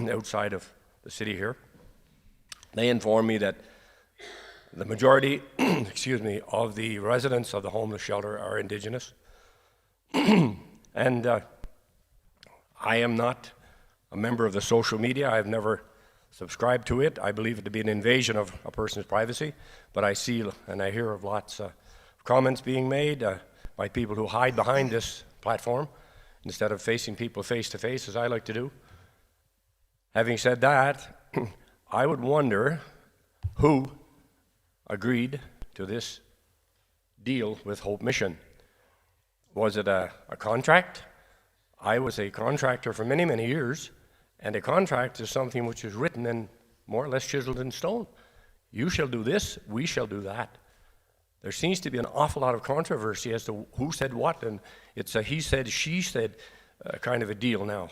outside of the city here. They informed me that the majority, excuse me, of the residents of the homeless shelter are Indigenous. And I am not a member of the social media. I've never subscribed to it. I believe it to be an invasion of a person's privacy, but I see and I hear of lots of comments being made by people who hide behind this platform instead of facing people face to face, as I like to do. Having said that, I would wonder who agreed to this deal with Hope Mission. Was it a contract? I was a contractor for many, many years, and a contract is something which is written and more or less chiseled in stone. You shall do this, we shall do that. There seems to be an awful lot of controversy as to who said what, and it's a he said, she said kind of a deal now.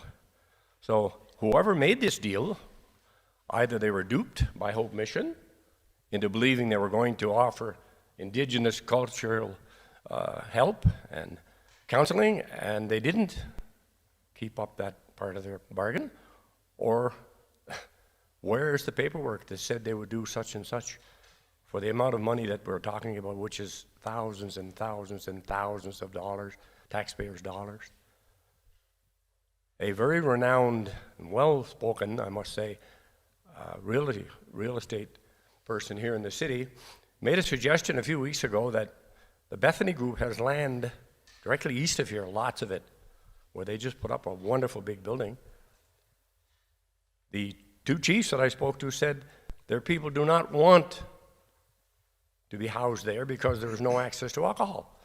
So whoever made this deal, either they were duped by Hope Mission into believing they were going to offer Indigenous cultural help and counseling, and they didn't keep up that part of their bargain, or where's the paperwork that said they would do such and such for the amount of money that we're talking about, which is thousands and thousands and thousands of dollars, taxpayers' dollars. A very renowned and well-spoken, I must say, real estate person here in the city made a suggestion a few weeks ago that the Bethany Group has land directly east of here, lots of it, where they just put up a wonderful big building. The two chiefs that I spoke to said their people do not want to be housed there because there is no access to alcohol.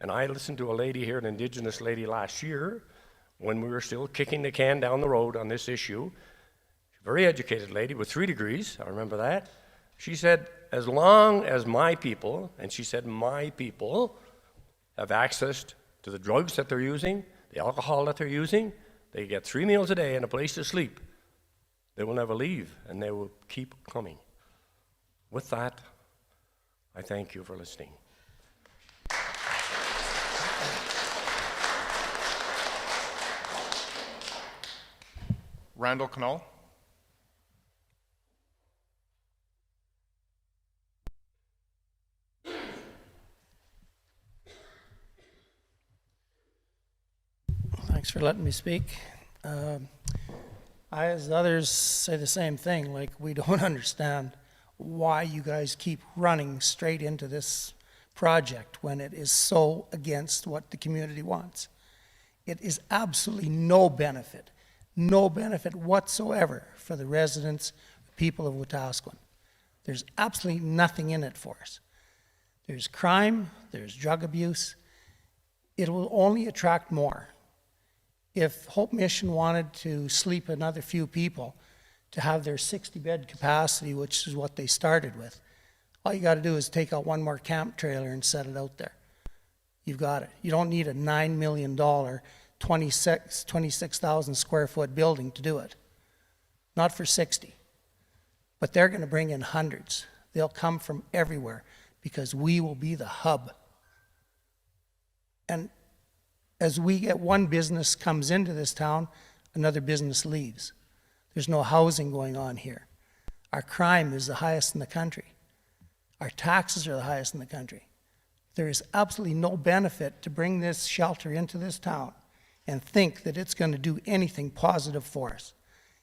And I listened to a lady here, an Indigenous lady last year, when we were still kicking the can down the road on this issue. Very educated lady with 3 degrees, I remember that. She said, as long as my people, and she said my people, have access to the drugs that they're using, the alcohol that they're using, they get 3 meals a day and a place to sleep, they will never leave, and they will keep coming. With that, I thank you for listening. Randall Knoll. Thanks for letting me speak. I, as others, say the same thing, like we don't understand why you guys keep running straight into this project when it is so against what the community wants. It is absolutely no benefit whatsoever for the residents, people of Wetaskiwin. There's absolutely nothing in it for us. There's crime, there's drug abuse. It will only attract more. If Hope Mission wanted to sleep another few people to have their 60-bed capacity, which is what they started with, all you got to do is take out one more camp trailer and set it out there. You've got it. You don't need a $9 million, 26,000 square foot building to do it. Not for 60. But they're going to bring in hundreds. They'll come from everywhere because we will be the hub. And as we get one business comes into this town, another business leaves. There's no housing going on here. Our crime is the highest in the country. Our taxes are the highest in the country. There is absolutely no benefit to bring this shelter into this town and think that it's going to do anything positive for us.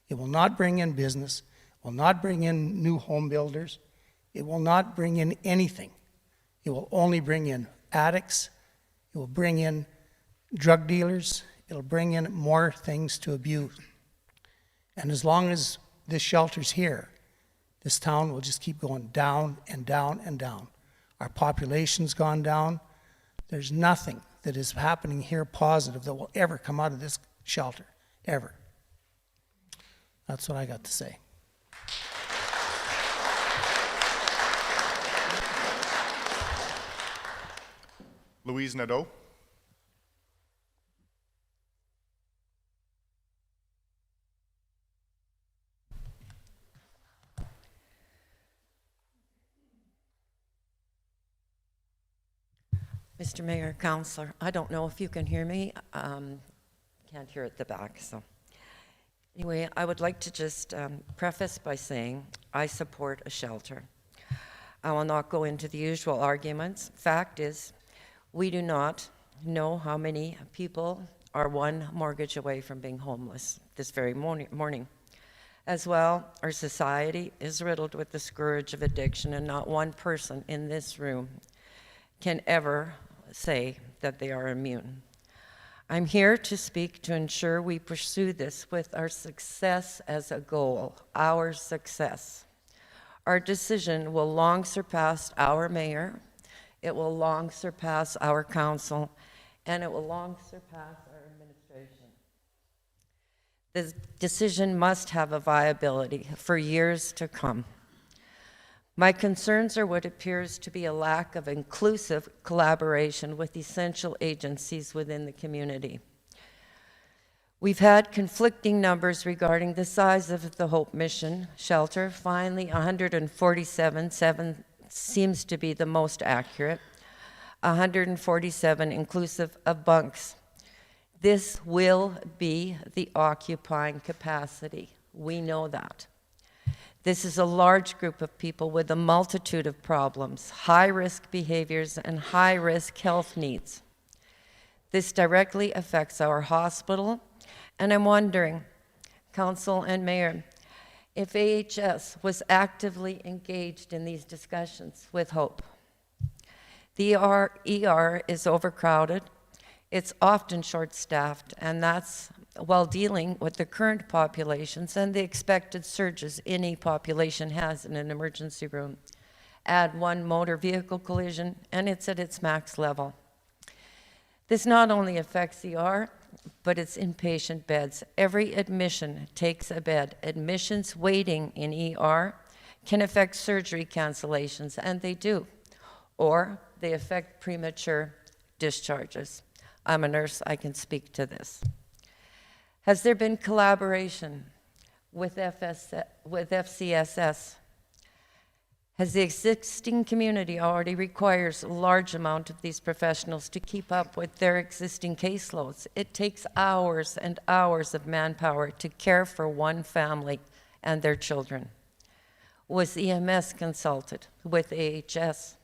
It will not bring in business, it will not bring in new home builders, it will not bring in anything. It will only bring in addicts, it will bring in drug dealers, it'll bring in more things to abuse. And as long as this shelter's here, this town will just keep going down and down and down. Our population's gone down. There's nothing that is happening here positive that will ever come out of this shelter, ever. That's what I got to say. Louise Nadeau. Mr. Mayor, Councillor, I don't know if you can hear me. Can't hear at the back, so. Anyway, I would like to just preface by saying I support a shelter. I will not go into the usual arguments. Fact is, we do not know how many people are one mortgage away from being homeless this very morning. As well, our society is riddled with the scourge of addiction, and not one person in this room can ever say that they are immune. I'm here to speak to ensure we pursue this with our success as a goal, our success. Our decision will long surpass our mayor, it will long surpass our council, and it will long surpass our administration. The decision must have a viability for years to come. My concerns are what appears to be a lack of inclusive collaboration with essential agencies within the community. We've had conflicting numbers regarding the size of the Hope Mission shelter. Finally, 147 seems to be the most accurate. 147 inclusive of bunks. This will be the occupying capacity. We know that. This is a large group of people with a multitude of problems, high-risk behaviors, and high-risk health needs. This directly affects our hospital, and I'm wondering, Council and Mayor, if AHS was actively engaged in these discussions with Hope. The ER is overcrowded, it's often short-staffed, and that's while dealing with the current populations and the expected surges any population has in an emergency room. Add one motor vehicle collision, and it's at its max level. This not only affects ER, but it's inpatient beds. Every admission takes a bed. Admissions waiting in ER can affect surgery cancellations, and they do, or they affect premature discharges. I'm a nurse, I can speak to this. Has there been collaboration with FCSS? Has the existing community already requires a large amount of these professionals to keep up with their existing caseloads? It takes hours and hours of manpower to care for one family and their children. Was EMS consulted with AHS?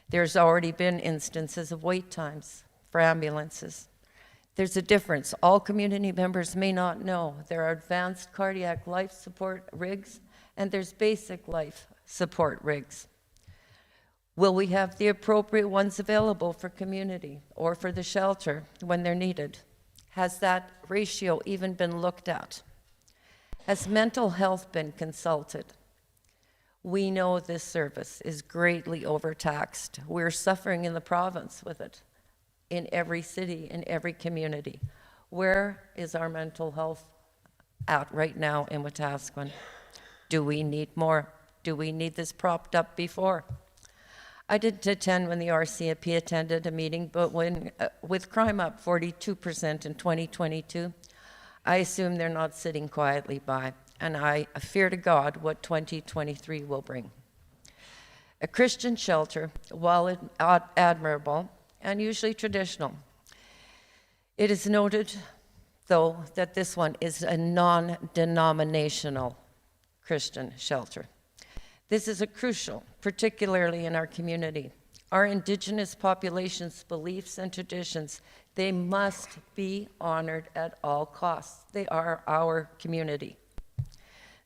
There's already been instances of wait times for ambulances. There's a difference. All community members may not know. There are advanced cardiac life support rigs, and there's basic life support rigs. Will we have the appropriate ones available for community or for the shelter when they're needed? Has that ratio even been looked at? Has mental health been consulted? We know this service is greatly overtaxed. We're suffering in the province with it, in every city, in every community. Where is our mental health at right now in Wetaskiwin? Do we need more? Do we need this propped up before? I didn't attend when the RCMP attended a meeting, but when with crime up 42% in 2022, I assume they're not sitting quietly by, and I fear to God what 2023 will bring. A Christian shelter, while admirable and usually traditional, it is noted, though, that this one is a non-denominational Christian shelter. This is a crucial, particularly in our community. Our Indigenous population's beliefs and traditions, they must be honored at all costs. They are our community.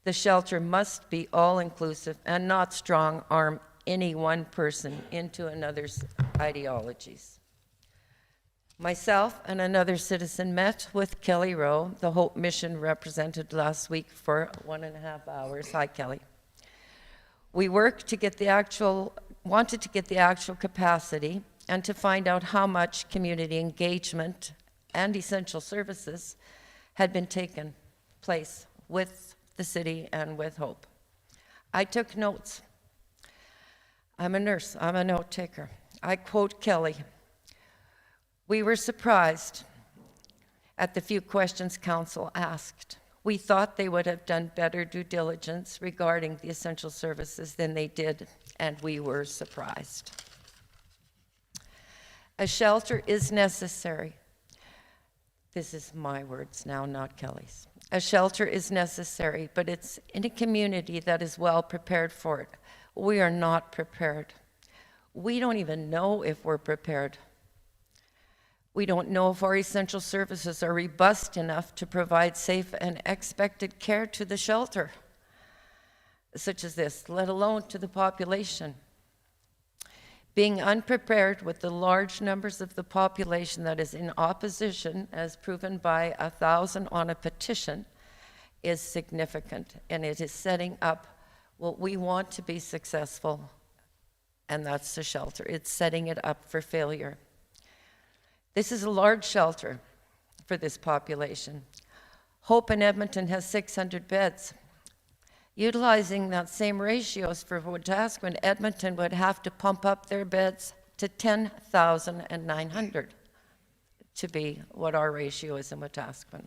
The shelter must be all-inclusive and not strong-arm any one person into another's ideologies. Myself and another citizen met with Kelly Rowe, the Hope Mission represented last week for 1.5 hours. Hi, Kelly. We wanted to get the actual capacity and to find out how much community engagement and essential services had been taken place with the city and with Hope. I took notes. I'm a nurse, I'm a note taker. I quote Kelly, "We were surprised at the few questions council asked. We thought they would have done better due diligence regarding the essential services than they did, and we were surprised." A shelter is necessary. This is my words now, not Kelly's. A shelter is necessary, but it's in a community that is well prepared for it. We are not prepared. We don't even know if we're prepared. We don't know if our essential services are robust enough to provide safe and expected care to the shelter, such as this, let alone to the population. Being unprepared with the large numbers of the population that is in opposition, as proven by 1,000 on a petition, is significant, and it is setting up what we want to be successful, and that's the shelter. It's setting it up for failure. This is a large shelter for this population. Hope in Edmonton has 600 beds. Utilizing that same ratios for Wetaskiwin, Edmonton would have to pump up their beds to 10,900 to be what our ratio is in Wetaskiwin.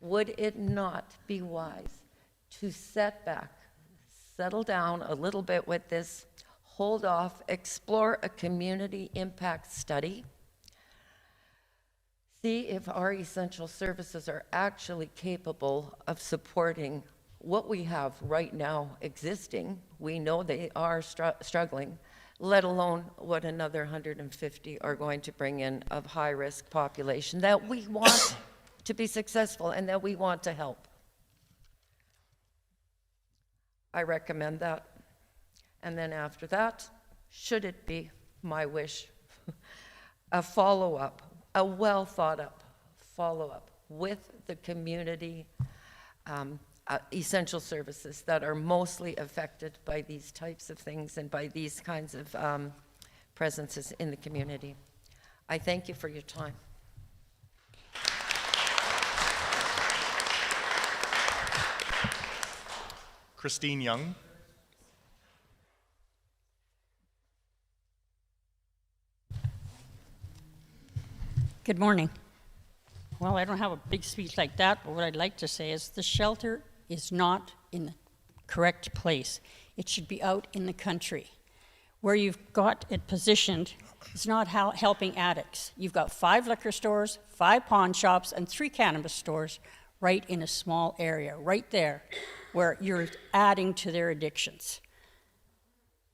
Would it not be wise to settle down a little bit with this, hold off, explore a community impact study, see if our essential services are actually capable of supporting what we have right now existing? We know they are struggling, let alone what another 150 are going to bring in of high-risk population that we want to be successful and that we want to help. I recommend that. And then after that, should it be my wish, a follow-up, a well-thought-up follow-up with the community essential services that are mostly affected by these types of things and by these kinds of presences in the community. I thank you for your time. Christine Young. Good morning. Well, I don't have a big speech like that, but what I'd like to say is the shelter is not in the correct place. It should be out in the country. Where you've got it positioned, it's not helping addicts. You've got 5 liquor stores, 5 pawn shops, and 3 cannabis stores right in a small area, right there, where you're adding to their addictions.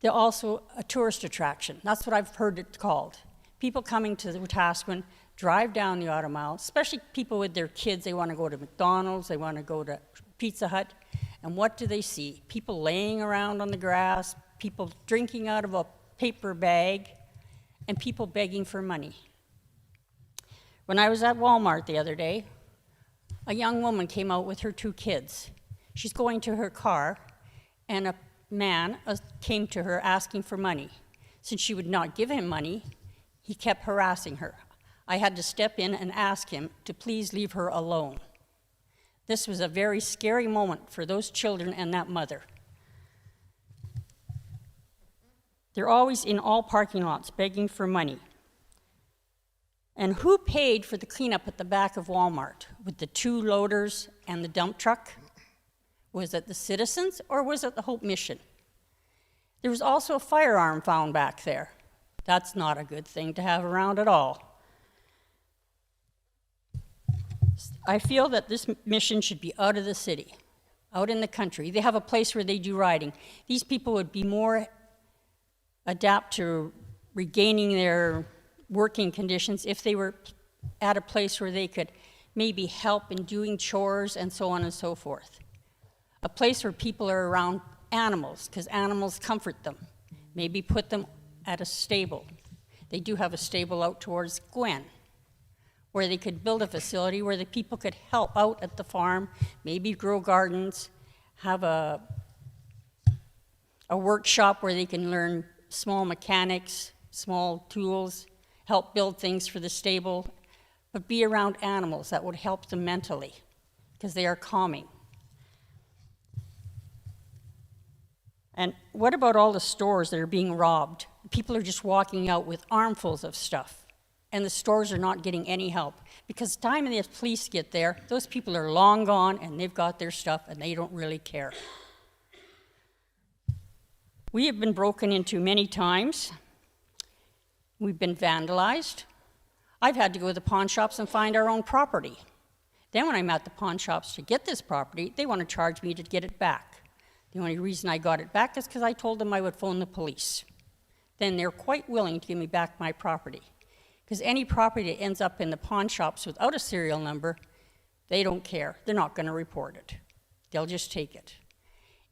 They're also a tourist attraction. That's what I've heard it called. People coming to the Wetaskiwin drive down the Auto Mile, especially people with their kids. They want to go to McDonald's, they want to go to Pizza Hut, and what do they see? People laying around on the grass, people drinking out of a paper bag, and people begging for money. When I was at Walmart the other day, a young woman came out with her 2 kids. She's going to her car, and a man came to her asking for money. Since she would not give him money, he kept harassing her. I had to step in and ask him to please leave her alone. This was a very scary moment for those children and that mother. They're always in all parking lots begging for money. And who paid for the cleanup at the back of Walmart with the 2 loaders and the dump truck? Was it the citizens or was it the Hope Mission? There was also a firearm found back there. That's not a good thing to have around at all. I feel that this mission should be out of the city, out in the country. They have a place where they do riding. These people would be more adapt to regaining their working conditions if they were at a place where they could maybe help in doing chores and so on and so forth. A place where people are around animals, because animals comfort them. Maybe put them at a stable. They do have a stable out towards Gwen, where they could build a facility where the people could help out at the farm, maybe grow gardens, have a workshop where they can learn small mechanics, small tools, help build things for the stable, but be around animals that would help them mentally, because they are calming. And what about all the stores that are being robbed? People are just walking out with armfuls of stuff, and the stores are not getting any help. Because the time the police get there, those people are long gone, and they've got their stuff, and they don't really care. We have been broken into many times. We've been vandalized. I've had to go to the pawn shops and find our own property. Then when I'm at the pawn shops to get this property, they want to charge me to get it back. The only reason I got it back is because I told them I would phone the police. Then they're quite willing to give me back my property. Because any property that ends up in the pawn shops without a serial number, they don't care. They're not going to report it. They'll just take it.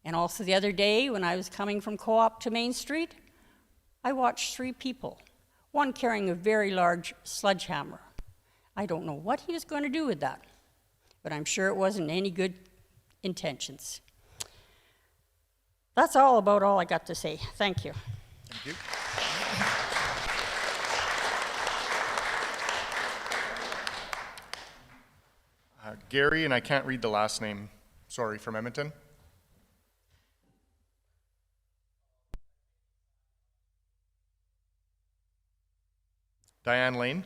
And also the other day, when I was coming from Co-op to Main Street, I watched 3 people, one carrying a very large sledgehammer. I don't know what he was going to do with that, but I'm sure it wasn't any good intentions. That's all about all I got to say. Thank you. Thank you. Gary, and I can't read the last name, sorry, from Edmonton. Diane Lane.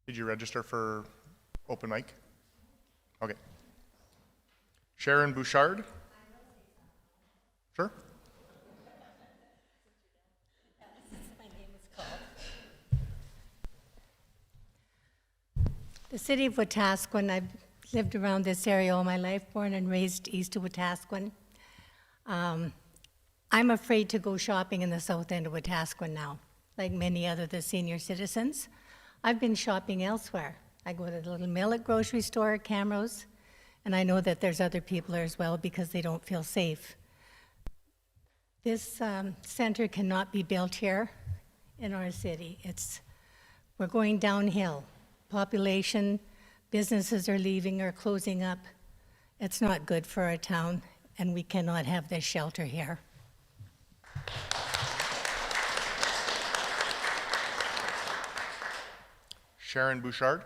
Did you register for open mic? Okay. Sharon Bouchard. Sure. The city of Wetaskiwin, I've lived around this area all my life, born and raised east of Wetaskiwin. I'm afraid to go shopping in the south end of Wetaskiwin now, like many other the senior citizens. I've been shopping elsewhere. I go to the little Millet grocery store, Camrose, and I know that there's other people there as well because they don't feel safe. This center cannot be built here in our city. We're going downhill. Population, businesses are leaving or closing up. It's not good for our town, and we cannot have this shelter here. Sharon Bouchard.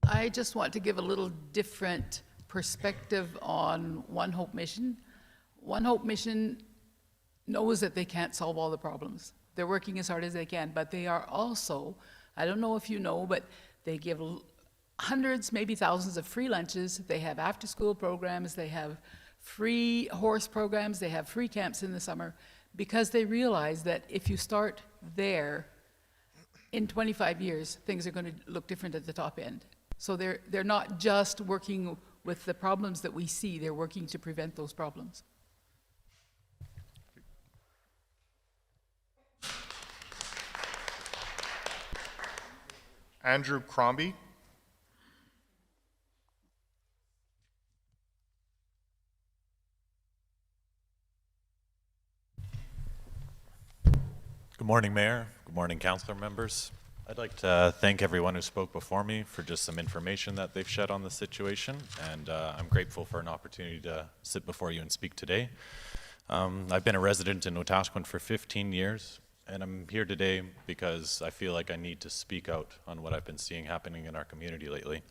I just want to give a little different perspective on One Hope Mission. One Hope Mission knows that they can't solve all the problems. They're working as hard as they can, but they are also, I don't know if you know, but they give hundreds, maybe thousands of free lunches. They have after-school programs. They have free horse programs. They have free camps in the summer because they realize that if you start there, in 25 years, things are going to look different at the top end. So they're not just working with the problems that we see, they're working to prevent those problems. Andrew Crombie. Good morning, Mayor. Good morning, councillor members. I'd like to thank everyone who spoke before me for just some information that they've shed on the situation, and I'm grateful for an opportunity to sit before you and speak today. I've been a resident in Wetaskiwin for 15 years, and I'm here today because I feel like I need to speak out on what I've been seeing happening in our community lately.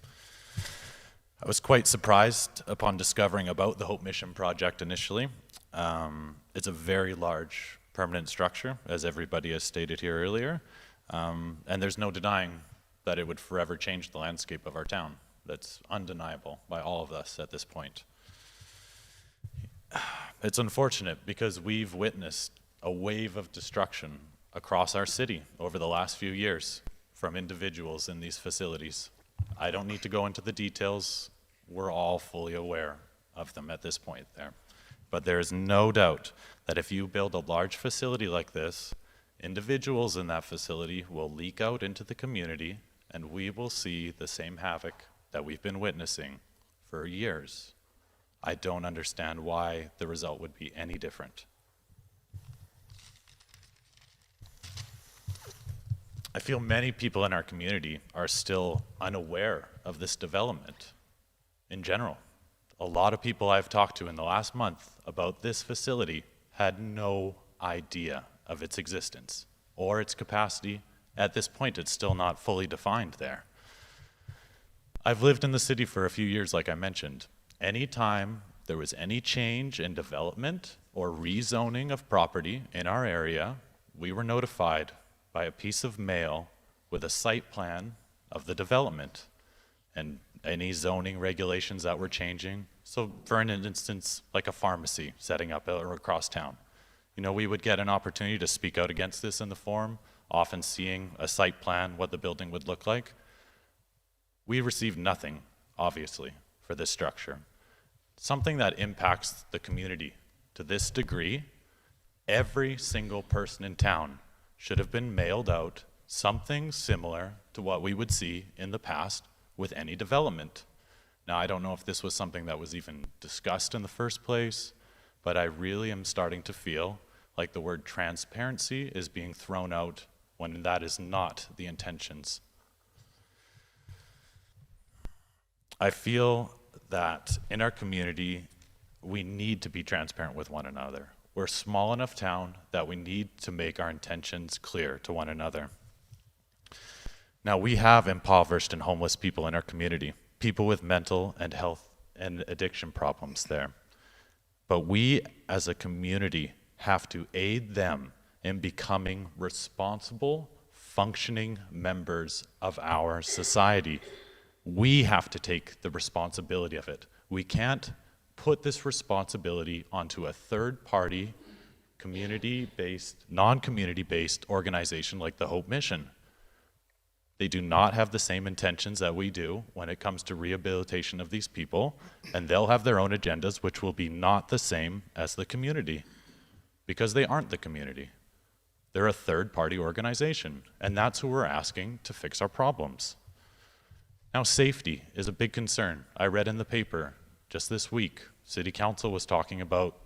I was quite surprised upon discovering about the Hope Mission project initially. It's a very large permanent structure, as everybody has stated here earlier, and there's no denying that it would forever change the landscape of our town. That's undeniable by all of us at this point. It's unfortunate because we've witnessed a wave of destruction across our city over the last few years from individuals in these facilities. I don't need to go into the details. We're all fully aware of them at this point there. But there is no doubt that if you build a large facility like this, individuals in that facility will leak out into the community, and we will see the same havoc that we've been witnessing for years. I don't understand why the result would be any different. I feel many people in our community are still unaware of this development in general. A lot of people I've talked to in the last month about this facility had no idea of its existence or its capacity. At this point, it's still not fully defined there. I've lived in the city for a few years, like I mentioned. Anytime there was any change in development or rezoning of property in our area, we were notified by a piece of mail with a site plan of the development. And any zoning regulations that we're changing. So for an instance, like a pharmacy setting up across town. You know, we would get an opportunity to speak out against this in the forum, often seeing a site plan, what the building would look like. We received nothing, obviously, for this structure. Something that impacts the community to this degree, every single person in town should have been mailed out something similar to what we would see in the past with any development. Now, I don't know if this was something that was even discussed in the first place, but I really am starting to feel like the word transparency is being thrown out when that is not the intentions. I feel that in our community, we need to be transparent with one another. We're a small enough town that we need to make our intentions clear to one another. Now, we have impoverished and homeless people in our community, people with mental and health and addiction problems there. But we as a community have to aid them in becoming responsible, functioning members of our society. We have to take the responsibility of it. We can't put this responsibility onto a third-party, community-based, non-community-based organization like the Hope Mission. They do not have the same intentions that we do when it comes to rehabilitation of these people, and they'll have their own agendas which will be not the same as the community, because they aren't the community. They're a third-party organization, and that's who we're asking to fix our problems. Now, safety is a big concern. I read in the paper just this week, City Council was talking about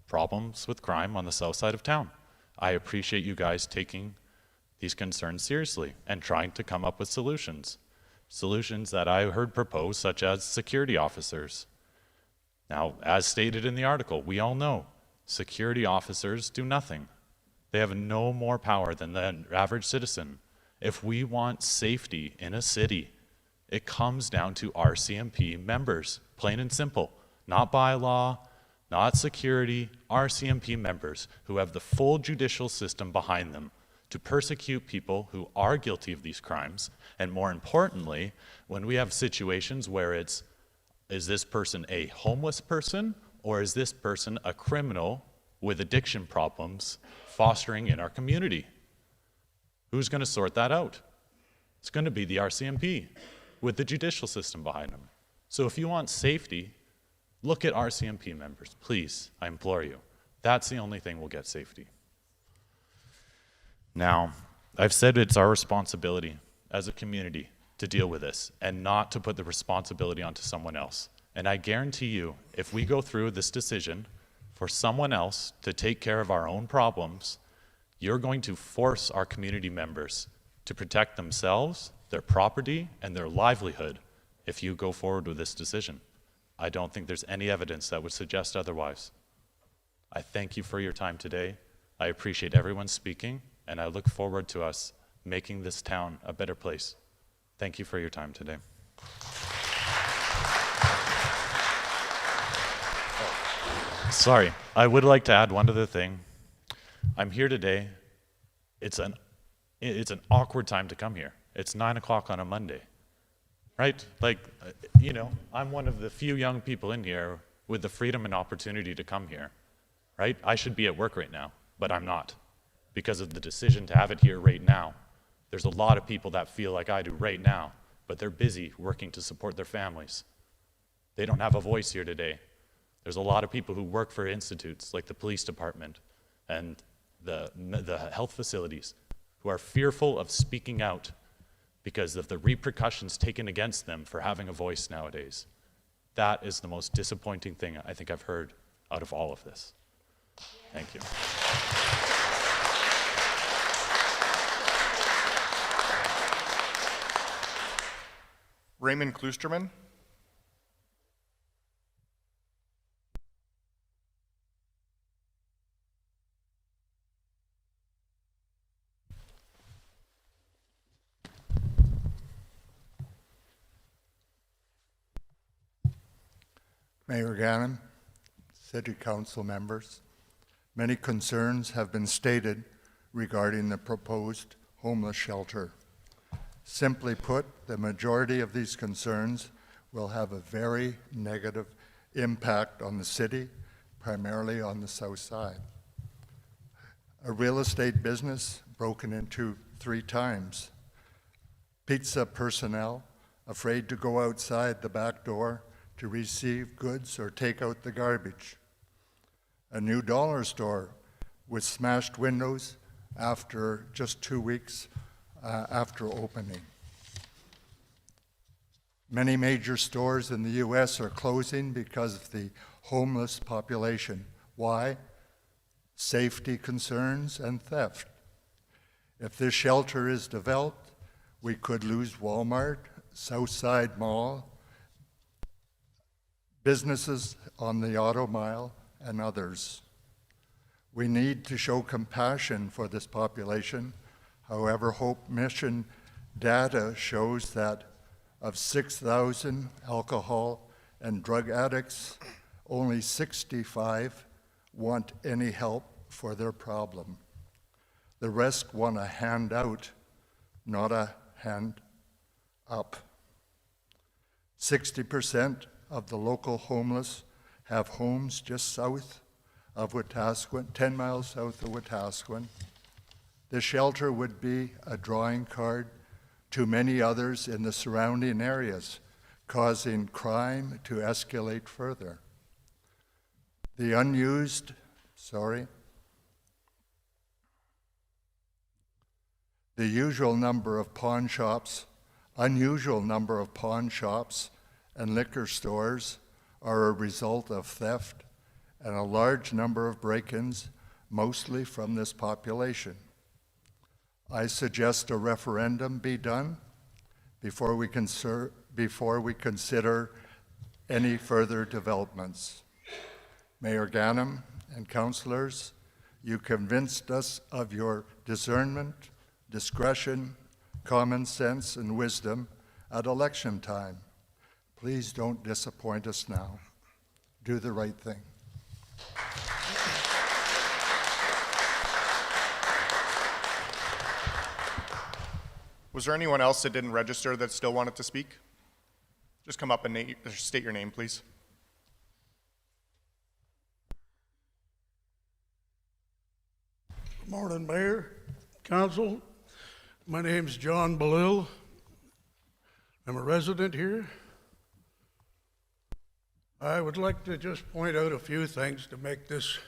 problems with crime on the south side of town. I appreciate you guys taking these concerns seriously and trying to come up with solutions. Solutions that I heard proposed, such as security officers. Now, as stated in the article, we all know security officers do nothing. They have no more power than the average citizen. If we want safety in a city, it comes down to RCMP members, plain and simple. Not bylaw, not security, RCMP members who have the full judicial system behind them to persecute people who are guilty of these crimes. And more importantly, when we have situations where it's, is this person a homeless person or is this person a criminal with addiction problems fostering in our community? Who's going to sort that out? It's going to be the RCMP with the judicial system behind them. So if you want safety, look at RCMP members, please, I implore you. That's the only thing will get safety. Now, I've said it's our responsibility as a community to deal with this and not to put the responsibility onto someone else. And I guarantee you, if we go through this decision for someone else to take care of our own problems, you're going to force our community members to protect themselves, their property, and their livelihood if you go forward with this decision. I don't think there's any evidence that would suggest otherwise. I thank you for your time today. I appreciate everyone speaking, and I look forward to us making this town a better place. Thank you for your time today. Sorry, I would like to add one other thing. I'm here today. It's an awkward time to come here. It's 9 o'clock on a Monday, right? Like, you know, I'm one of the few young people in here with the freedom and opportunity to come here, right? I should be at work right now, but I'm not because of the decision to have it here right now. There's a lot of people that feel like I do right now, but they're busy working to support their families. They don't have a voice here today. There's a lot of people who work for institutes like the police department and the health facilities who are fearful of speaking out because of the repercussions taken against them for having a voice nowadays. That is the most disappointing thing I think I've heard out of all of this. Thank you. Raymond Kloosterman. Mayor Gandam, City Council members, many concerns have been stated regarding the proposed homeless shelter. Simply put, the majority of these concerns will have a very negative impact on the city, primarily on the south side. A real estate business broken into 3 times. Pizza personnel afraid to go outside the back door to receive goods or take out the garbage. A new dollar store with smashed windows after just 2 weeks after opening. Many major stores in the U.S. are closing because of the homeless population. Why? Safety concerns and theft. If this shelter is developed, we could lose Walmart, Southside Mall, businesses on the Auto Mile, and others. We need to show compassion for this population. However, Hope Mission data shows that of 6,000 alcohol and drug addicts, only 65 want any help for their problem. The rest want a hand out, not a hand up. 60% of the local homeless have homes just south of Wetaskiwin, 10 miles south of Wetaskiwin. The shelter would be a drawing card to many others in the surrounding areas, causing crime to escalate further. The unusual number of pawn shops and liquor stores are a result of theft and a large number of break-ins, mostly from this population. I suggest a referendum be done before we consider any further developments. Mayor Gandam and councillors, you convinced us of your discernment, discretion, common sense, and wisdom at election time. Please don't disappoint us now. Do the right thing. Was there anyone else that didn't register that still wanted to speak? Just come up and state your name, please. Good morning, Mayor, Council. My name's John Belil. I'm a resident here. I would like to just point out a few things to make this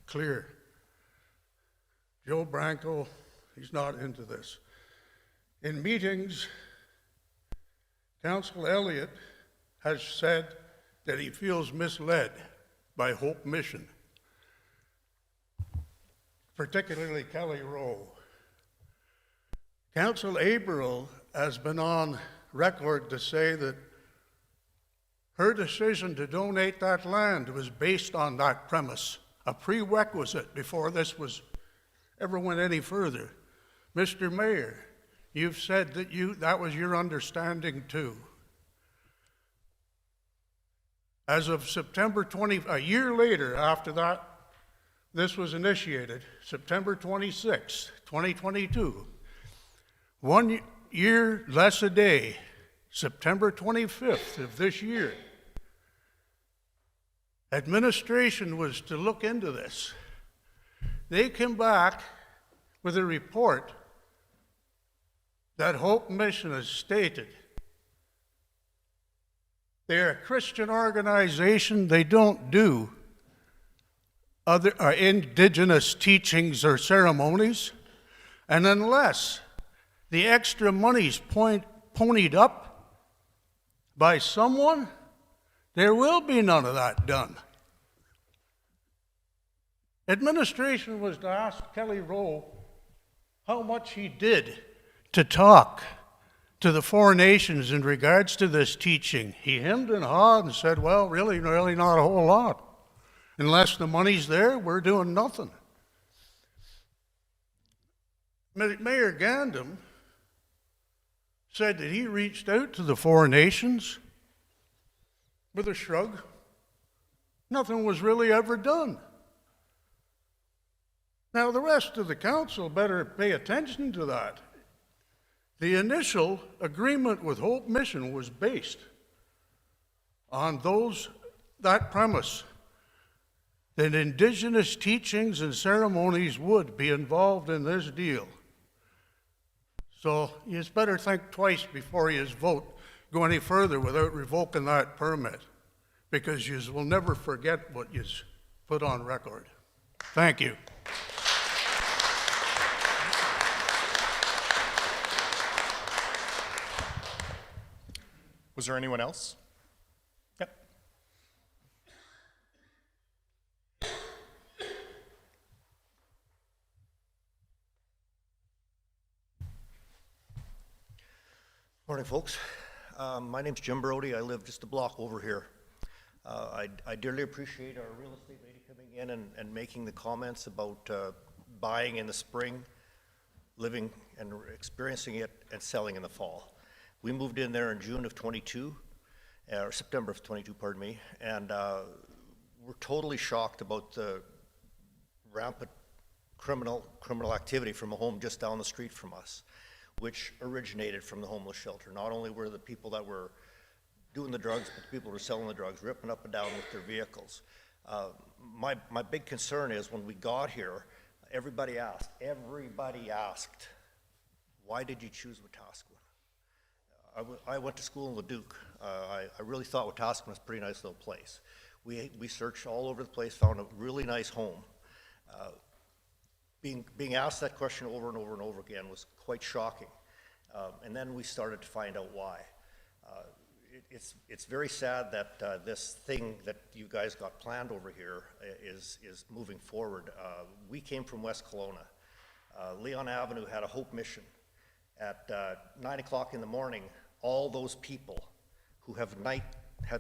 clear. Joe Branco, he's not into this. In meetings, Councillor Elliott has said that he feels misled by Hope Mission, particularly Kelly Rowe. Councillor Averill has been on record to say that her decision to donate that land was based on that premise, a prerequisite before this was ever went any further. Mr. Mayor, you've said that that was your understanding too. As of September 20, a year later after that, this was initiated, September 26, 2022. 1 year less a day, September 25th of this year, administration was to look into this. They came back with a report that Hope Mission has stated. They're a Christian organization. They don't do other indigenous teachings or ceremonies. And unless the extra money's ponied up by someone, there will be none of that done. Administration was to ask Kelly Rowe how much he did to talk to the four nations in regards to this teaching. He hemmed and hawed and said, well, really not a whole lot. Unless the money's there, we're doing nothing. Mayor Gandam said that he reached out to the four nations with a shrug. Nothing was really ever done. Now, the rest of the council better pay attention to that. The initial agreement with Hope Mission was based on that premise that Indigenous teachings and ceremonies would be involved in this deal. So you better think twice before you vote, go any further without revoking that permit, because you will never forget what you put on record. Thank you. Was there anyone else? Yep. Morning, folks. My name's Jim Brody. I live just a block over here. I dearly appreciate our real estate lady coming in and making the comments about buying in the spring, living and experiencing it, and selling in the fall. We moved in there in June of 22, or September of 22, pardon me, and we're totally shocked about the rampant criminal activity from a home just down the street from us, which originated from the homeless shelter. Not only were the people that were doing the drugs, but the people who were selling the drugs, ripping up and down with their vehicles. My big concern is when we got here, everybody asked, why did you choose Wetaskiwin? I went to school in Leduc. I really thought Wetaskiwin was a pretty nice little place. We searched all over the place, found a really nice home. Being asked that question over and over and over again was quite shocking. And then we started to find out why. It's very sad that this thing that you guys got planned over here is moving forward. We came from West Kelowna. Leon Avenue had a Hope Mission. At 9 o'clock in the morning, all those people who have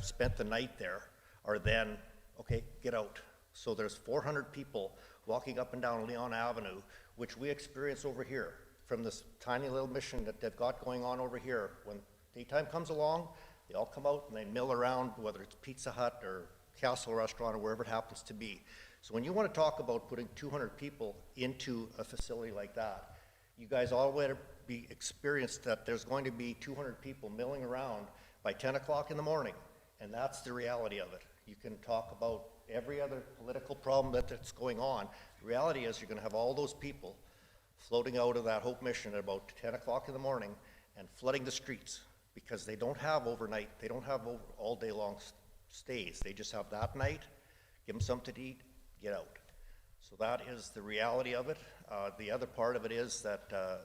spent the night there are then, okay, get out. So there's 400 people walking up and down Leon Avenue, which we experience over here from this tiny little mission that they've got going on over here. When daytime comes along, they all come out and they mill around, whether it's Pizza Hut or Castle Restaurant or wherever it happens to be. So when you want to talk about putting 200 people into a facility like that, you guys all better be experienced that there's going to be 200 people milling around by 10 o'clock in the morning, and that's the reality of it. You can talk about every other political problem that's going on. The reality is you're going to have all those people floating out of that Hope Mission at about 10 o'clock in the morning and flooding the streets because they don't have overnight, they don't have all day long stays. They just have that night, give them something to eat, get out. So that is the reality of it. The other part of it is that that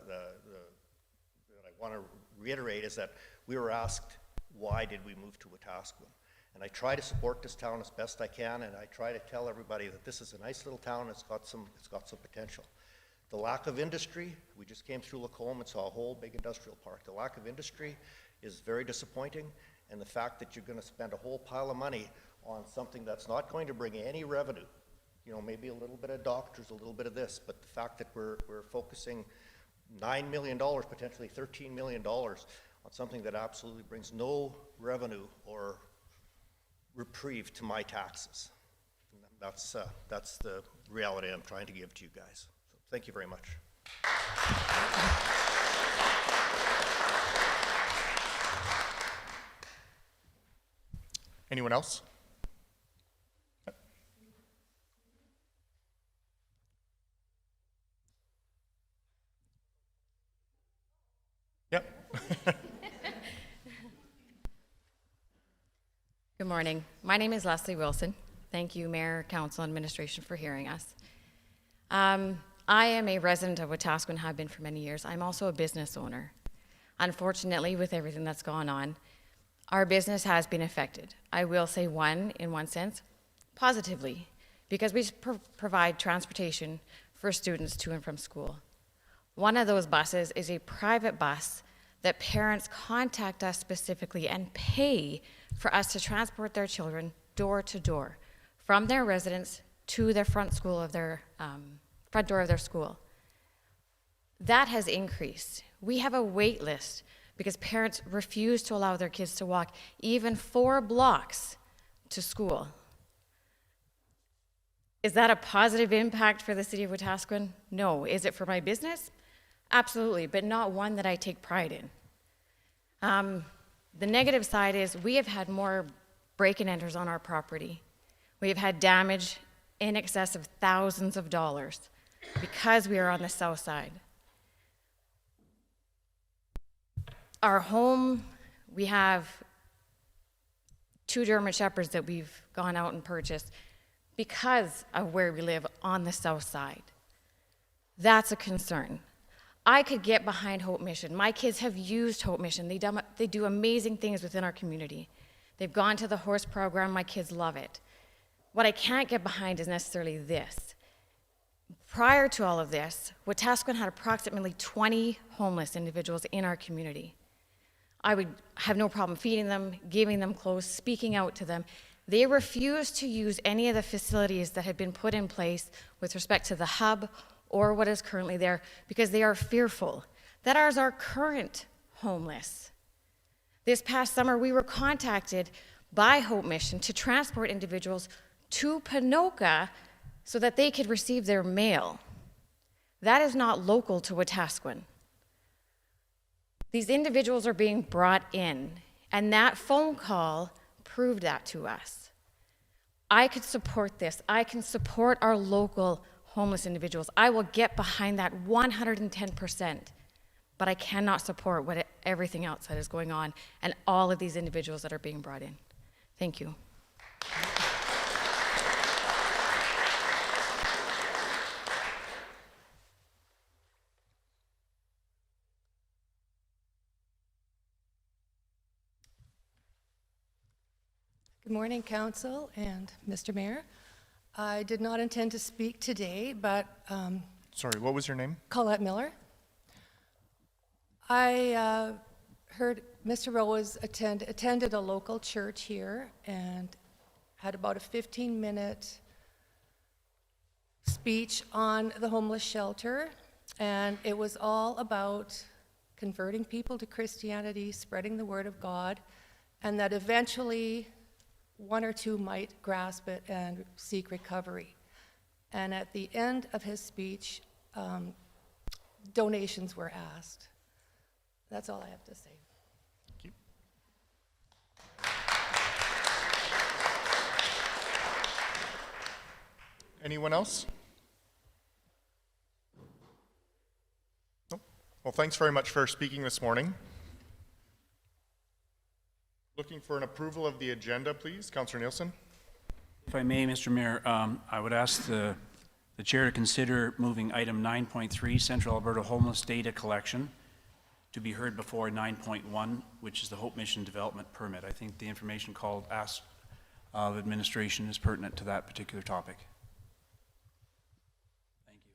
I want to reiterate is that we were asked, why did we move to Wetaskiwin? And I try to support this town as best I can, and I try to tell everybody that this is a nice little town. It's got some potential. The lack of industry, we just came through Lacombe and saw a whole big industrial park. The lack of industry is very disappointing, and the fact that you're going to spend a whole pile of money on something that's not going to bring any revenue, you know, maybe a little bit of doctors, a little bit of this, but the fact that we're focusing $9 million, potentially $13 million on something that absolutely brings no revenue or reprieve to my taxes. And that's the reality I'm trying to give to you guys. So thank you very much. Anyone else? Yep. Good morning. My name is Leslie Wilson. Thank you, Mayor, Council, and Administration for hearing us. I am a resident of Wetaskiwin, have been for many years. I'm also a business owner. Unfortunately, with everything that's gone on, our business has been affected. I will say in one sense, positively, because we provide transportation for students to and from school. One of those buses is a private bus that parents contact us specifically and pay for us to transport their children door to door, from their residence to their front door of their school. That has increased. We have a wait list because parents refuse to allow their kids to walk even 4 blocks to school. Is that a positive impact for the city of Wetaskiwin? No. Is it for my business? Absolutely, but not one that I take pride in. The negative side is we have had more break-and-enters on our property. We have had damage in excess of thousands of dollars because we are on the south side. Our home, we have 2 German Shepherds that we've gone out and purchased because of where we live on the south side. That's a concern. I could get behind Hope Mission. My kids have used Hope Mission. They do amazing things within our community. They've gone to the horse program. My kids love it. What I can't get behind is necessarily this. Prior to all of this, Wetaskiwin had approximately 20 homeless individuals in our community. I would have no problem feeding them, giving them clothes, speaking out to them. They refused to use any of the facilities that had been put in place with respect to the hub or what is currently there because they are fearful that ours are current homeless. This past summer, we were contacted by Hope Mission to transport individuals to Ponoka so that they could receive their mail. That is not local to Wetaskiwin. These individuals are being brought in, and that phone call proved that to us. I could support this. I can support our local homeless individuals. I will get behind that 110%, but I cannot support everything else that is going on and all of these individuals that are being brought in. Thank you. Good morning, Council and Mr. Mayor. I did not intend to speak today, but Sorry, what was your name? Colette Miller. I heard Mr. Rose attended a local church here and had about a 15-minute speech on the homeless shelter, and it was all about converting people to Christianity, spreading the word of God, and that eventually 1 or 2 might grasp it and seek recovery. And at the end of his speech, donations were asked. That's all I have to say. Thank you. Anyone else? Nope. Well, thanks very much for speaking this morning. Looking for an approval of the agenda, please. Councillor Nielsen. If I may, Mr. Mayor, I would ask the chair to consider moving item 9.3, Central Alberta Homeless Data Collection, to be heard before 9.1, which is the Hope Mission Development Permit. I think the information called asked of administration is pertinent to that particular topic. Thank you.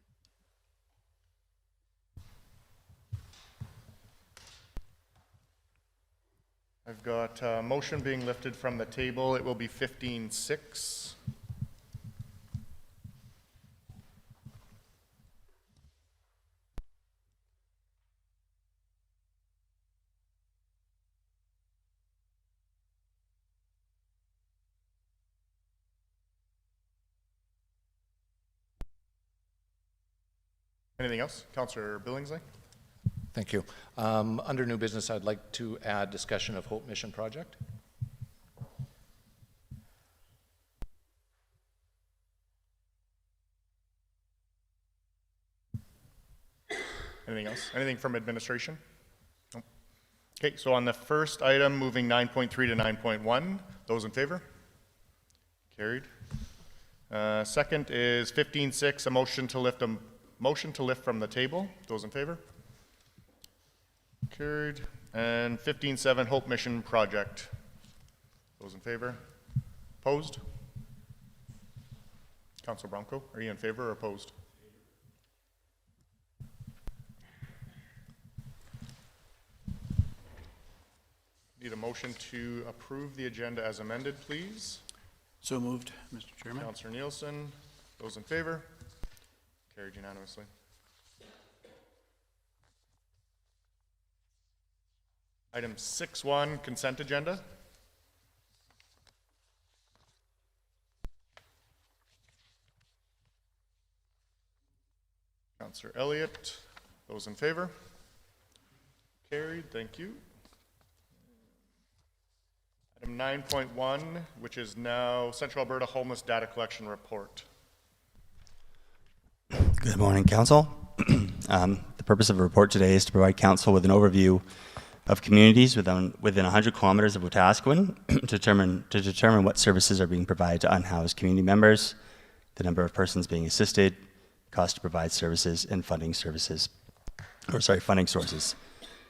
I've got a motion being lifted from the table. It will be 15-6. Anything else? Councillor Billingsley? Thank you. Under new business, I'd like to add discussion of Hope Mission project. Anything else? Anything from administration? Nope. Okay, so on the first item, moving 9.3 to 9.1, those in favor? Carried. Second is 15.6, a motion to lift from the table. Those in favor? Carried. And 15.7, Hope Mission project. Those in favor? Opposed? Councilor Bronco, are you in favor or opposed? Need a motion to approve the agenda as amended, please. So moved, Mr. Chairman. Councillor Nielsen, those in favor? Carried unanimously. Item 6.1, consent agenda. Councillor Elliott, those in favor? Carried, thank you. Item 9.1, which is now Central Alberta Homeless Data Collection Report. Good morning, Council. The purpose of the report today is to provide Council with an overview of communities within 100 kilometers of Wetaskiwin to determine what services are being provided to unhoused community members, the number of persons being assisted, cost to provide services, and funding sources.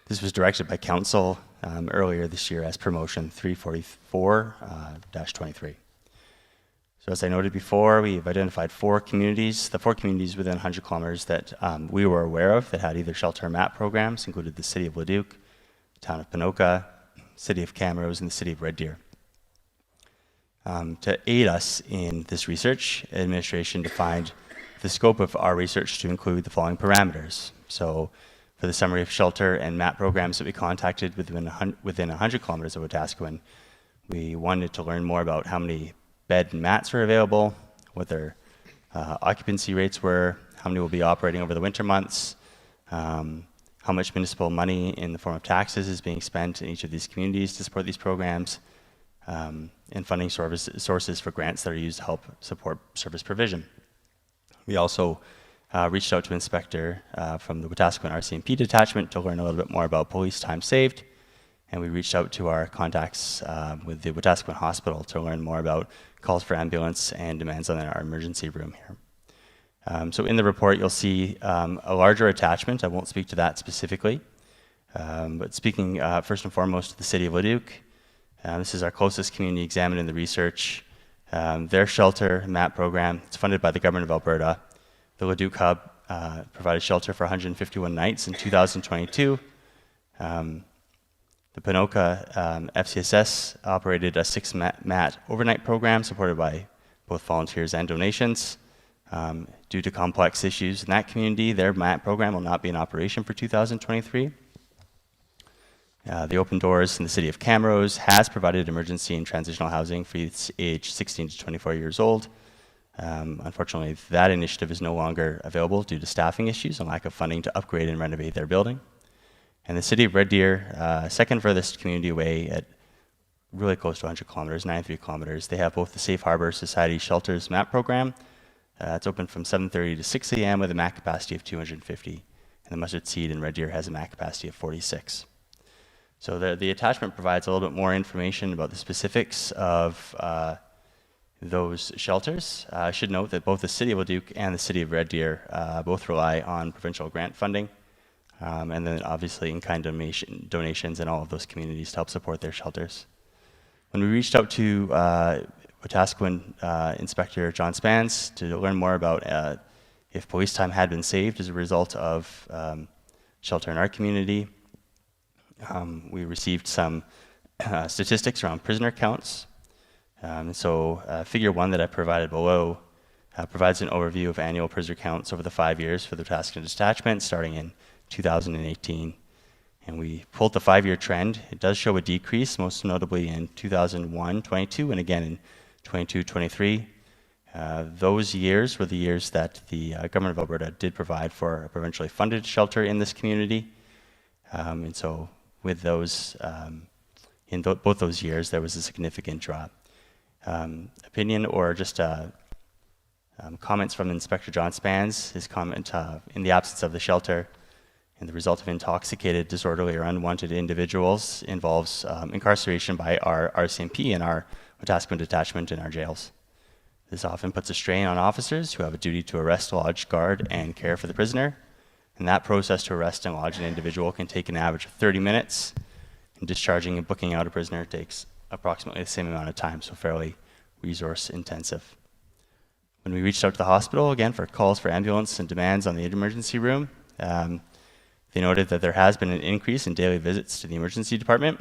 This was directed by Council earlier this year as per motion 344-23. So as I noted before, we've identified 4 communities, the 4 communities within 100 kilometers that we were aware of that had either shelter or MAP programs, included the City of Leduc, the Town of Ponoka, City of Camrose, and the City of Red Deer. To aid us in this research, administration defined the scope of our research to include the following parameters. So for the summary of shelter and MAP programs that we contacted within 100 kilometers of Wetaskiwin, we wanted to learn more about how many bed and mats were available, what their occupancy rates were, how many will be operating over the winter months, how much municipal money in the form of taxes is being spent in each of these communities to support these programs, and funding sources for grants that are used to help support service provision. We also reached out to an inspector from the Wetaskiwin RCMP detachment to learn a little bit more about police time saved, and we reached out to our contacts with the Wetaskiwin Hospital to learn more about calls for ambulance and demands on our emergency room here. So in the report, you'll see a larger attachment. I won't speak to that specifically, but speaking first and foremost to the City of Leduc, this is our closest community examined in the research. Their shelter MAP program, it's funded by the Government of Alberta. The Leduc Hub provided shelter for 151 nights in 2022. The Ponoka FCSS operated a 6-mat overnight program supported by both volunteers and donations. Due to complex issues in that community, their MAT program will not be in operation for 2023. The Open Doors in the City of Camrose has provided emergency and transitional housing for youths aged 16 to 24 years old. Unfortunately, that initiative is no longer available due to staffing issues and lack of funding to upgrade and renovate their building. And the City of Red Deer, second furthest community away at really close to 100 kilometers, 93 kilometers, they have both the Safe Harbor Society Shelters MAP program. It's open from 7:30 to 6 a.m. with a MAC capacity of 250. And the Mustard Seed in Red Deer has a MAC capacity of 46. So the attachment provides a little bit more information about the specifics of those shelters. I should note that both the City of Leduc and the City of Red Deer both rely on provincial grant funding, and then obviously in-kind donations in all of those communities to help support their shelters. When we reached out to Wetaskiwin Inspector John Spans to learn more about if police time had been saved as a result of shelter in our community, we received some statistics around prisoner counts. So figure 1 that I provided below provides an overview of annual prisoner counts over the 5 years for the Wetaskiwin detachment starting in 2018. And we pulled the 5-year trend. It does show a decrease, most notably in 2001-22 and again in 22-23. Those years were the years that the Government of Alberta did provide for a provincially funded shelter in this community. And so with those, in both those years, there was a significant drop. Opinion or just comments from Inspector John Spans, his comment in the absence of the shelter and the result of intoxicated, disorderly, or unwanted individuals involves incarceration by our RCMP and our Wetaskiwin detachment in our jails. This often puts a strain on officers who have a duty to arrest, lodge, guard, and care for the prisoner. And that process to arrest and lodge an individual can take an average of 30 minutes, and discharging and booking out a prisoner takes approximately the same amount of time, so fairly resource intensive. When we reached out to the hospital, again, for calls for ambulance and demands on the emergency room, they noted that there has been an increase in daily visits to the emergency department,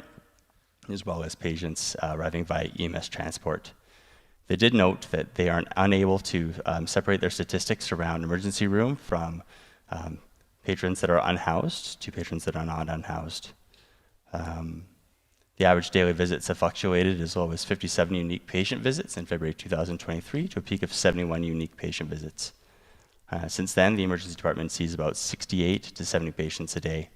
as well as patients arriving via EMS transport. They did note that they are unable to separate their statistics around emergency room from patrons that are unhoused to patrons that are not unhoused. The average daily visits have fluctuated as low as 57 unique patient visits in February 2023 to a peak of 71 unique patient visits. Since then, the emergency department sees about 68 to 70 patients a day.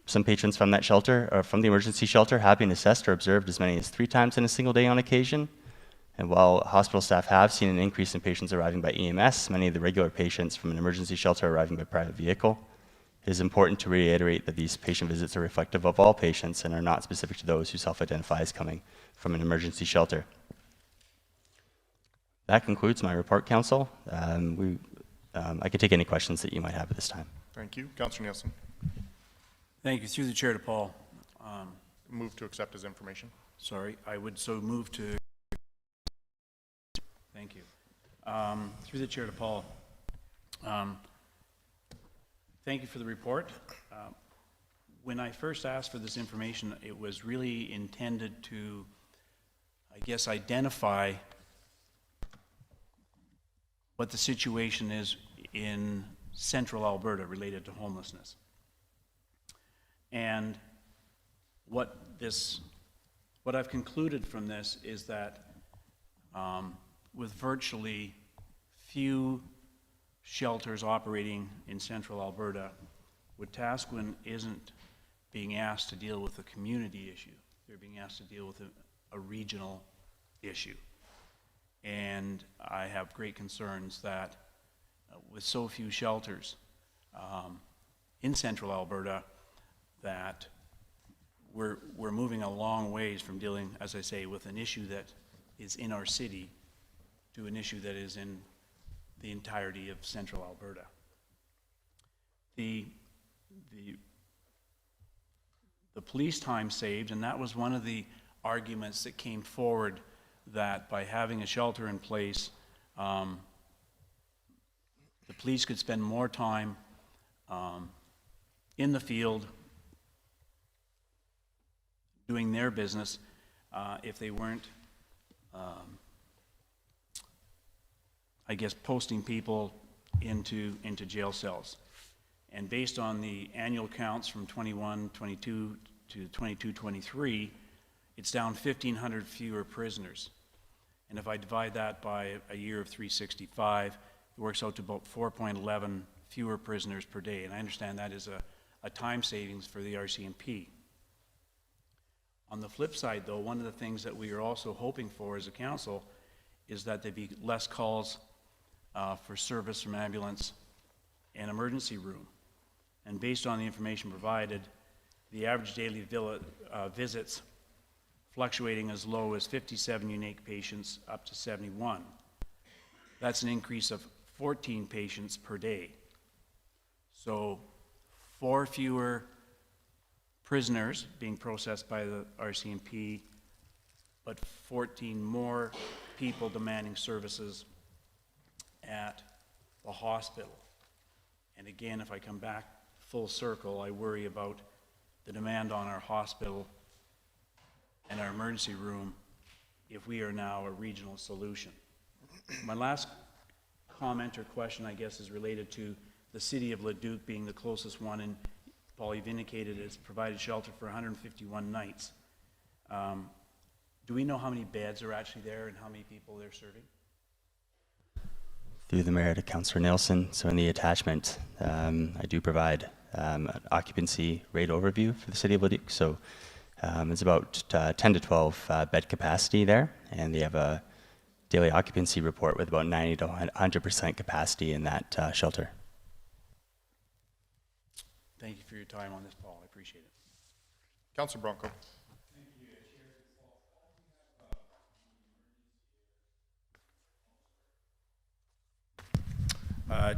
some patrons from that shelter, or from the emergency shelter, have been assessed or observed as many as 3 times in a single day on occasion. And while hospital staff have seen an increase in patients arriving by EMS, many of the regular patients from an emergency shelter are arriving by private vehicle. It is important to reiterate that these patient visits are reflective of all patients and are not specific to those who self-identify as coming from an emergency shelter. That concludes my report, Council. I could take any questions that you might have at this time. Thank you. Councillor Nielsen. Thank you. Through the chair to Paul. Move to accept his information. Sorry, I would so move to. Thank you. Through the chair to Paul. Thank you for the report. When I first asked for this information, it was really intended to, I guess, identify what the situation is in central Alberta related to homelessness. And what I've concluded from this is that with virtually few shelters operating in central Alberta, Wetaskiwin isn't being asked to deal with a community issue. They're being asked to deal with a regional issue. And I have great concerns that with so few shelters in central Alberta, that we're moving a long ways from dealing, as I say, with an issue that is in our city to an issue that is in the entirety of central Alberta. The police time saved, and that was one of the arguments that came forward, that by having a shelter in place, the police could spend more time in the field doing their business if they weren't, I guess, posting people into jail cells. And based on the annual counts from 21-22 to 22-23, it's down 1,500 fewer prisoners. And if I divide that by a year of 365, it works out to about 4.11 fewer prisoners per day. And I understand that is a time savings for the RCMP. On the flip side, though, one of the things that we are also hoping for as a council is that there be less calls for service from ambulance and emergency room. And based on the information provided, the average daily visits fluctuating as low as 57 unique patients up to 71. That's an increase of 14 patients per day. So 4 fewer prisoners being processed by the RCMP, but 14 more people demanding services at the hospital. And again, if I come back full circle, I worry about the demand on our hospital and our emergency room if we are now a regional solution. My last comment or question, I guess, is related to the city of Leduc being the closest one, and Paul, you've indicated it's provided shelter for 151 nights. Do we know how many beds are actually there and how many people they're serving? Through the mayor to Councillor Nielsen. So in the attachment, I do provide an occupancy rate overview for the city of Leduc. So it's about 10 to 12 bed capacity there, and they have a daily occupancy report with about 90 to 100% capacity in that shelter. Thank you for your time on this, Paul. I appreciate it. Councillor Bronco.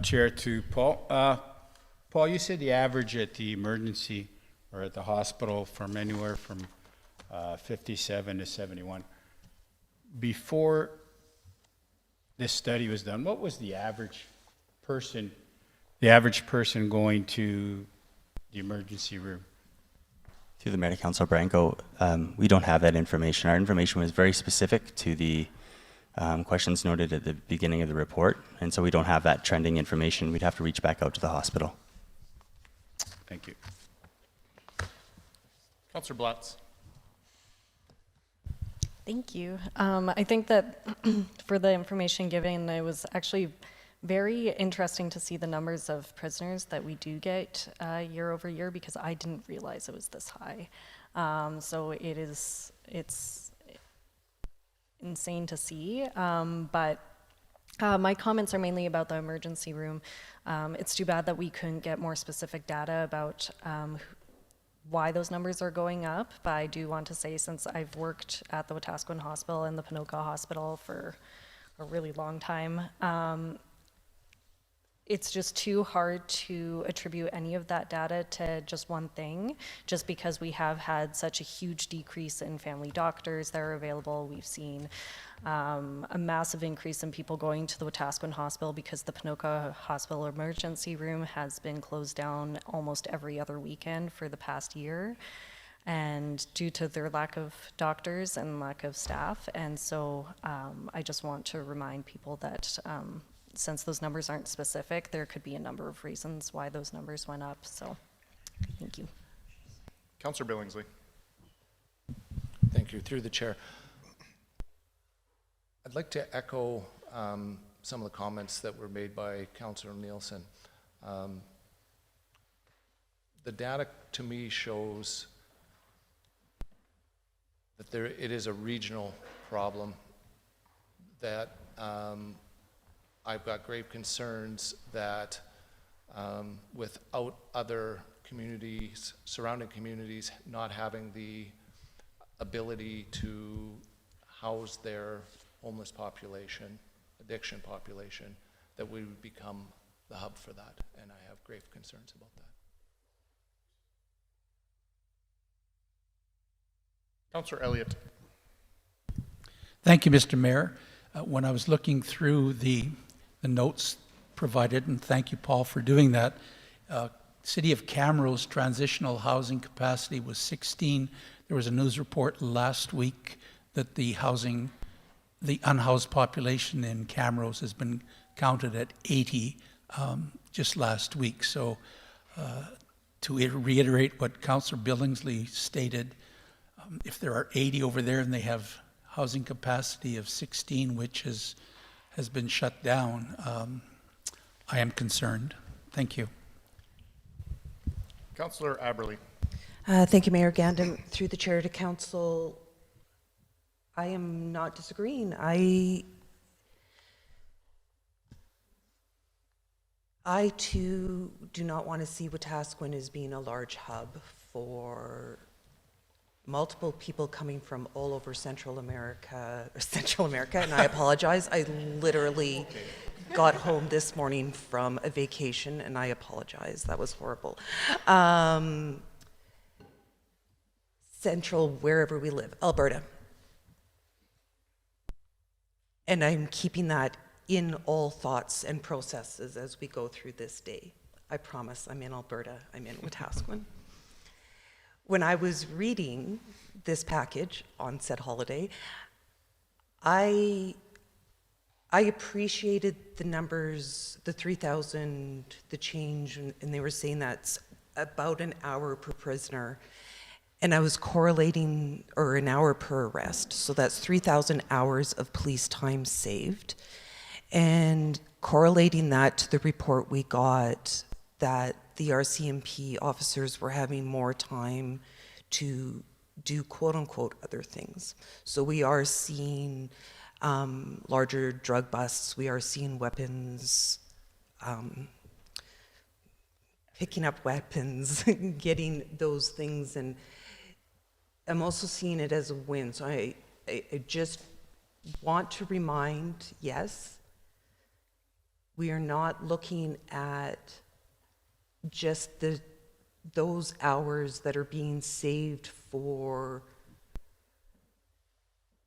Chair to Paul. Paul, you said the average at the emergency or at the hospital from anywhere from 57 to 71. Before this study was done, what was the average person going to the emergency room? Through the mayor to Councillor Branco, we don't have that information. Our information was very specific to the questions noted at the beginning of the report, and so we don't have that trending information. We'd have to reach back out to the hospital. Thank you. Councillor Blatz. Thank you. I think that for the information given, I was actually Very interesting to see the numbers of prisoners that we do get year over year, because I didn't realize it was this high. So it's insane to see, but my comments are mainly about the emergency room. It's too bad that we couldn't get more specific data about why those numbers are going up, but I do want to say, since I've worked at the Wetaskiwin Hospital and the Ponoka Hospital for a really long time, it's just too hard to attribute any of that data to just one thing, just because we have had such a huge decrease in family doctors that are available. We've seen a massive increase in people going to the Wetaskiwin Hospital because the Ponoka Hospital emergency room has been closed down almost every other weekend for the past year, and due to their lack of doctors and lack of staff. And so I just want to remind people that since those numbers aren't specific, there could be a number of reasons why those numbers went up. So thank you. Councillor Billingsley. Thank you. Through the chair. I'd like to echo some of the comments that were made by Councillor Nielsen. The data to me shows that it is a regional problem, that I've got grave concerns that without other communities, surrounding communities, not having the ability to house their homeless population, addiction population, that we would become the hub for that, and I have grave concerns about that. Councillor Elliott. Thank you, Mr. Mayor. When I was looking through the notes provided, and thank you, Paul, for doing that, City of Camrose transitional housing capacity was 16. There was a news report last week that the unhoused population in Camrose has been counted at 80 just last week. So to reiterate what Councillor Billingsley stated, if there are 80 over there and they have housing capacity of 16, which has been shut down, I am concerned. Thank you. Councillor Aberley. Thank you, Mayor Gandam. Through the chair to council, I am not disagreeing. I too do not want to see Wetaskiwin as being a large hub for multiple people coming from all over Central America, and I apologize. I literally got home this morning from a vacation, and I apologize. That was horrible. Central, wherever we live, Alberta. And I'm keeping that in all thoughts and processes as we go through this day. I promise I'm in Alberta, I'm in Wetaskiwin. When I was reading this package on said holiday, I appreciated the numbers, the 3,000, the change, and they were saying that's about an hour per prisoner. And I was correlating, or an hour per arrest, so that's 3,000 hours of police time saved. And correlating that to the report we got that the RCMP officers were having more time to do quote-unquote other things. So we are seeing larger drug busts, we are seeing weapons, picking up weapons, getting those things, and I'm also seeing it as a win. So I just want to remind, yes, we are not looking at just those hours that are being saved for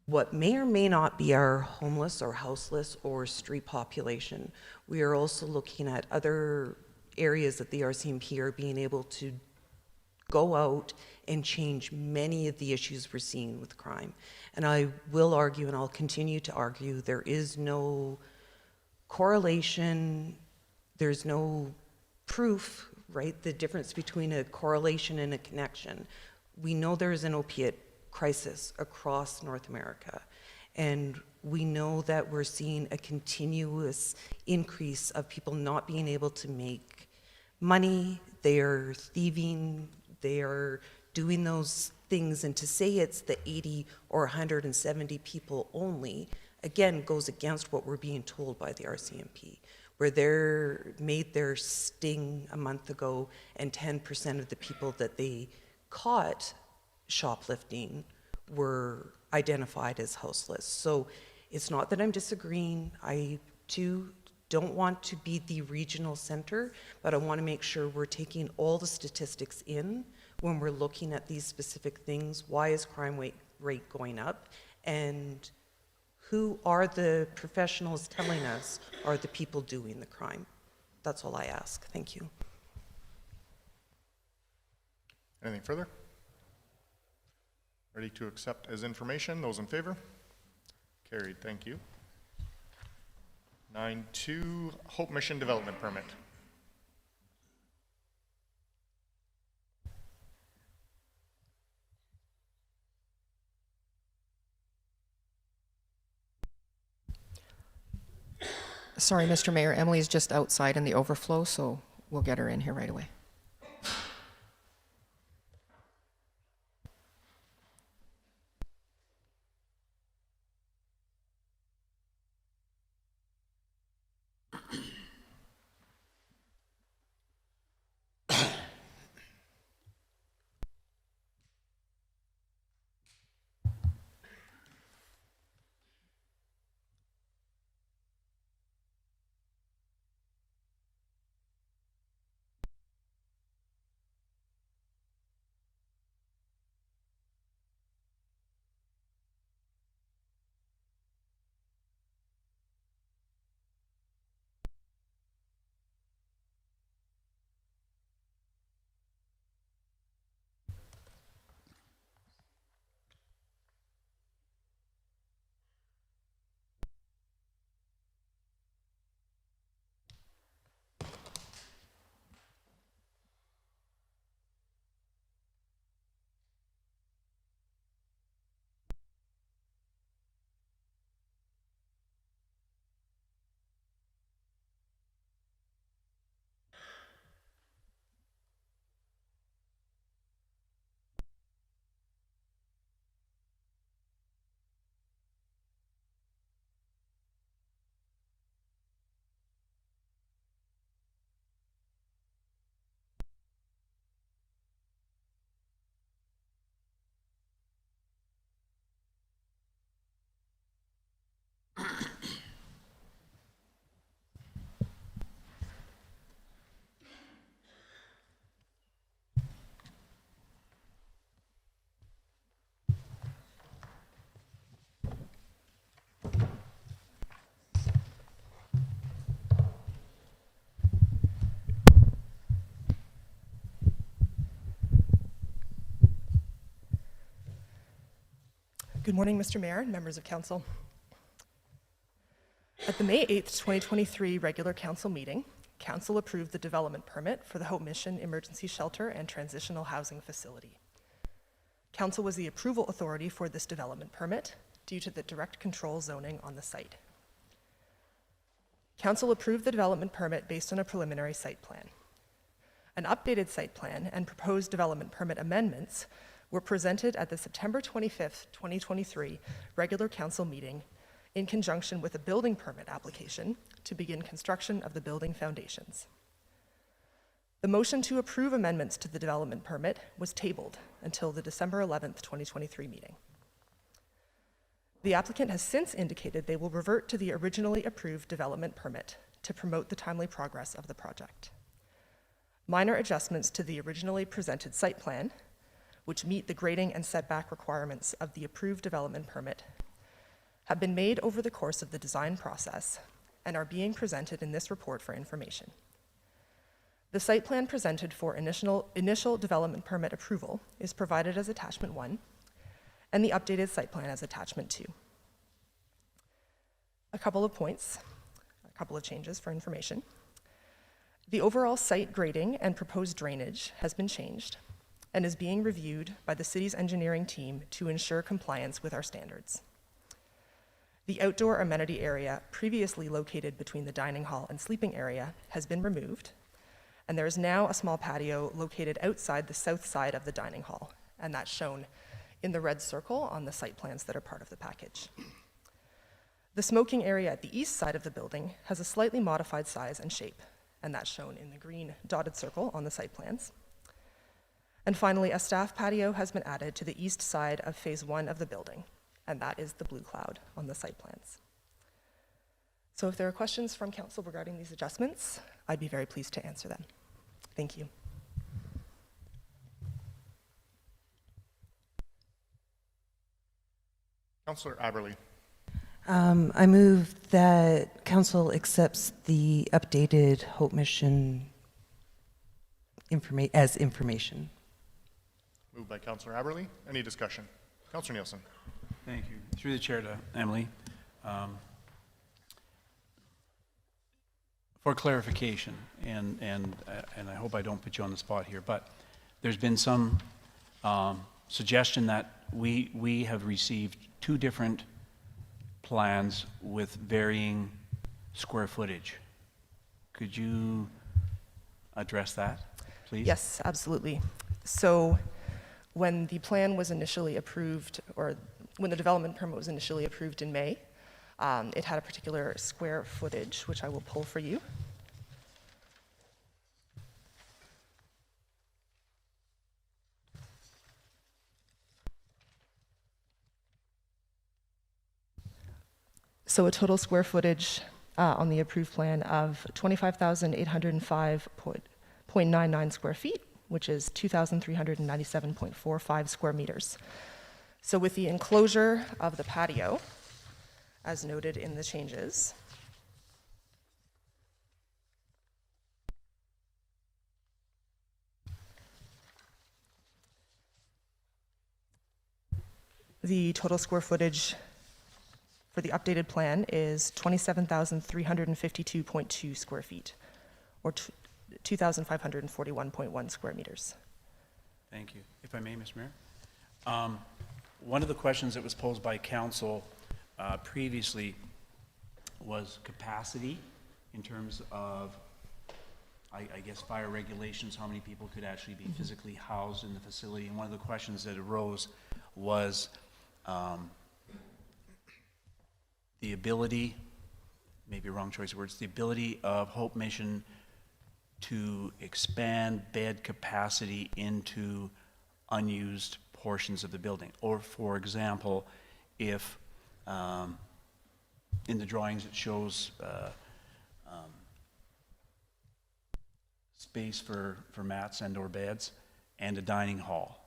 what may or may not be our homeless or houseless or street population. We are also looking at other areas that the RCMP are being able to go out and change many of the issues we're seeing with crime. And I will argue, and I'll continue to argue, there is no correlation, there's no proof, right? The difference between a correlation and a connection. We know there is an opiate crisis across North America, And we know that we're seeing a continuous increase of people not being able to make money. They're thieving, they're doing those things, and to say it's the 80 or 170 people only, again, goes against what we're being told by the RCMP, where they made their sting a month ago, and 10% of the people that they caught shoplifting were identified as houseless. So it's not that I'm disagreeing. I too don't want to be the regional center, but I want to make sure we're taking all the statistics in when we're looking at these specific things. Why is crime rate going up? And who are the professionals telling us are the people doing the crime? That's all I ask. Thank you. Anything further? Ready to accept as information? Those in favor? Carried, thank you. 9.2, Hope Mission Development Permit. Sorry, Mr. Mayor, Emily's just outside in the overflow, so we'll get her in here right away. Good morning, Mr. Mayor and members of council. At the May 8th, 2023 regular council meeting, council approved the development permit for the Hope Mission Emergency Shelter and Transitional Housing Facility. Council was the approval authority for this development permit due to the direct control zoning on the site. Council approved the development permit based on a preliminary site plan. An updated site plan and proposed development permit amendments were presented at the September 25th, 2023 regular council meeting in conjunction with a building permit application to begin construction of the building foundations. The motion to approve amendments to the development permit was tabled until the December 11th, 2023 meeting. The applicant has since indicated they will revert to the originally approved development permit to promote the timely progress of the project. Minor adjustments to the originally presented site plan, which meet the grading and setback requirements of the approved development permit, have been made over the course of the design process and are being presented in this report for information. The site plan presented for initial development permit approval is provided as attachment 1, and the updated site plan as attachment 2. A couple of points, a couple of changes for information. The overall site grading and proposed drainage has been changed and is being reviewed by the city's engineering team to ensure compliance with our standards. The outdoor amenity area previously located between the dining hall and sleeping area has been removed, and there is now a small patio located outside the south side of the dining hall, and that's shown in the red circle on the site plans that are part of the package. The smoking area at the east side of the building has a slightly modified size and shape, and that's shown in the green dotted circle on the site plans. And finally, a staff patio has been added to the east side of phase 1 of the building, and that is the blue cloud on the site plans. So if there are questions from council regarding these adjustments, I'd be very pleased to answer them. Thank you. Councillor Aberley. I move that council accepts the updated Hope Mission as information. Moved by Councillor Aberley. Any discussion? Councillor Nielsen. Thank you. Through the chair to Emily. For clarification, and I hope I don't put you on the spot here, but there's been some suggestion that we have received 2 different plans with varying square footage. Could you address that, please? Yes, absolutely. So when the plan was initially approved, or when the development permit was initially approved in May, it had a particular square footage, which I will pull for you. So a total square footage on the approved plan of 25,805.99 square feet, which is 2,397.45 square meters. So with the enclosure of the patio, as noted in the changes, the total square footage for the updated plan is 27,352.2 square feet, or 2,541.1 square meters. Thank you. If I may, Mr. Mayor. One of the questions that was posed by council previously was capacity in terms of, I guess, fire regulations, how many people could actually be physically housed in the facility. And one of the questions that arose was the ability, maybe wrong choice of words, the ability of Hope Mission to expand bed capacity into unused portions of the building. Or, for example, if in the drawings it shows space for mats and or beds and a dining hall.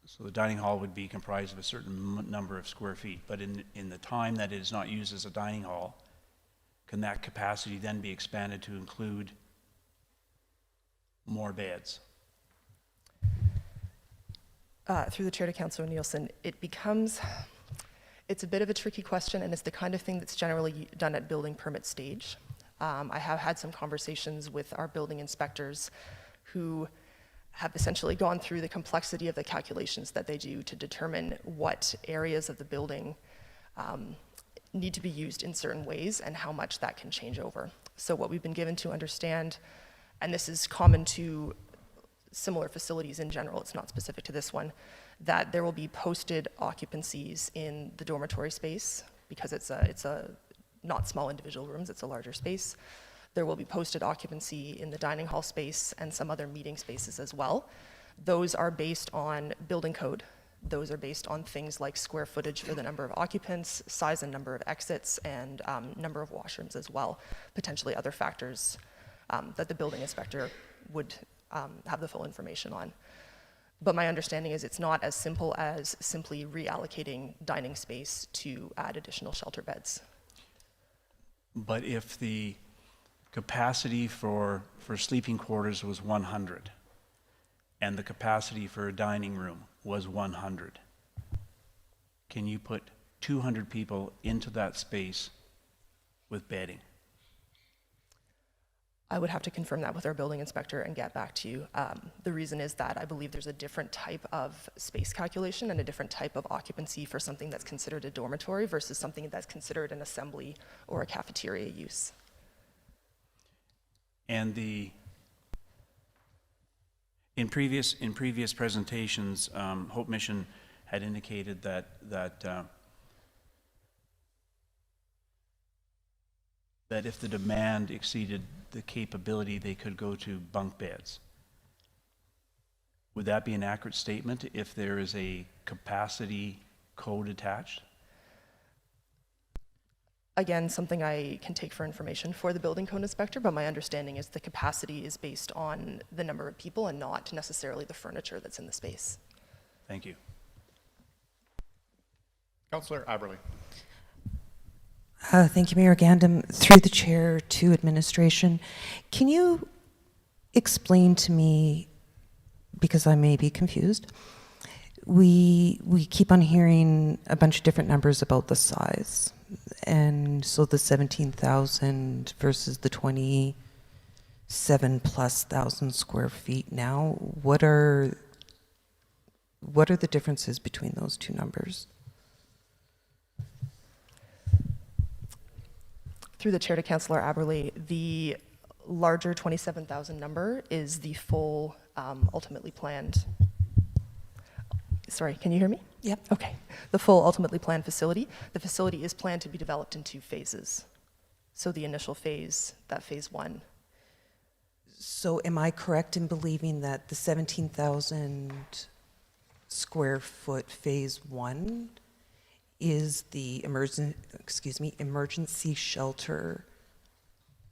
So the dining hall would be comprised of a certain number of square feet, but in the time that it is not used as a dining hall, can that capacity then be expanded to include more beds? Through the chair to Councillor Nielsen, it's a bit of a tricky question, and it's the kind of thing that's generally done at building permit stage. I have had some conversations with our building inspectors who have essentially gone through the complexity of the calculations that they do to determine what areas of the building need to be used in certain ways and how much that can change over. So what we've been given to understand, and this is common to similar facilities in general, it's not specific to this one, that there will be posted occupancies in the dormitory space because it's a not small individual rooms, it's a larger space. There will be posted occupancy in the dining hall space and some other meeting spaces as well. Those are based on building code. Those are based on things like square footage for the number of occupants, size and number of exits, and number of washrooms as well. Potentially other factors that the building inspector would have the full information on. But my understanding is it's not as simple as simply reallocating dining space to add additional shelter beds. But if the capacity for sleeping quarters was 100, and the capacity for a dining room was 100, can you put 200 people into that space with bedding? I would have to confirm that with our building inspector and get back to you. The reason is that I believe there's a different type of space calculation and a different type of occupancy for something that's considered a dormitory versus something that's considered an assembly or a cafeteria use. And in previous presentations, Hope Mission had indicated that if the demand exceeded the capability, they could go to bunk beds. Would that be an accurate statement if there is a capacity code attached? Again, something I can take for information for the building code inspector, but my understanding is the capacity is based on the number of people and not necessarily the furniture that's in the space. Thank you. Councillor Aberley. Thank you, Mayor Gandam. Through the chair to administration, can you explain to me, because I may be confused, we keep on hearing a bunch of different numbers about the size. And so the 17,000 versus the 27,000+ square feet now, what are the differences between those two numbers? Through the chair to Councillor Aberley, the larger 27,000 number is the full ultimately planned. Sorry, can you hear me? Yep. Okay. The full ultimately planned facility. The facility is planned to be developed in 2 phases. So the initial phase, that phase 1. So am I correct in believing that the 17,000 square foot phase 1 is the emergency shelter,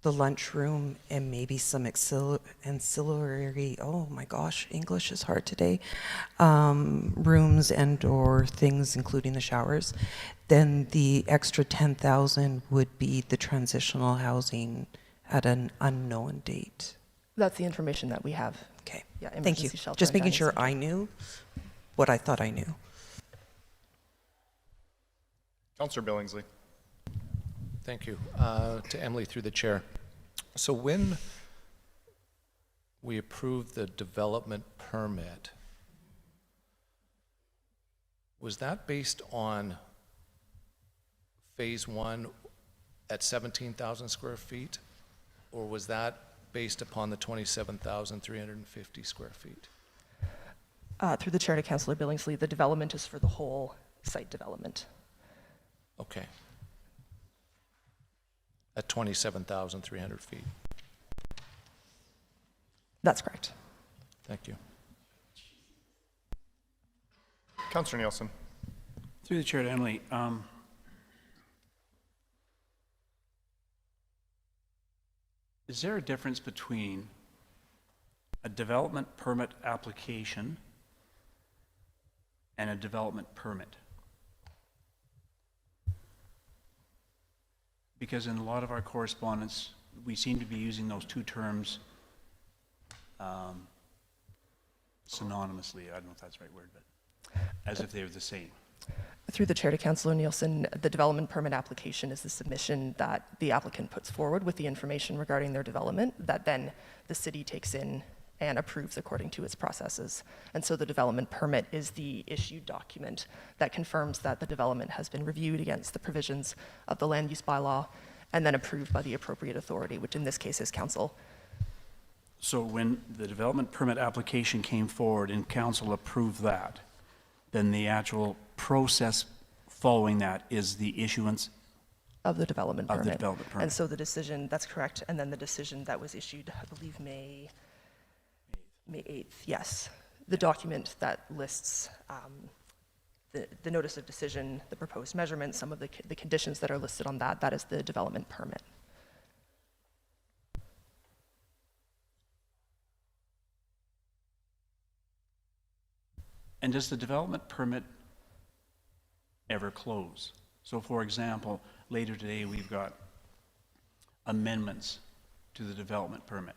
the lunchroom, and maybe some ancillary, oh my gosh, English is hard today, rooms and or things including the showers? Then the extra 10,000 would be the transitional housing at an unknown date. That's the information that we have. Okay, Yeah, thank you. emergency shelter Just and making dining sure center. I knew what I thought I knew. Councillor Billingsley. Thank you. To Emily through the chair. So when we approved the development permit, was that based on phase 1 at 17,000 square feet? Or was that based upon the 27,350 square feet? Through the chair to Councillor Billingsley, the development is for the whole site development. Okay. At 27,300 feet. That's correct. Thank you. Councillor Nielsen. Through the chair to Emily, is there a difference between a development permit application and a development permit? Because in a lot of our correspondence, we seem to be using those two terms synonymously. I don't know if that's the right word, but as if they're the same. Through the chair to Councillor Nielsen, the development permit application is the submission that the applicant puts forward with the information regarding their development that then the city takes in and approves according to its processes. And so the development permit is the issued document that confirms that the development has been reviewed against the provisions of the land use bylaw and then approved by the appropriate authority, which in this case is council. So when the development permit application came forward and council approved that, then the actual process following that is the issuance of the development permit. Of the development permit. And so the decision, that's correct, and then the decision that was issued, I believe May 8th, yes. The document that lists the notice of decision, the proposed measurements, some of the conditions that are listed on that, that is the development permit. And does the development permit ever close? So for example, later today we've got amendments to the development permit.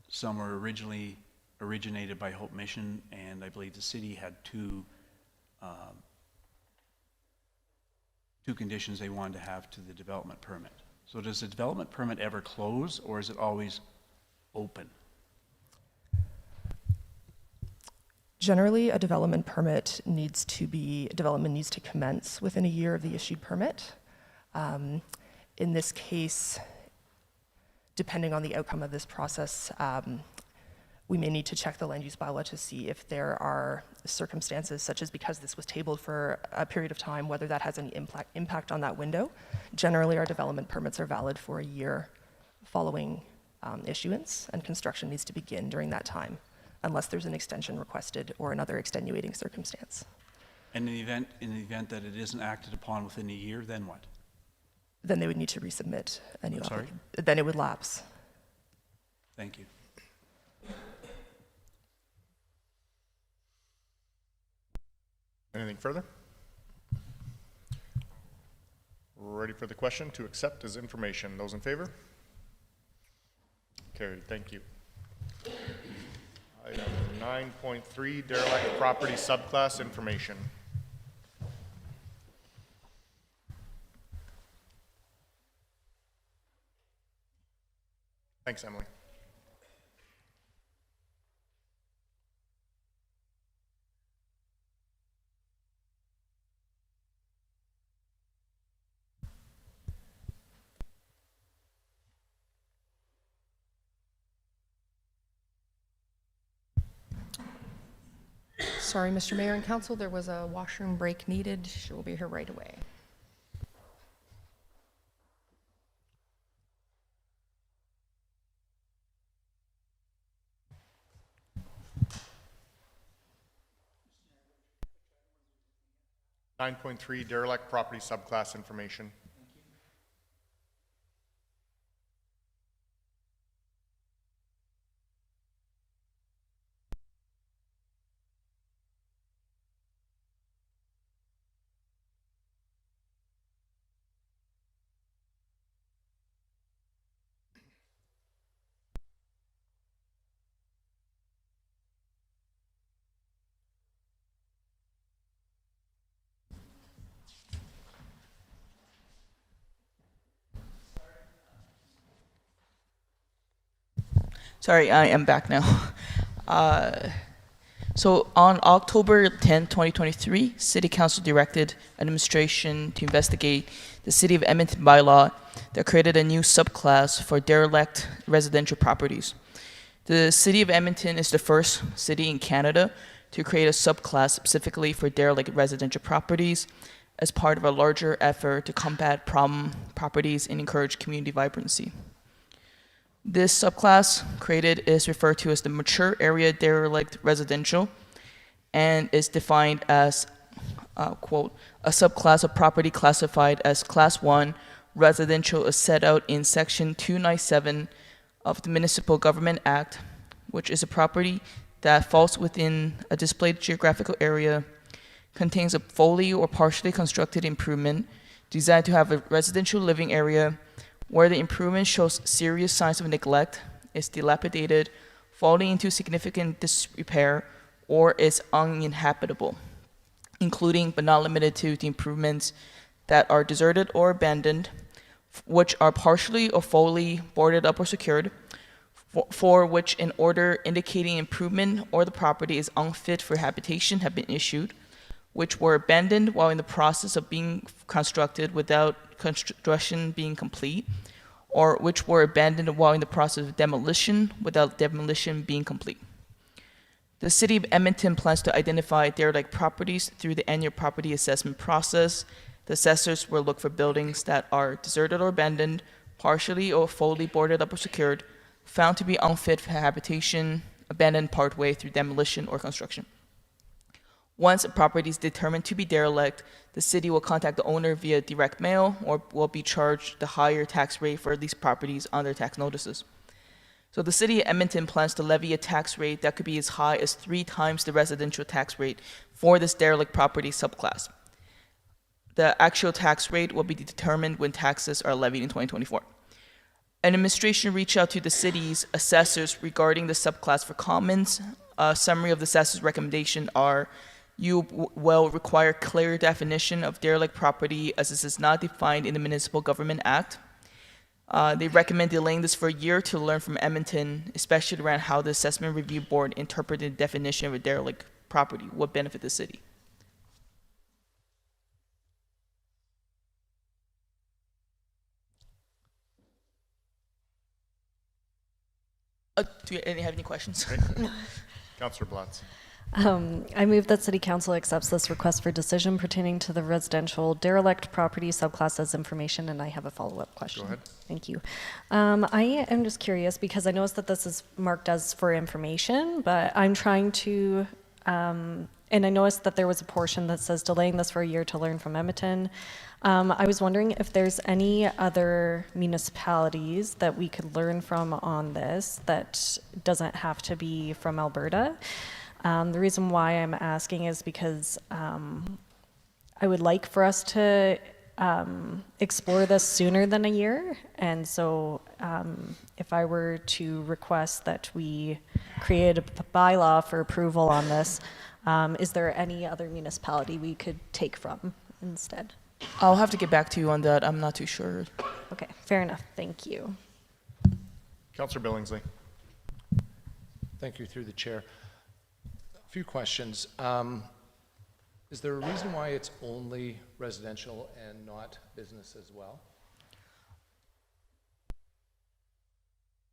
Some were originally originated by Hope Mission, and I believe the city had two conditions they wanted to have to the development permit. So does the development permit ever close, or is it always open? Generally, a development needs to commence within a year of the issued permit. In this case, depending on the outcome of this process, we may need to check the land use bylaw to see if there are circumstances such as, because this was tabled for a period of time, whether that has any impact on that window. Generally, our development permits are valid for a year following issuance, and construction needs to begin during that time, unless there's an extension requested or another extenuating circumstance. And in the event that it isn't acted upon within a year, then what? Then they would need to resubmit a new Sorry? application. Then it would lapse. Thank you. Anything further? Ready for the question to accept as information. Those in favor? Carried. Thank you. Item 9.3, derelict property subclass information. Thanks, Emily. Sorry, Mr. Mayor and Council, there was a washroom break needed. She will be here right away. .3 derelict property subclass information. Sorry, I am back now. So on October 10, 2023, City Council directed administration to investigate the City of Edmonton bylaw that created a new subclass for derelict residential properties. The City of Edmonton is the first city in Canada to create a subclass specifically for derelict residential properties as part of a larger effort to combat problem properties and encourage community vibrancy. This subclass created is referred to as the mature area derelict residential and is defined as, quote, a subclass of property classified as Class 1 residential as set out in Section 297 of the Municipal Government Act, which is a property that falls within a displayed geographical area, contains a fully or partially constructed improvement designed to have a residential living area where the improvement shows serious signs of neglect, is dilapidated, falling into significant disrepair, or is uninhabitable, including but not limited to the improvements that are deserted or abandoned, which are partially or fully boarded up or secured, for which an order indicating improvement or the property is unfit for habitation have been issued, which were abandoned while in the process of being constructed without construction being complete, or which were abandoned while in the process of demolition without demolition being complete. The City of Edmonton plans to identify derelict properties through the annual property assessment process. The assessors will look for buildings that are deserted or abandoned, partially or fully boarded up or secured, found to be unfit for habitation, abandoned partway through demolition or construction. Once a property is determined to be derelict, the city will contact the owner via direct mail or will be charged the higher tax rate for these properties on their tax notices. So the City of Edmonton plans to levy a tax rate that could be as high as 3 times the residential tax rate for this derelict property subclass. The actual tax rate will be determined when taxes are levied in 2024. An administration reached out to the city's assessors regarding the subclass for comments. A summary of the assessor's recommendation are: you will require clear definition of derelict property as this is not defined in the Municipal Government Act. They recommend delaying this for a year to learn from Edmonton, especially around how the Assessment Review Board interpreted the definition of a derelict property, what benefit the city. Do you have any questions? Councillor Blatz. I move that City Council accepts this request for decision pertaining to the residential derelict property subclass as information, and I have a follow-up question. Go ahead. Thank you. I am just curious because I noticed that this is marked as for information, but I'm trying to, and I noticed that there was a portion that says delaying this for a year to learn from Edmonton. I was wondering if there's any other municipalities that we could learn from on this that doesn't have to be from Alberta. The reason why I'm asking is because I would like for us to explore this sooner than a year. And so if I were to request that we create a bylaw for approval on this, is there any other municipality we could take from instead? I'll have to get back to you on that. I'm not too sure. Okay, fair enough. Thank you. Councillor Billingsley. Thank you, through the chair. A few questions. Is there a reason why it's only residential and not business as well?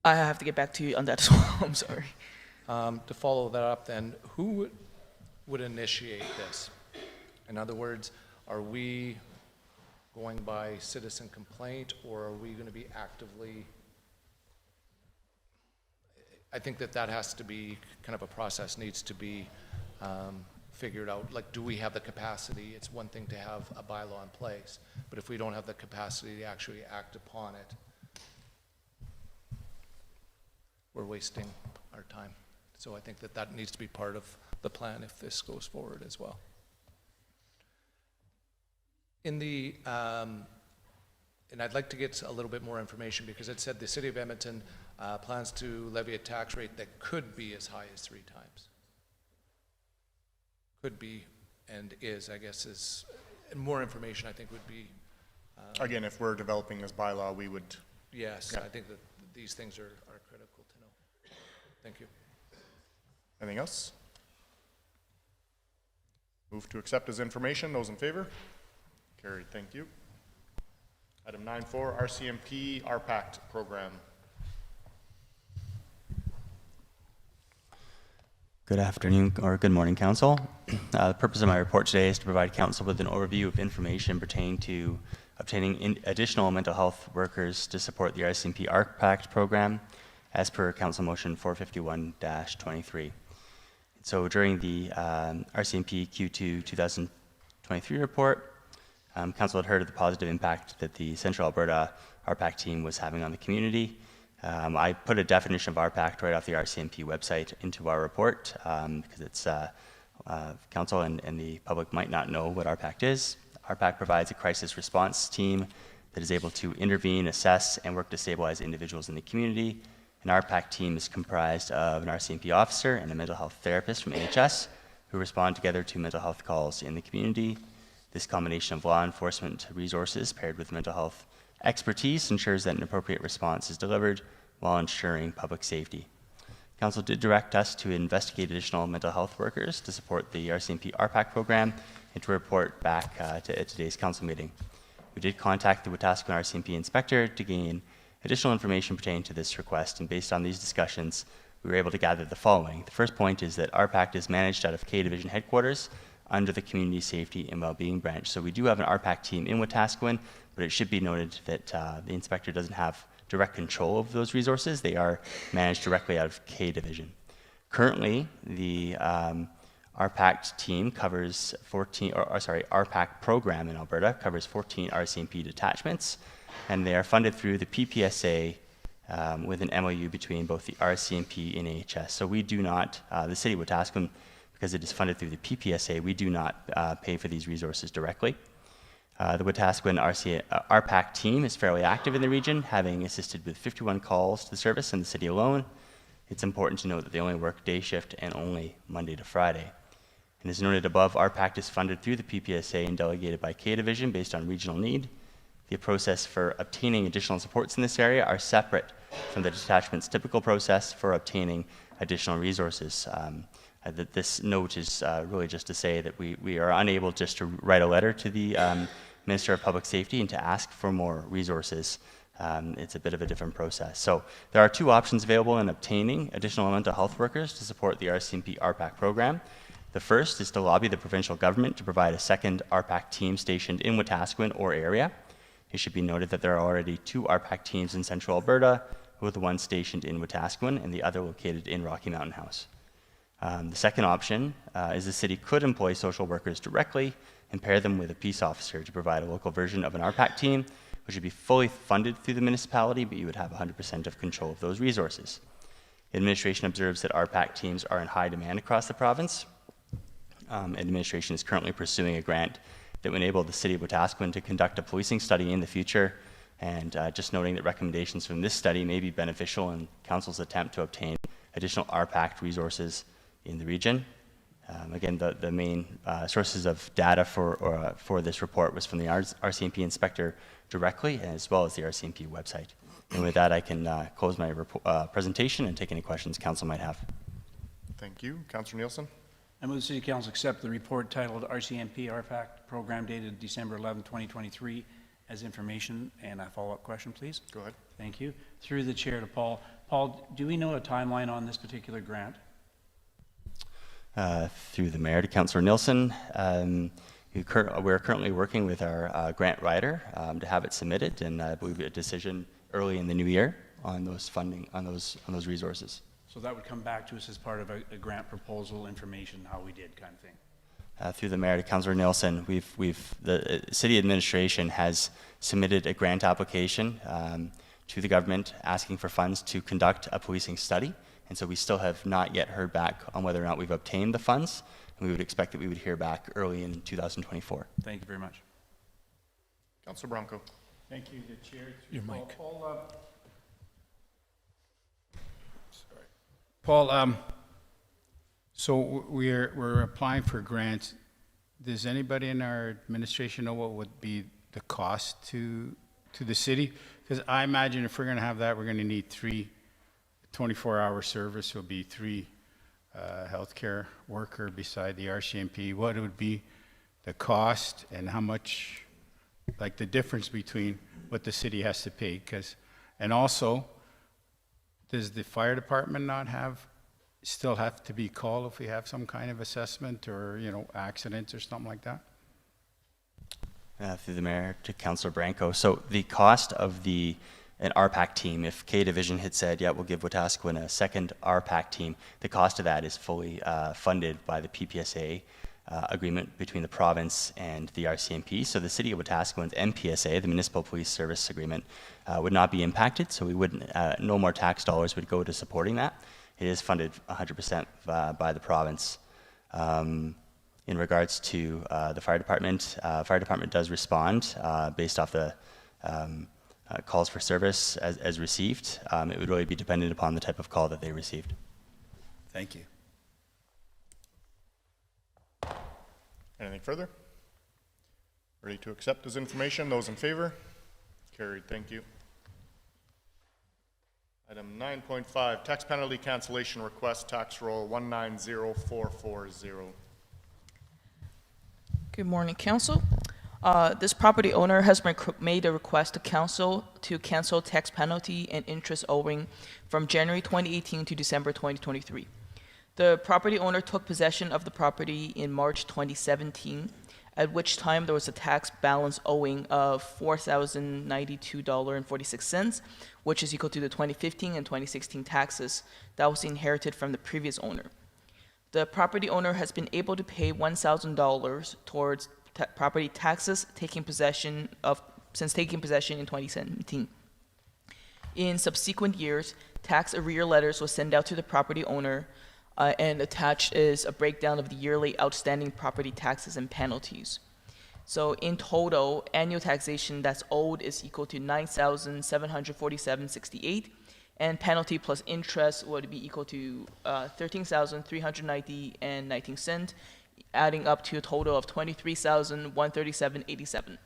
I have to get back to you on that as well. I'm sorry. To follow that up then, who would initiate this? In other words, are we going by citizen complaint, or are we going to be actively? I think that has to be kind of a process, needs to be figured out. Like, do we have the capacity? It's one thing to have a bylaw in place, but if we don't have the capacity to actually act upon it, we're wasting our time. So I think that needs to be part of the plan if this goes forward as well. In the, and I'd like to get a little bit more information because it said the City of Edmonton plans to levy a tax rate that could be as high as 3 times. Could be and is, I guess, is, and more information I think would be. Again, if we're developing this bylaw, we would. Yes, yeah. I think that these things are critical to know. Thank you. Anything else? Move to accept as information. Those in favor? Carried. Thank you. Item 9.4, RCMP RPACT program. Good afternoon or good morning, Council. The purpose of my report today is to provide Council with an overview of information pertaining to obtaining additional mental health workers to support the RCMP RPACT program as per Council Motion 451-23. So during the RCMP Q2 2023 report, Council had heard of the positive impact that the Central Alberta RPACT team was having on the community. I put a definition of RPACT right off the RCMP website into our report because it's Council and the public might not know what RPACT is. RPACT provides a crisis response team that is able to intervene, assess, and work to stabilize individuals in the community. An RPACT team is comprised of an RCMP officer and a mental health therapist from AHS who respond together to mental health calls in the community. This combination of law enforcement resources paired with mental health expertise ensures that an appropriate response is delivered while ensuring public safety. Council did direct us to investigate additional mental health workers to support the RCMP RPACT program and to report back to today's Council meeting. We did contact the Wetaskiwin RCMP inspector to gain additional information pertaining to this request, and based on these discussions, we were able to gather the following. The first point is that RPACT is managed out of K Division headquarters under the Community Safety and Wellbeing branch. So we do have an RPACT team in Wetaskiwin, but it should be noted that the inspector doesn't have direct control of those resources. They are managed directly out of K Division. Currently, the RPACT team covers RPACT program in Alberta covers 14 RCMP detachments, and they are funded through the PPSA with an MOU between both the RCMP and AHS. So we do not, the City of Wetaskiwin, because it is funded through the PPSA, we do not pay for these resources directly. The Wetaskiwin RPACT team is fairly active in the region, having assisted with 51 calls to the service in the city alone. It's important to note that they only work day shift and only Monday to Friday. And as noted above, RPACT is funded through the PPSA and delegated by K Division based on regional need. the process for obtaining additional supports in this area are separate from the detachment's typical process for obtaining additional resources. That this note is really just to say that we are unable just to write a letter to the Minister of Public Safety and to ask for more resources. It's a bit of a different process. So there are two options available in obtaining additional mental health workers to support the RCMP RPACT program. The first is to lobby the provincial government to provide a second RPACT team stationed in Wetaskiwin or area. It should be noted that there are already 2 RPACT teams in central Alberta, with one stationed in Wetaskiwin and the other located in Rocky Mountain House. The second option is the city could employ social workers directly and pair them with a peace officer to provide a local version of an RPACT team, which would be fully funded through the municipality, but you would have 100% of control of those resources. The administration observes that RPACT teams are in high demand across the province. Administration is currently pursuing a grant that would enable the city of Wetaskiwin to conduct a policing study in the future, and just noting that recommendations from this study may be beneficial in Council's attempt to obtain additional RPACT resources in the region. Again, the main sources of data for this report was from the RCMP inspector directly, as well as the RCMP website. And with that, I can close my presentation and take any questions Council might have. Thank you. Councillor Nielsen. I move the City Council accept the report titled RCMP RPACT Program dated December 11, 2023 as information. And a follow-up question, please. Go ahead. Thank you. Through the chair to Paul. Paul, do we know a timeline on this particular grant? Through the mayor to Councillor Nielsen, we're currently working with our grant writer to have it submitted, and I believe a decision early in the new year on those funding, on those resources. So that would come back to us as part of a grant proposal information, how we did kind of thing. Through the mayor to Councillor Nielsen, the city administration has submitted a grant application to the government asking for funds to conduct a policing study. And so we still have not yet heard back on whether or not we've obtained the funds, and we would expect that we would hear back early in 2024. Thank you very much. Councillor Bronco. Thank you, the chair. Your mic. Paul, So we're applying for grants. Does anybody in our administration know what would be the cost to the city? Because I imagine if we're going to have that, we're going to need 3 24-hour service. Will be 3 healthcare worker beside the RCMP. What would be the cost and how much, like the difference between what the city has to pay? And also, does the fire department not still have to be called if we have some kind of assessment or, accidents or something like that? Through the mayor to Councillor Branco. So the cost of an RPACT team, if K Division had said, yeah, we'll give Wetaskiwin a second RPACT team, the cost of that is fully funded by the PPSA agreement between the province and the RCMP. So the city of Wetaskiwin's MPSA, the Municipal Police Service Agreement, would not be impacted. So we wouldn't, no more tax dollars would go to supporting that. It is funded 100% by the province. In regards to the fire department does respond based off the calls for service as received. It would really be dependent upon the type of call that they received. Thank you. Anything further? Ready to accept as information? Those in favor? Carried. Thank you. Item 9.5, tax penalty cancellation request, tax roll 190440. Good morning, Council. This property owner has made a request to Council to cancel tax penalty and interest owing from January 2018 to December 2023. The property owner took possession of the property in March 2017, at which time there was a tax balance owing of $4,092.46, which is equal to the 2015 and 2016 taxes that was inherited from the previous owner. The property owner has been able to pay $1,000 towards property taxes since taking possession in 2017. In subsequent years, tax arrear letters were sent out to the property owner, and attached is a breakdown of the yearly outstanding property taxes and penalties. So in total, annual taxation that's owed is equal to $9,747.68, and penalty plus interest would be equal to $13,390.19, adding up to a total of $23,137.87.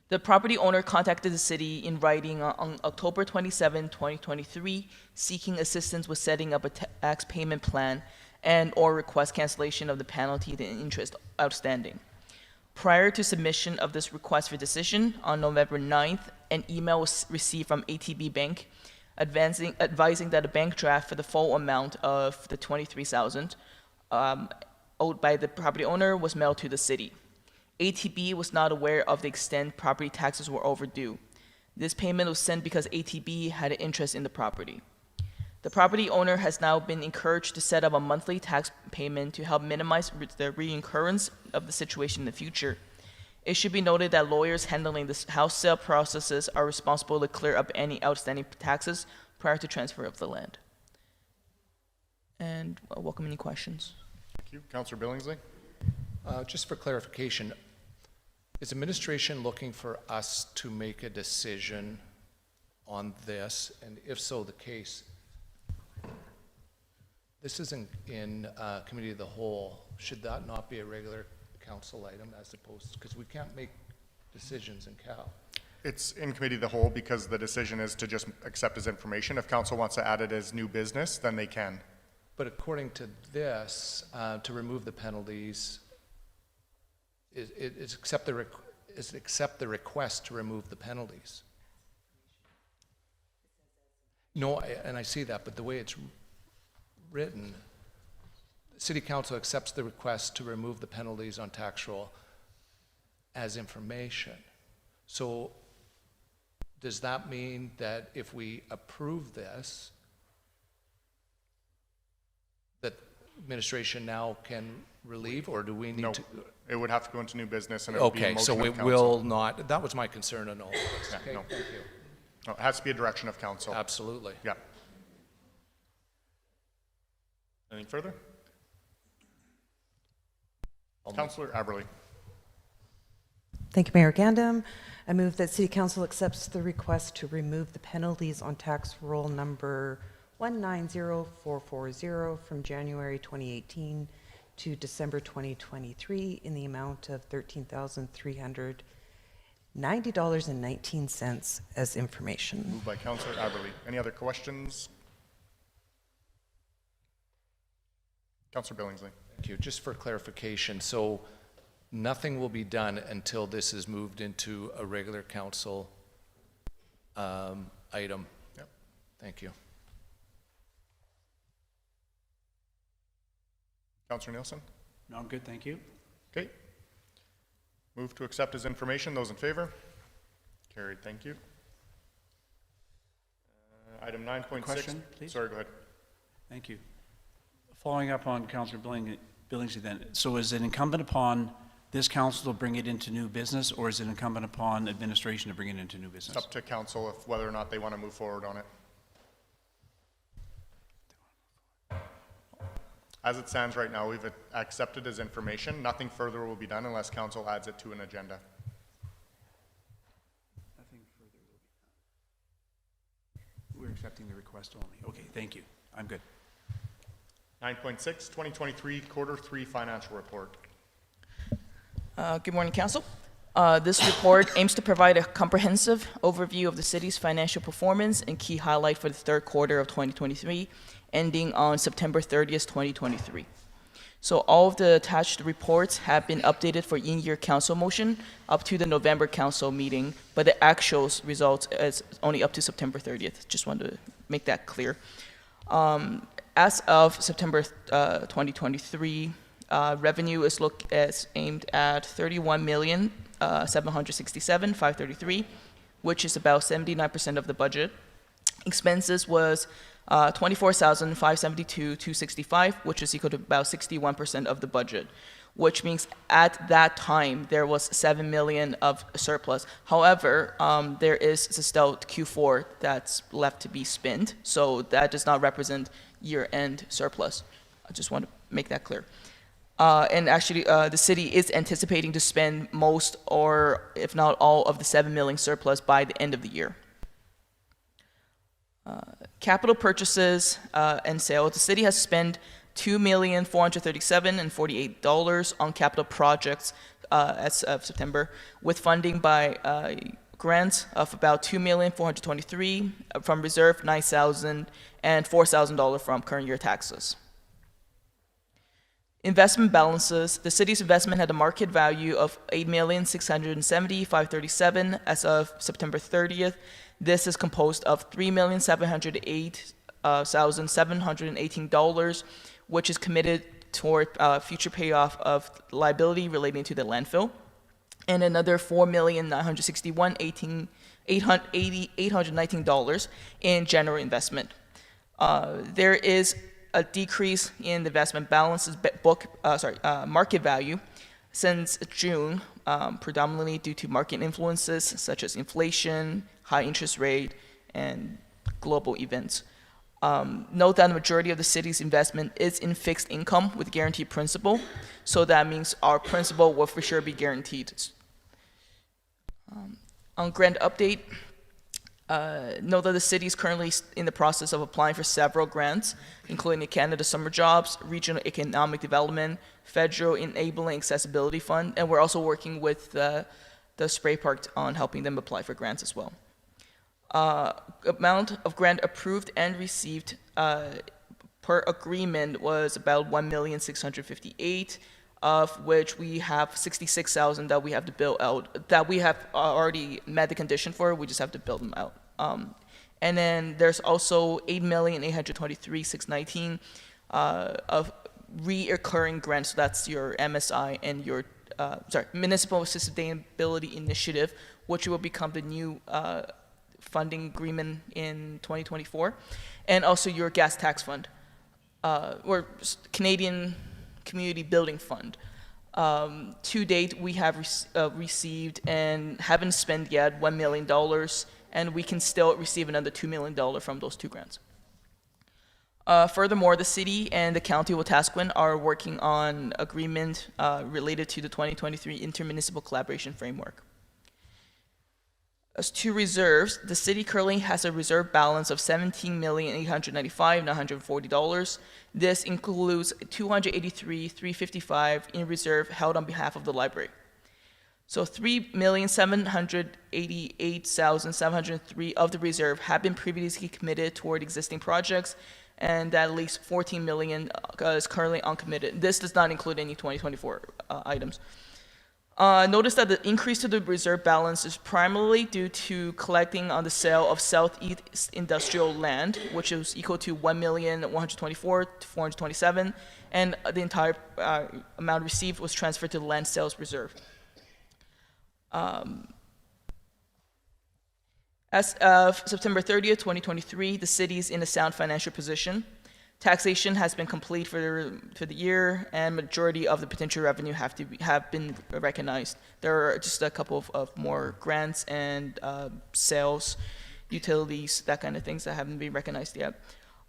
The property owner contacted the city in writing on October 27, 2023, seeking assistance with setting up a tax payment plan and or request cancellation of the penalty and interest outstanding. Prior to submission of this request for decision on November 9th, an email was received from ATB Bank advising that a bank draft for the full amount of the $23,000 owed by the property owner was mailed to the city. ATB was not aware of the extent property taxes were overdue. This payment was sent because ATB had an interest in the property. The property owner has now been encouraged to set up a monthly tax payment to help minimize the reoccurrence of the situation in the future. It should be noted that lawyers handling the house sale processes are responsible to clear up any outstanding taxes prior to transfer of the land. And I welcome any questions. Thank you. Councillor Billingsley? Just for clarification, is administration looking for us to make a decision on this? And if so, the case, this is in committee of the whole. Should that not be a regular council item as opposed, because we can't make decisions in Cal? It's in committee of the whole because the decision is to just accept as information. If council wants to add it as new business, then they can. But according to this, to remove the penalties, is accept the request to remove the penalties. No, and I see that, but the way it's written, City Council accepts the request to remove the penalties on tax roll as information. So does that mean that if we approve this, that administration now can relieve, or do we need to? It would have to go into new business and it would be a Okay, motion so of we council. will not, that was my concern on all this. Yeah, Okay, no. thank you. No, it has to be a direction of council. Absolutely. Yeah. Anything further? Councillor Aberley. Thank you, Mayor Gandam. I move that City Council accepts the request to remove the penalties on tax roll number 190440 from January 2018 to December 2023 in the amount of $13,390.19 as information. Moved by Councillor Aberley. Any other questions? Councillor Billingsley. Thank you. Just for clarification, so nothing will be done until this is moved into a regular council item? Yep. Thank you. Councillor Nielsen? No, I'm good, thank you. Okay. Move to accept as information. Those in favor? Carried. Thank you. Item 9.6. Question, please? Sorry, go ahead. Thank you. Following up on Councillor Billingsley then, so is it incumbent upon this council to bring it into new business, or is it incumbent upon administration to bring it into new business? It's up to council if whether or not they want to move forward on it. As it stands right now, we've accepted as information. Nothing further will be done unless council adds it to an agenda. Nothing further will be done. We're accepting the request only. Okay, thank you. I'm good. 9.6, 2023 Quarter 3 Financial Report. Good morning, Council. This report aims to provide a comprehensive overview of the city's financial performance and key highlight for the third quarter of 2023, ending on September 30th, 2023. So all of the attached reports have been updated for in-year council motion up to the November council meeting, but the actual results is only up to September 30th. Just wanted to make that clear. As of September 2023, revenue is aimed at $31,767,533, which is about 79% of the budget. Expenses was $24,572,265, which is equal to about 61% of the budget, which means at that time there was $7 million of surplus. However, there is still Q4 that's left to be spent, so that does not represent year-end surplus. I just want to make that clear. And actually, the city is anticipating to spend most, or if not all, of the $7 million surplus by the end of the year. Capital purchases and sales. The city has spent $2,437,048 on capital projects as of September, with funding by grants of about $2,423,000 from reserve, $9,000, and $4,000 from current year taxes. Investment balances. The city's investment had a market value of $8,670,537 as of September 30th. This is composed of $3,708,718, which is committed toward future payoff of liability relating to the landfill, and another $4,961,819 in general investment. There is a decrease in the investment balances market value since June, predominantly due to market influences such as inflation, high interest rate, and global events. Note that the majority of the city's investment is in fixed income with guaranteed principal, so that means our principal will for sure be guaranteed. On grant update, note that the city is currently in the process of applying for several grants, including the Canada Summer Jobs, Regional Economic Development, Federal Enabling Accessibility Fund, and we're also working with the Spray Park on helping them apply for grants as well. Amount of grant approved and received per agreement was about $1,658,000, of which we have $66,000 that we have to build out, that we have already met the condition for. We just have to build them out. And then there's also $8,823,619 of reoccurring grants. So that's your MSI and your Municipal Sustainability Initiative, which will become the new funding agreement in 2024, and also your gas tax fund, or Canadian Community Building Fund. To date, we have received and haven't spent yet $1 million, and we can still receive another $2 million from those two grants. Furthermore, the city and the county of Wetaskiwin are working on agreement related to the 2023 Intermunicipal Collaboration Framework. As to reserves, the city currently has a reserve balance of $17,895,940. This includes $283,355 in reserve held on behalf of the library. So $3,788,703 of the reserve have been previously committed toward existing projects, and at least $14 million is currently uncommitted. This does not include any 2024 items. Notice that the increase to the reserve balance is primarily due to collecting on the sale of Southeast Industrial Land, which is equal to $1,124,427, and the entire amount received was transferred to the Land Sales Reserve. As of September 30th, 2023, the city is in a sound financial position. Taxation has been complete for the year, and majority of the potential revenue have been recognized. There are just a couple of more grants and sales, utilities, that kind of things that haven't been recognized yet.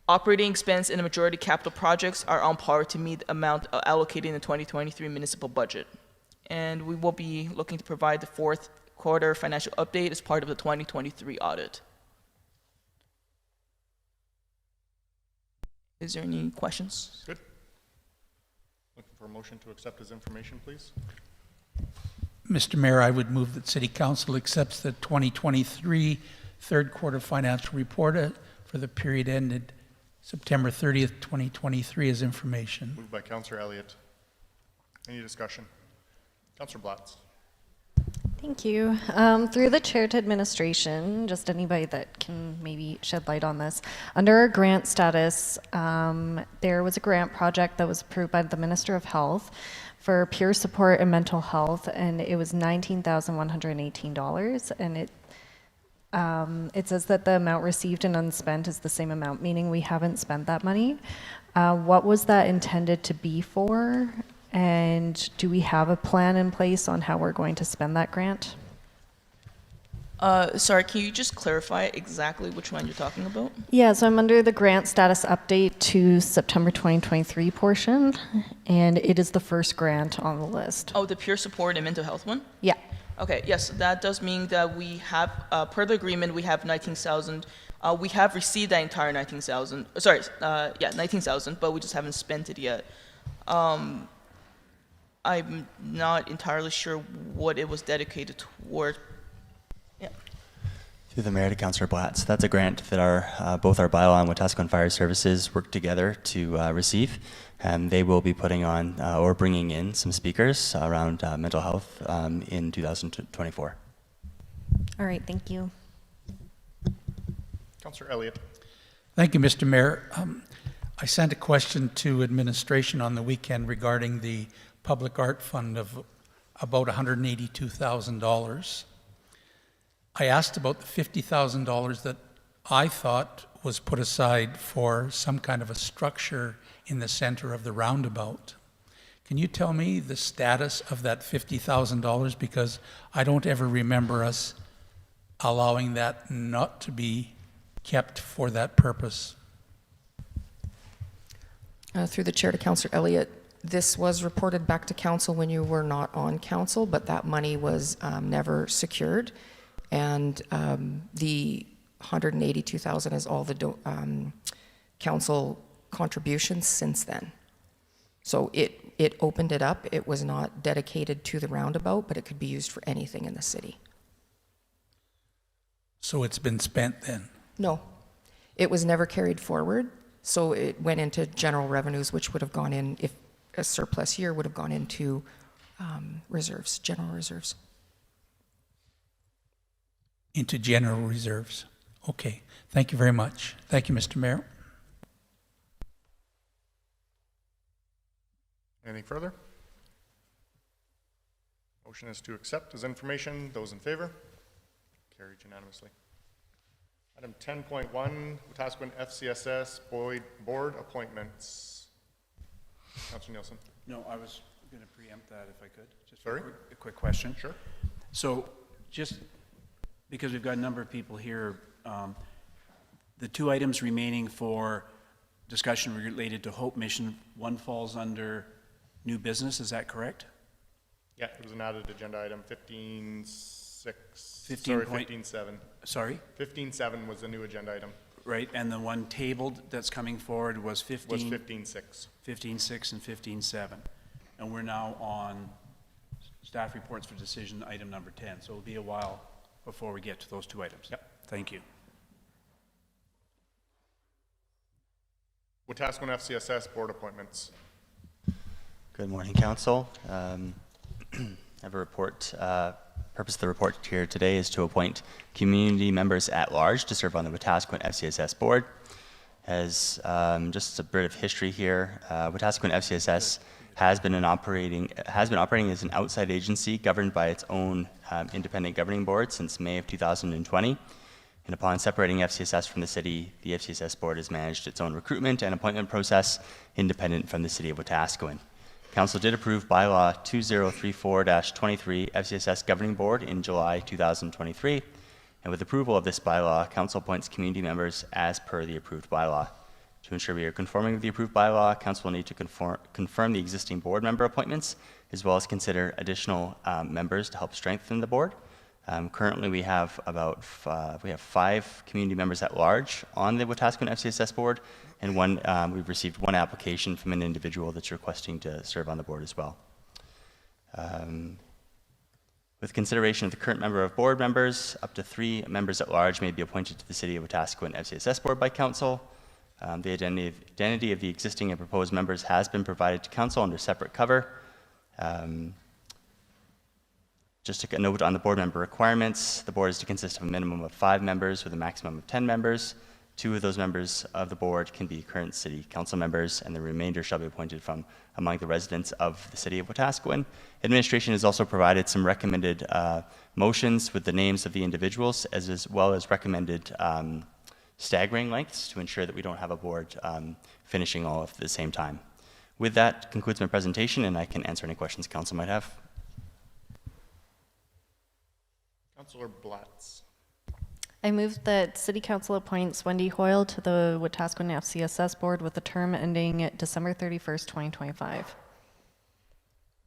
Operating expense and the majority capital projects are on par to meet the amount allocated in the 2023 municipal budget. And we will be looking to provide the fourth quarter financial update as part of the 2023 audit. Is there any questions? Good. Looking for a motion to accept his information, please. Mr. Mayor, I would move that City Council accepts the 2023 third quarter financial report for the period ended September 30th, 2023 as information. Moved by Councillor Elliott. Any discussion? Councillor Blatz. Thank you. Through the chair to administration, just anybody that can maybe shed light on this. Under our grant status, there was a grant project that was approved by the Minister of Health for peer support and mental health, and it was $19,118, and it says that the amount received and unspent is the same amount, meaning we haven't spent that money. What was that intended to be for? And do we have a plan in place on how we're going to spend that grant? Sorry, can you just clarify exactly which one you're talking about? Yeah, so I'm under the grant status update to September 2023 portion, and it is the first grant on the list. Oh, the peer support and mental health one? Yeah. Okay, yes, that does mean that we have, per the agreement, we have 19,000. We have received that entire 19,000. Sorry, 19,000, but we just haven't spent it yet. I'm not entirely sure what it was dedicated toward. Yeah. Through the Mayor to Councillor Blatz. That's a grant that both our bylaw and Wetaskiwin Fire Services work together to receive. And they will be putting on or bringing in some speakers around mental health in 2024. All right, thank you. Councillor Elliott. Thank you, Mr. Mayor. I sent a question to administration on the weekend regarding the Public Art Fund of about $182,000. I asked about the $50,000 that I thought was put aside for some kind of a structure in the center of the roundabout. Can you tell me the status of that $50,000? Because I don't ever remember us allowing that not to be kept for that purpose. Through the chair to Councillor Elliott, this was reported back to council when you were not on council, but that money was never secured. And the $182,000 is all the council contributions since then. So it opened it up. It was not dedicated to the roundabout, but it could be used for anything in the city. So it's been spent then? No, it was never carried forward. So it went into general revenues, which would have gone in, if a surplus year would have gone into reserves, general reserves. Into general reserves. Okay, thank you very much. Thank you, Mr. Mayor. Anything further? Motion is to accept as information. Those in favor? Carried unanimously. Item 10.1, Wetaskiwin FCSS Board Appointments. Councillor Nielsen. No, I was going to preempt that if I could. Just Sorry? A quick question. Sure. So just because we've got a number of people here, the two items remaining for discussion related to Hope Mission, one falls under new business, is that correct? Yeah, it was an added agenda item, 15.6. 15.7. Sorry? 15.7 was the new agenda item. Right, and the one tabled that's coming forward was 15? Was 15.6. 15.6 and 15.7. And we're now on staff reports for decision item number 10. So it'll be a while before we get to those two items. Yep. Thank you. Wetaskiwin FCSS Board Appointments. Good morning, Council. I have a report. Purpose of the report here today is to appoint community members at large to serve on the Wetaskiwin FCSS Board. As just a bit of history here, Wetaskiwin FCSS has been operating as an outside agency governed by its own independent governing board since May of 2020. And upon separating FCSS from the city, the FCSS board has managed its own recruitment and appointment process independent from the city of Wetaskiwin. Council did approve bylaw 2034-23 FCSS Governing Board in July 2023, and with approval of this bylaw, Council appoints community members as per the approved bylaw. To ensure we are conforming with the approved bylaw, Council will need to confirm the existing board member appointments, as well as consider additional members to help strengthen the board. Currently, we have about 5 community members at large on the Wetaskiwin FCSS board, and we've received one application from an individual that's requesting to serve on the board as well. With consideration of the current number of board members, up to 3 members at large may be appointed to the City of Wetaskiwin FCSS board by Council. The identity of the existing and proposed members has been provided to Council under separate cover. Just a note on the board member requirements, the board is to consist of a minimum of 5 members with a maximum of 10 members. 2 of those members of the board can be current city council members, and the remainder shall be appointed from among the residents of the city of Wetaskiwin. Administration has also provided some recommended motions with the names of the individuals, as well as recommended staggering lengths to ensure that we don't have a board finishing all at the same time. With that concludes my presentation, and I can answer any questions council might have. Councillor Blatz. I move that City Council appoints Wendy Hoyle to the Wetaskiwin FCSS Board with a term ending December 31st, 2025.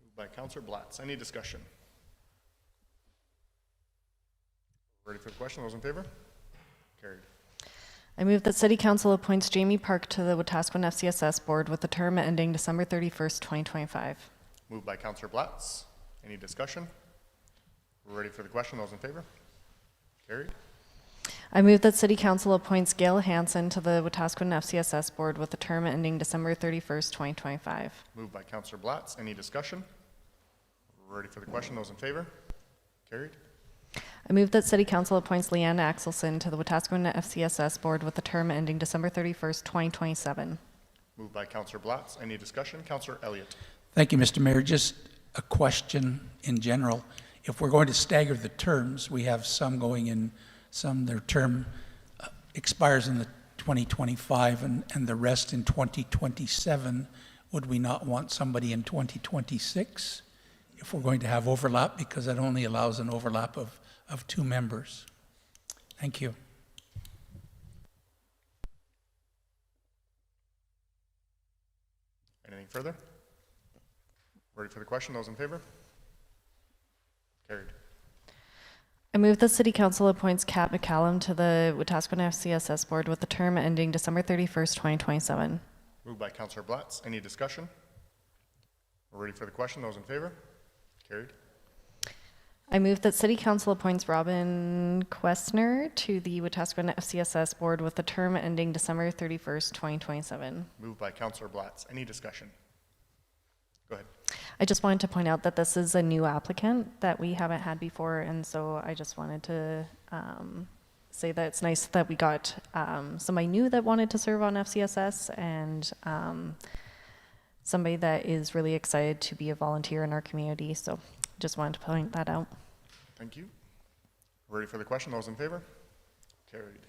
Moved by Councillor Blatz. Any discussion? Ready for the question? Those in favor? Carried. I move that City Council appoints Jamie Park to the Wetaskiwin FCSS Board with a term ending December 31st, 2025. Moved by Councillor Blatz. Any discussion? We're ready for the question. Those in favor? Carried. I move that City Council appoints Gail Hansen to the Wetaskiwin FCSS Board with a term ending December 31st, 2025. Moved by Councillor Blatz. Any discussion? We're ready for the question. Those in favor? Carried. I move that City Council appoints Leanne Axelson to the Wetaskiwin FCSS Board with a term ending December 31st, 2027. Moved by Councillor Blatz. Any discussion? Councillor Elliott. Thank you, Mr. Mayor. Just a question in general. If we're going to stagger the terms, we have some going in, some their term expires in the 2025 and the rest in 2027. Would we not want somebody in 2026 if we're going to have overlap, because that only allows an overlap of 2 members? Thank you. Anything further? Ready for the question. Those in favor? Carried. I move that City Council appoints Kat McCallum to the Wetaskiwin FCSS Board with a term ending December 31st, 2027. Moved by Councillor Blatz. Any discussion? We're ready for the question. Those in favor? Carried. I move that City Council appoints Robin Questner to the Wetaskiwin FCSS Board with a term ending December 31st, 2027. Moved by Councillor Blatz. Any discussion? Go ahead. I just wanted to point out that this is a new applicant that we haven't had before, and so I just wanted to say that it's nice that we got somebody new that wanted to serve on FCSS, and somebody that is really excited to be a volunteer in our community. So just wanted to point that out. Thank you. Ready for the question. Those in favor? Carried.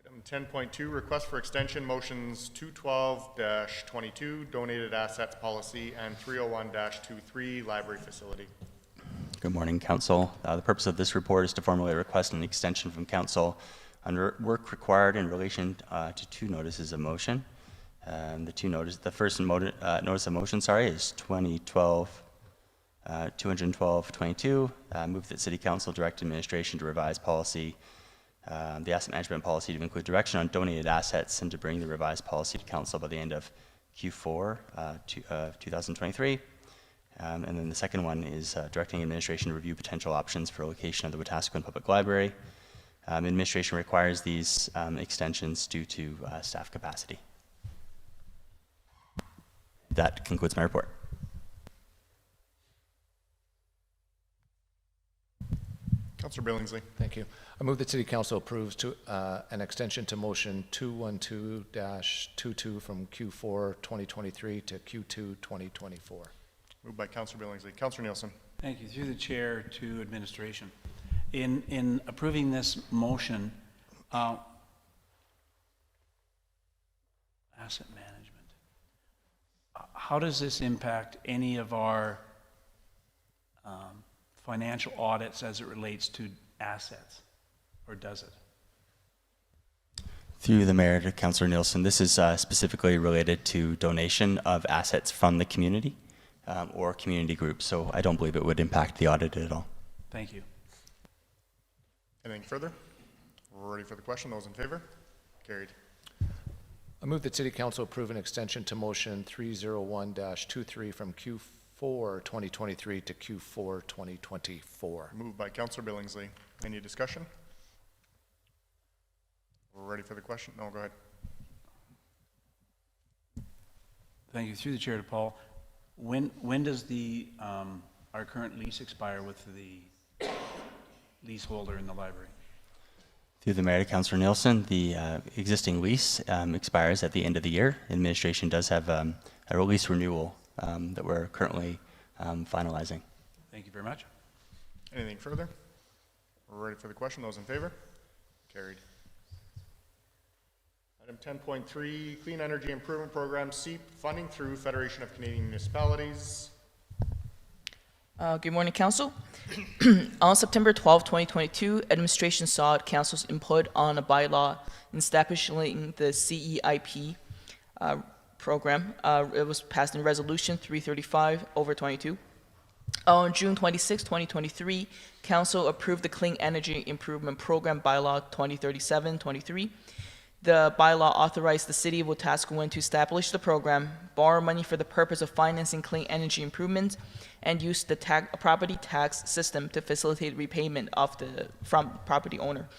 Item 10.2, request for extension motions 212-22, donated assets policy, and 301-23, library facility. Good morning, Council. The purpose of this report is to formally request an extension from Council on work required in relation to 2 notices of motion. The first notice of motion, is 212-22. Move that City Council direct administration to revise policy, the asset management policy, to include direction on donated assets and to bring the revised policy to Council by the end of Q4 2023. And then the second one is directing administration to review potential options for location of the Wetaskiwin Public Library. Administration requires these extensions due to staff capacity. That concludes my report. Councillor Billingsley. Thank you. I move that City Council approves an extension to motion 212-22 from Q4 2023 to Q2 2024. Moved by Councillor Billingsley. Councillor Nielsen. Thank you. Through the chair to administration. In approving this motion, asset management, how does this impact any of our financial audits as it relates to assets, or does it? Through the Mayor to Councillor Nielsen, this is specifically related to donation of assets from the community or community groups, so I don't believe it would impact the audit at all. Thank you. Anything further? We're ready for the question. Those in favor? Carried. I move that City Council approve an extension to motion 301-23 from Q4 2023 to Q4 2024. Moved by Councillor Billingsley. Any discussion? We're ready for the question. No, go ahead. Thank you. Through the chair to Paul. When does the our current lease expire with the leaseholder in the library? Through the Mayor to Councillor Nielsen, the existing lease expires at the end of the year. Administration does have a lease renewal that we're currently finalizing. Thank you very much. Anything further? We're ready for the question. Those in favor? Carried. Item 10.3, Clean Energy Improvement Program, SEEP, funding through Federation of Canadian Municipalities. Good morning, Council. On September 12, 2022, administration sought Council's input on a bylaw establishing the CEIP program. It was passed in Resolution 335/22. On June 26, 2023, Council approved the Clean Energy Improvement Program Bylaw 2037-23. The bylaw authorized the City of Wetaskiwin to establish the program, borrow money for the purpose of financing clean energy improvements, and use the property tax system to facilitate repayment from property owner.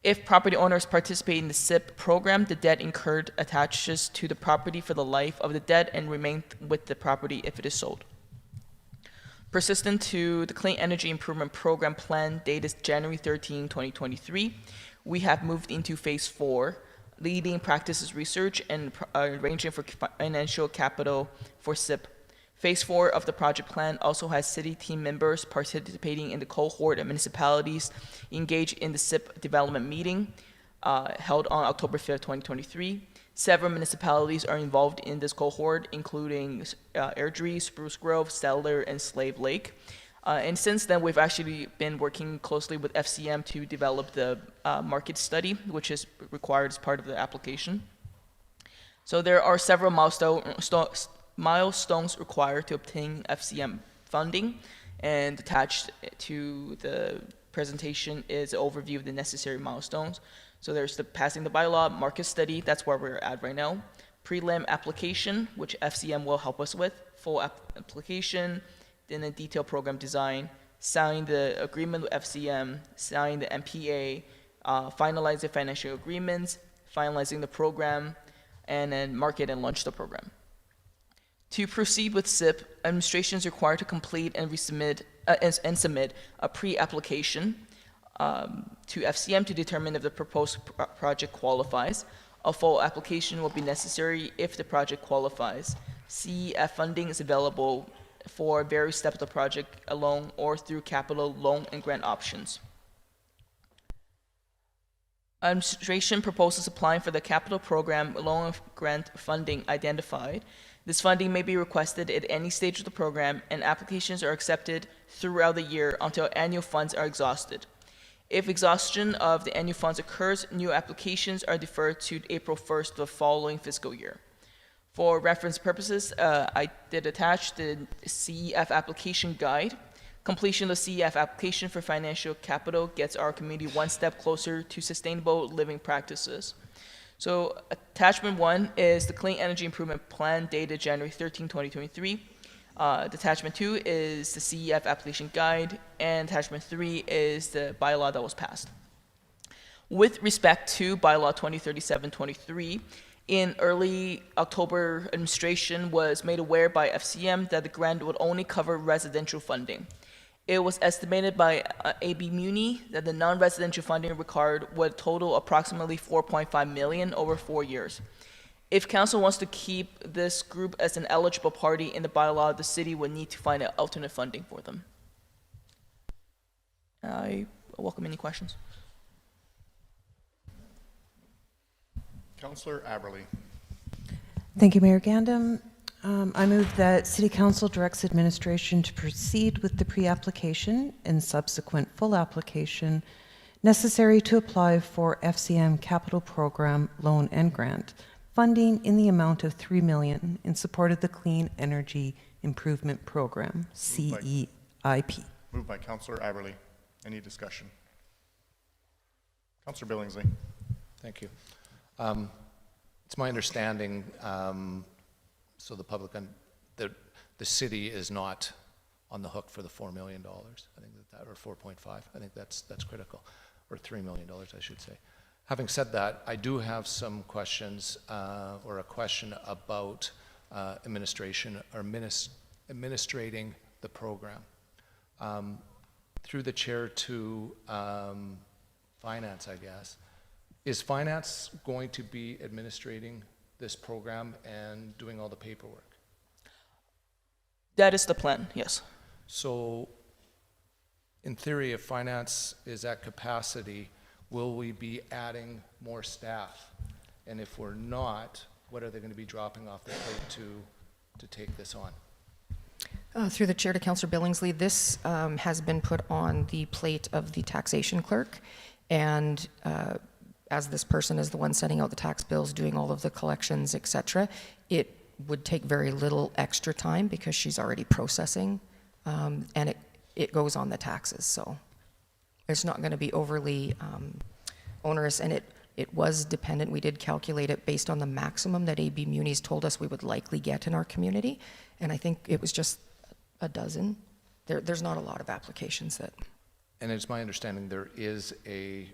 If property owners participate in the SIP program, the debt incurred attaches to the property for the life of the debt and remains with the property if it is sold. Persistent to the Clean Energy Improvement Program plan dated January 13, 2023, we have moved into Phase 4, leading practices research and arranging for financial capital for SIP. Phase 4 of the project plan also has city team members participating in the cohort of municipalities engaged in the SIP development meeting held on October 5th, 2023. Several municipalities are involved in this cohort, including Airdrie, Spruce Grove, Stellar, and Slave Lake. And since then, we've actually been working closely with FCM to develop the market study, which is required as part of the application. So there are several milestones required to obtain FCM funding, and attached to the presentation is an overview of the necessary milestones. So there's the passing the bylaw, market study, that's where we're at right now, prelim application, which FCM will help us with, full application, then a detailed program design, sign the agreement with FCM, sign the MPA, finalize the financial agreements, finalizing the program, and then market and launch the program. To proceed with SIP, administration is required to complete and resubmit and submit a pre-application to FCM to determine if the proposed project qualifies. A full application will be necessary if the project qualifies. CEF funding is available for various steps of the project alone or through capital loan and grant options. Administration proposes applying for the capital program loan and grant funding identified. This funding may be requested at any stage of the program, and applications are accepted throughout the year until annual funds are exhausted. If exhaustion of the annual funds occurs, new applications are deferred to April 1st of the following fiscal year. For reference purposes, I did attach the CEF application guide. Completion of the CEF application for financial capital gets our community one step closer to sustainable living practices. So attachment 1 is the Clean Energy Improvement Plan dated January 13, 2023. Attachment 2 is the CEF application guide, and attachment 3 is the bylaw that was passed. With respect to bylaw 2037-23, in early October, administration was made aware by FCM that the grant would only cover residential funding. It was estimated by AB Muni that the non-residential funding required would total approximately $4.5 million over 4 years. If council wants to keep this group as an eligible party in the bylaw, the city would need to find alternate funding for them. I welcome any questions. Councillor Aberley. Thank you, Mayor Gandam. I move that City Council directs administration to proceed with the pre-application and subsequent full application necessary to apply for FCM Capital Program loan and grant funding in the amount of $3 million in support of the Clean Energy Improvement Program, CEIP. Moved by Councillor Aberley. Any discussion? Councillor Billingsley. Thank you. It's my understanding, so the public, that the city is not on the hook for the $4 million. I think that or 4.5. I think that's critical, or $3 million, I should say. Having said that, I do have some questions, or a question about administration or administrating the program. Through the chair to finance, I guess. Is finance going to be administrating this program and doing all the paperwork? That is the plan, yes. So, in theory, if finance is at capacity, will we be adding more staff? And if we're not, what are they going to be dropping off their plate to take this on? Through the chair to Councillor Billingsley, this has been put on the plate of the taxation clerk, and as this person is the one sending out the tax bills, doing all of the collections, etc., it would take very little extra time because she's already processing, and it goes on the taxes. So it's not going to be overly onerous, and it It was dependent, we did calculate it based on the maximum that AB Munis told us we would likely get in our community, and I think it was just a dozen. There's not a lot of applications that... And it's my understanding there is a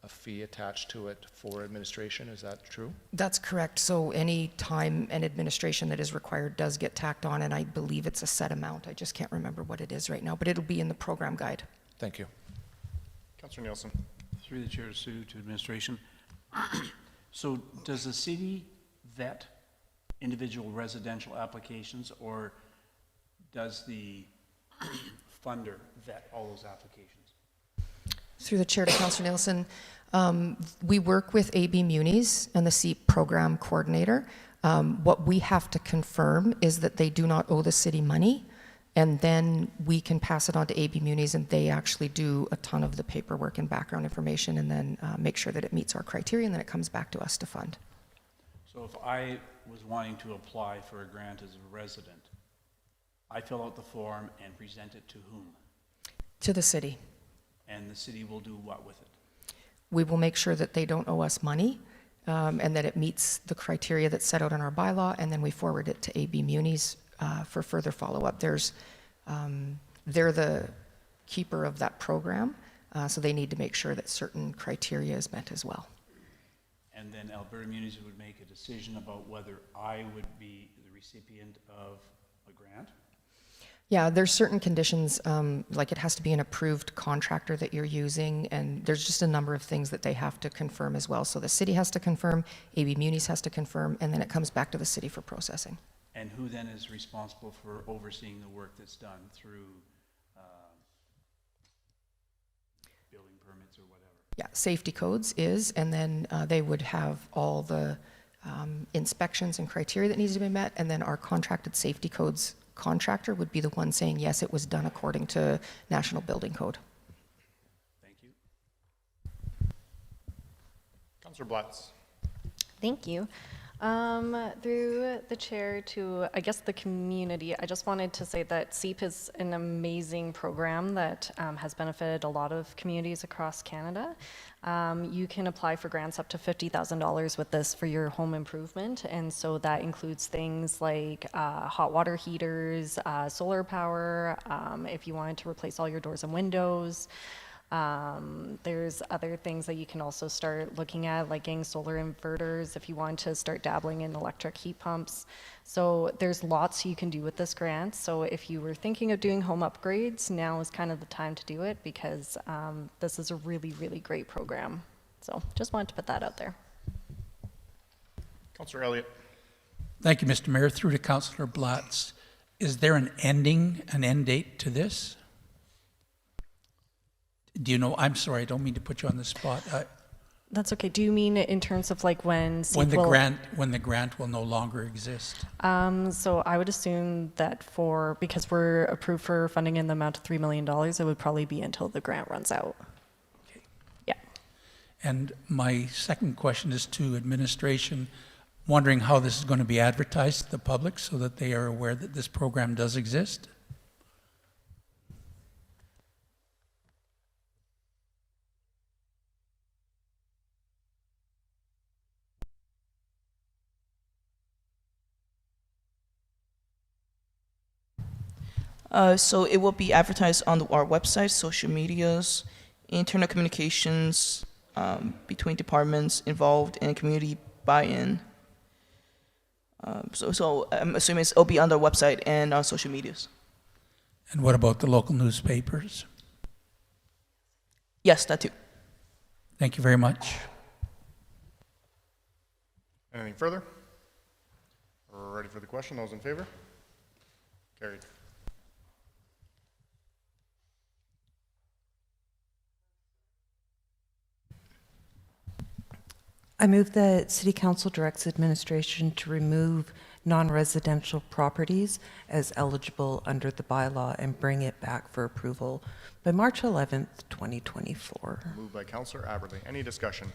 fee attached to it for administration, is that true? That's correct. So any time and administration that is required does get tacked on, and I believe it's a set amount. I just can't remember what it is right now, but it'll be in the program guide. Thank you. Councillor Nielsen. Through the chair, Sue, to administration. So does the city vet individual residential applications, or does the funder vet all those applications? Through the chair to Councillor Nielsen, we work with AB Munis and the SEEP program coordinator. What we have to confirm is that they do not owe the city money, and then we can pass it on to AB Munis, and they actually do a ton of the paperwork and background information, and then make sure that it meets our criteria, and then it comes back to us to fund. So if I was wanting to apply for a grant as a resident, I fill out the form and present it to whom? To the city. And the city will do what with it? We will make sure that they don't owe us money, and that it meets the criteria that's set out in our bylaw, and then we forward it to AB Munis for further follow-up. They're the keeper of that program, so they need to make sure that certain criteria is met as well. And then Alberta Munis would make a decision about whether I would be the recipient of a grant? Yeah, there's certain conditions, like it has to be an approved contractor that you're using, and there's just a number of things that they have to confirm as well. So the city has to confirm, AB Munis has to confirm, and then it comes back to the city for processing. And who then is responsible for overseeing the work that's done through building permits or whatever? Yeah, safety codes is, and then they would have all the inspections and criteria that needs to be met, and then our contracted safety codes contractor would be the one saying, yes, it was done according to National Building Code. Thank you. Councillor Blatz. Thank you. Through the chair to, I guess, the community, I just wanted to say that SEEP is an amazing program that has benefited a lot of communities across Canada. You can apply for grants up to $50,000 with this for your home improvement, and so that includes things like hot water heaters, solar power, if you wanted to replace all your doors and windows. There's other things that you can also start looking at, like getting solar inverters if you want to start dabbling in electric heat pumps. So there's lots you can do with this grant. So if you were thinking of doing home upgrades, now is kind of the time to do it, because this is a really, really great program. So just wanted to put that out there. Councillor Elliott. Thank you, Mr. Mayor. Through to Councillor Blatz. Is there an end date to this? Do you know? I'm sorry, I don't mean to put you on the spot. That's okay. Do you mean in terms of like when when the grant will no longer exist? So I would assume that because we're approved for funding in the amount of $3 million, it would probably be until the grant runs out. Okay. Yeah. And my second question is to administration, wondering how this is going to be advertised to the public so that they are aware that this program does exist. So it will be advertised on our website, social medias, internal communications between departments involved, and community buy-in. So I'm assuming it'll be on the website and on social medias. And what about the local newspapers? Yes, that too. Thank you very much. Anything further? We're ready for the question. Those in favor? Carried. I move that City Council directs administration to remove non-residential properties as eligible under the bylaw and bring it back for approval by March 11th, 2024. Moved by Councillor Aberley. Any discussion?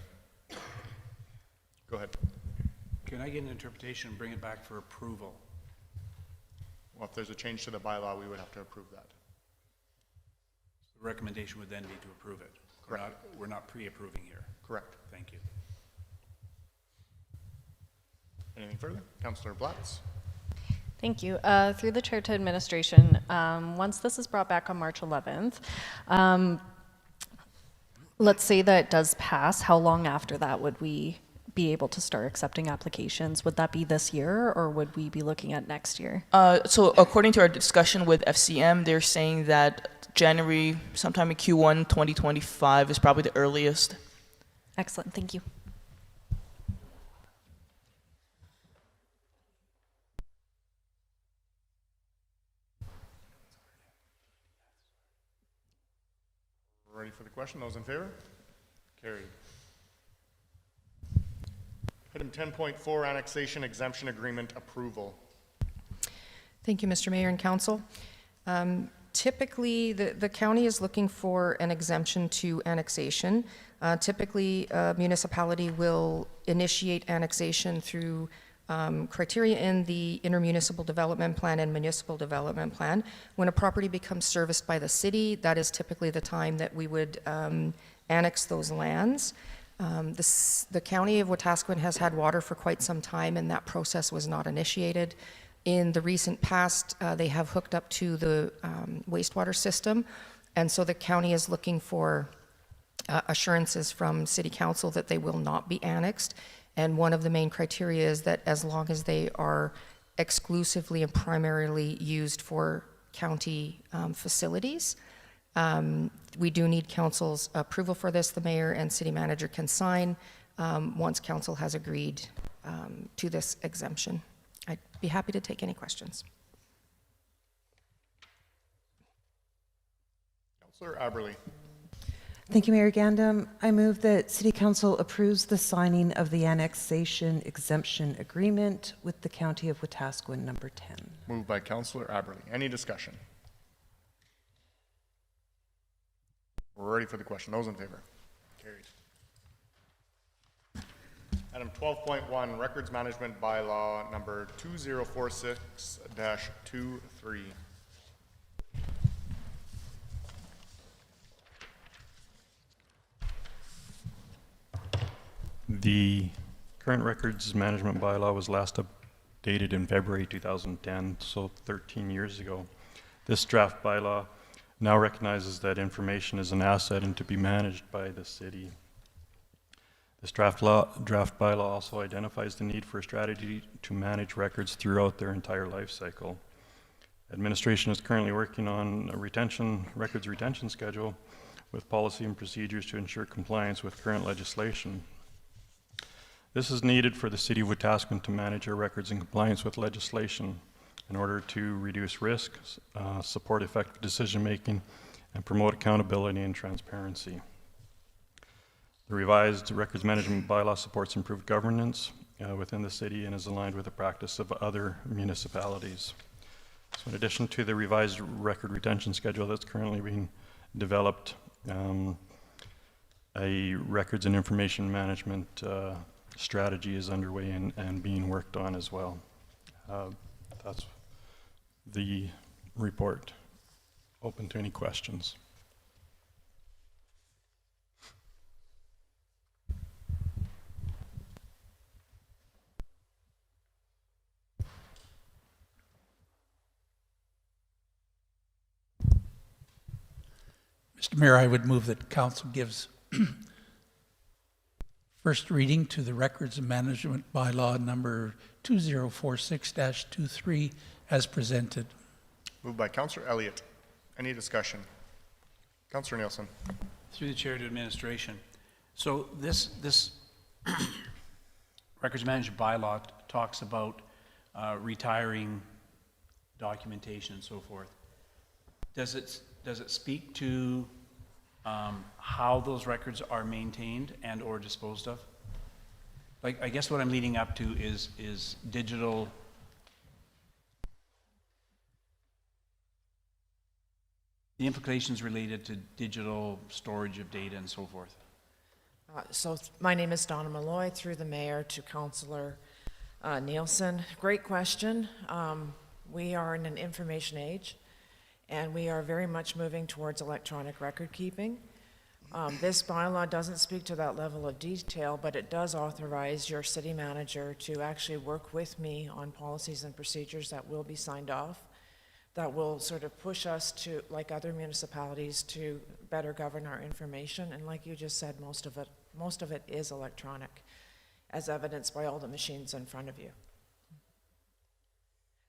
Go ahead. Can I get an interpretation and bring it back for approval? Well, if there's a change to the bylaw, we would have to approve that. The recommendation would then be to approve it. We're not pre-approving here. Correct. Thank you. Anything further? Councillor Blatz? Thank you. Through the chair to administration, once this is brought back on March 11th, let's say that it does pass, how long after that would we be able to start accepting applications? Would that be this year, or would we be looking at next year? So according to our discussion with FCM, they're saying that January, sometime in Q1 2025 is probably the earliest. Excellent, thank you. Ready for the question? Those in favor? Carried. Item 10.4, Annexation Exemption Agreement Approval. Thank you, Mr. Mayor and Council. Typically, the county is looking for an exemption to annexation. Typically, a municipality will initiate annexation through criteria in the intermunicipal development plan and municipal development plan. When a property becomes serviced by the city, that is typically the time that we would annex those lands. The county of Wetaskiwin has had water for quite some time, and that process was not initiated. In the recent past, they have hooked up to the wastewater system, and so the county is looking for assurances from City Council that they will not be annexed. And one of the main criteria is that as long as they are exclusively and primarily used for county facilities, we do need council's approval for this. The mayor and city manager can sign once council has agreed to this exemption. I'd be happy to take any questions. Councillor Aberley. Thank you, Mayor Gandam. I move that City Council approves the signing of the Annexation Exemption Agreement with the County of Wetaskiwin, number 10. Moved by Councillor Aberley. Any discussion? We're ready for the question. Those in favor? Carried. Item 12.1, Records Management Bylaw number 2046-23. The current records management bylaw was last updated in February 2010, so 13 years ago. This draft bylaw now recognizes that information is an asset and to be managed by the city. This draft bylaw also identifies the need for a strategy to manage records throughout their entire life cycle. Administration is currently working on a records retention schedule with policy and procedures to ensure compliance with current legislation. This is needed for the City of Wetaskiwin to manage our records in compliance with legislation in order to reduce risk, support effective decision-making, and promote accountability and transparency. The revised records management bylaw supports improved governance within the city and is aligned with the practice of other municipalities. So in addition to the revised record retention schedule that's currently being developed, a records and information management strategy is underway and being worked on as well. That's the report. Open to any questions. Mr. Mayor, I would move that council gives first reading to the Records Management Bylaw number 2046-23 as presented. Moved by Councillor Elliott. Any discussion? Councillor Nielsen. Through the chair to administration. So this Records Management Bylaw talks about retiring documentation and so forth. Does it speak to how those records are maintained and or disposed of? Like, I guess what I'm leading up to is digital, the implications related to digital storage of data and so forth. So my name is Donna Malloy, through the mayor to Councillor Nielsen. Great question. We are in an information age, and we are very much moving towards electronic record keeping. This bylaw doesn't speak to that level of detail, but it does authorize your city manager to actually work with me on policies and procedures that will be signed off, that will sort of push us to, like other municipalities, to better govern our information. And like you just said, most of it is electronic, as evidenced by all the machines in front of you.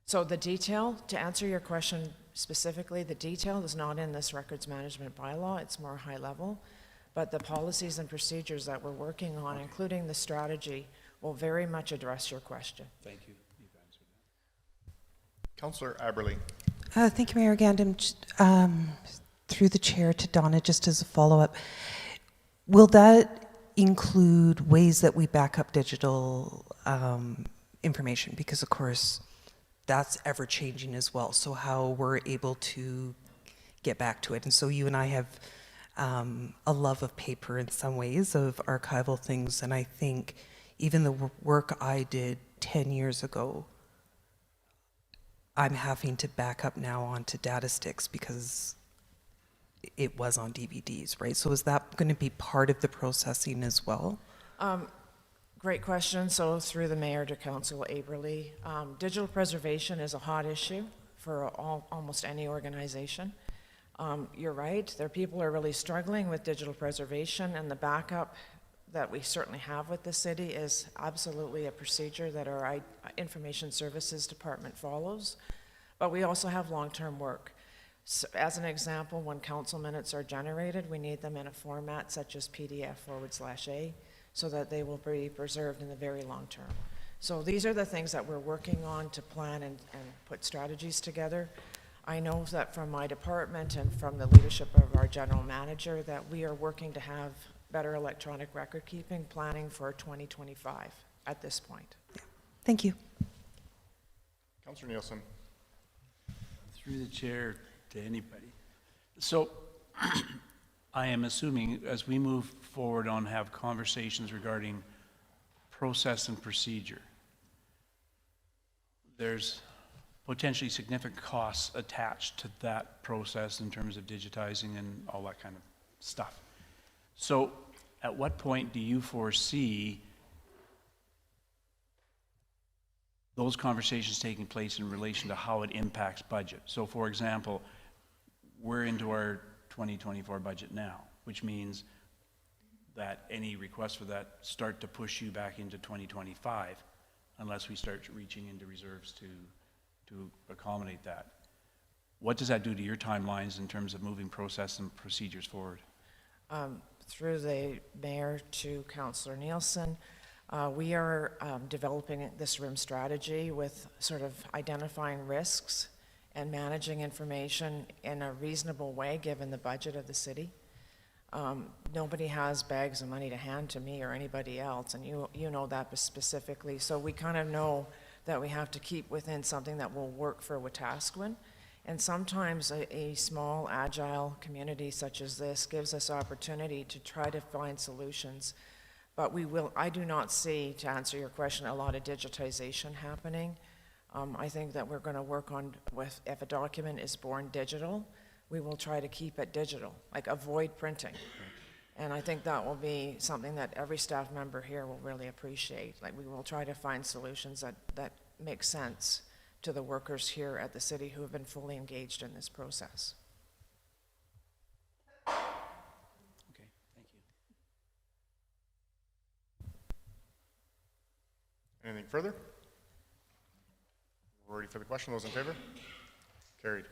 So the detail, to answer your question specifically, the detail is not in this records management bylaw. It's more high level. But the policies and procedures that we're working on, including the strategy, will very much address your question. Thank you. You've answered that. Councillor Aberley. Thank you, Mayor Gandam. Just, through the chair to Donna, just as a follow-up, will that include ways that we back up digital information? Because, of course, that's ever-changing as well. So how we're able to get back to it. And so you and I have a love of paper in some ways, of archival things. And I think even the work I did 10 years ago, I'm having to back up now onto data sticks because it was on DVDs, right? So is that going to be part of the processing as well? Great question. So through the mayor to Council Aberley, digital preservation is a hot issue for almost any organization. You're right, people are really struggling with digital preservation, and the backup that we certainly have with the city is absolutely a procedure that our Information Services Department follows. But we also have long-term work. So as an example, when council minutes are generated, we need them in a format such as PDF/A, so that they will be preserved in the very long term. So these are the things that we're working on to plan and put strategies together. I know that from my department and from the leadership of our general manager that we are working to have better electronic record keeping planning for 2025 at this point. Yeah. Thank you. Councillor Nielsen. Through the chair to anybody. So I am assuming as we move forward on have conversations regarding process and procedure, there's potentially significant costs attached to that process in terms of digitizing and all that kind of stuff. So at what point do you foresee those conversations taking place in relation to how it impacts budget? So for example, we're into our 2024 budget now, which means that any requests for that start to push you back into 2025 unless we start reaching into reserves to accommodate that. What does that do to your timelines in terms of moving process and procedures forward? Through the mayor to Councillor Nielsen, we are developing this RIM strategy with sort of identifying risks and managing information in a reasonable way given the budget of the city. Nobody has bags of money to hand to me or anybody else, and you know that specifically. So we kind of know that we have to keep within something that will work for Wetaskiwin. And sometimes a small, agile community such as this gives us opportunity to try to find solutions. But I do not see, to answer your question, a lot of digitization happening. I think that we're going to work on, if a document is born digital, we will try to keep it digital, like avoid printing. And I think that will be something that every staff member here will really appreciate. Like, we will try to find solutions that make sense to the workers here at the city who have been fully engaged in this process. Okay, thank you. Anything further? We're ready for the question. Those in favor? Carried.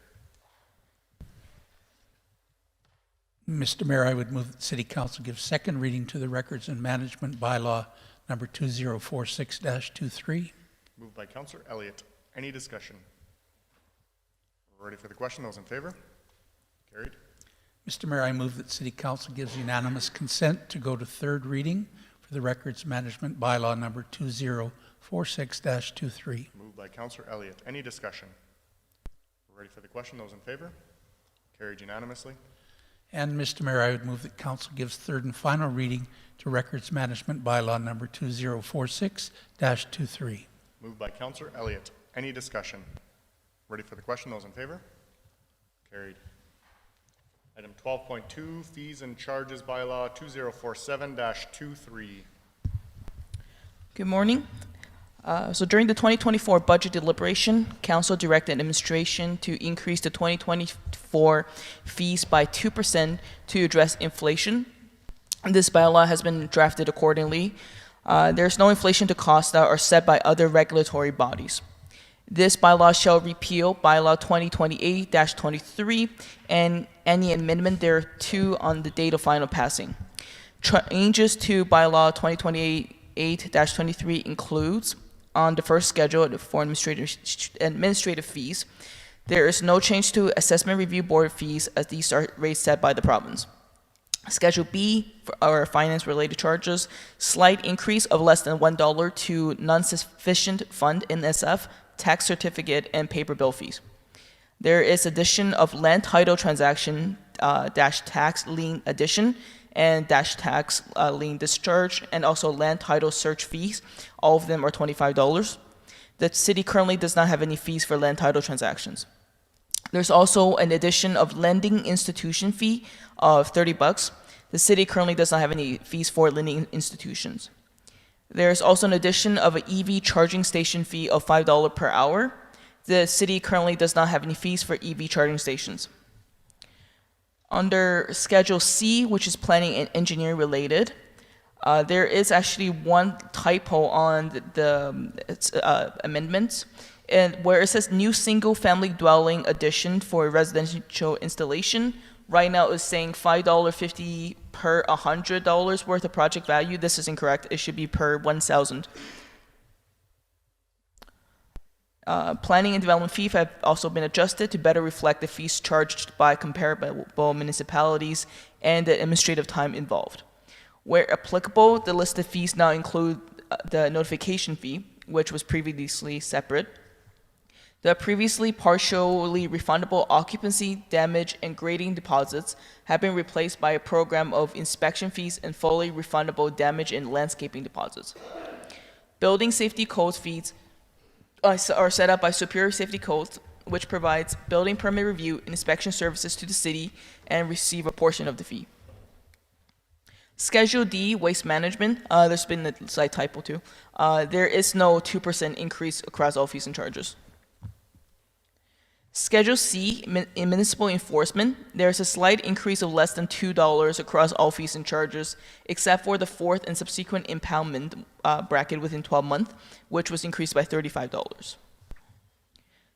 Mr. Mayor, I would move that City Council give second reading to the Records and Management Bylaw number 2046-23. Moved by Councillor Elliott. Any discussion? We're ready for the question. Those in favor? Carried. Mr. Mayor, I move that City Council gives unanimous consent to go to third reading for the Records Management Bylaw number 2046-23. Moved by Councillor Elliott. Any discussion? We're ready for the question. Those in favor? Carried unanimously. And Mr. Mayor, I would move that Council gives third and final reading to Records Management Bylaw number 2046-23. Moved by Councillor Elliott. Any discussion? Ready for the question? Those in favor? Carried. Item 12.2, fees and charges bylaw 2047-23. Good morning. So during the 2024 budget deliberation, Council directed administration to increase the 2024 fees by 2% to address inflation. This bylaw has been drafted accordingly. There's no inflation to costs that are set by other regulatory bodies. This bylaw shall repeal bylaw 2028-23 and any amendment thereto on the date of final passing. Changes to bylaw 2028-23 includes on the first schedule for administrative fees. There is no change to assessment review board fees as these are rates set by the province. Schedule B are finance-related charges, slight increase of less than $1 to non-sufficient fund NSF, tax certificate, and paper bill fees. There is addition of land title transaction dash tax lien addition and dash tax lien discharge, and also land title search fees. All of them are $25. The city currently does not have any fees for land title transactions. There's also an addition of lending institution fee of $30. The city currently does not have any fees for lending institutions. There's also an addition of an EV charging station fee of $5 per hour. The city currently does not have any fees for EV charging stations. Under Schedule C, which is planning and engineering related, there is actually one typo on the amendments, and where it says new single-family dwelling addition for residential installation. Right now it's saying $5.50 per $100 worth of project value. This is incorrect. It should be per 1,000. Planning and development fees have also been adjusted to better reflect the fees charged by comparable municipalities and the administrative time involved. Where applicable, the listed fees now include the notification fee, which was previously separate. The previously partially refundable occupancy, damage, and grading deposits have been replaced by a program of inspection fees and fully refundable damage and landscaping deposits. Building safety codes fees are set up by Superior Safety Codes, which provides building permit review and inspection services to the city and receive a portion of the fee. Schedule D, waste management, there's been a slight typo too. There is no 2% increase across all fees and charges. Schedule C, in municipal enforcement, there's a slight increase of less than $2 across all fees and charges, except for the fourth and subsequent impoundment bracket within 12 months, which was increased by $35.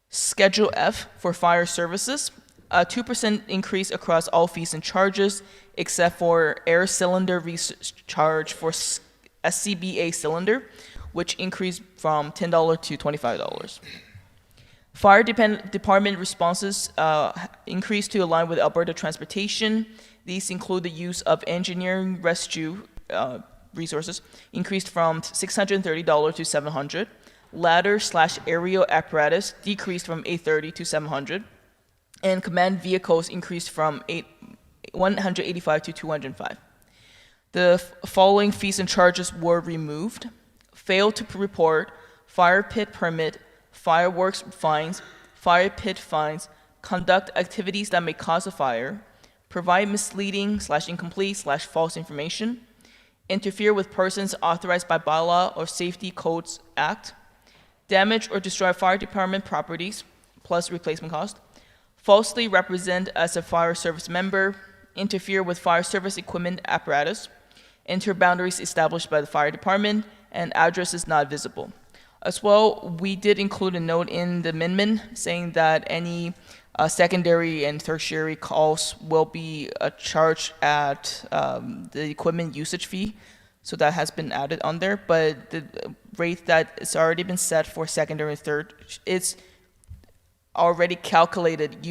Schedule F for fire services, a 2% increase across all fees and charges, except for air cylinder recharge for SCBA cylinder, which increased from $10 to $25. Fire department responses increased to align with Alberta transportation. These include the use of engineering rescue resources, increased from $630 to $700. Ladder/aerial apparatus decreased from $830 to $700. And command vehicles increased from $185 to $205. The following fees and charges were removed: failed to report, fire pit permit, fireworks fines, fire pit fines, conduct activities that may cause a fire, provide misleading/incomplete/false information, interfere with persons authorized by bylaw or Safety Codes Act, damage or destroy fire department properties, plus replacement cost, falsely represent as a fire service member, interfere with fire service equipment apparatus, enter boundaries established by the fire department, and address is not visible. As well, we did include a note in the amendment saying that any secondary and tertiary calls will be charged at the equipment usage fee. So that has been added on there, but the rate that has already been set for secondary and third, it's already calculated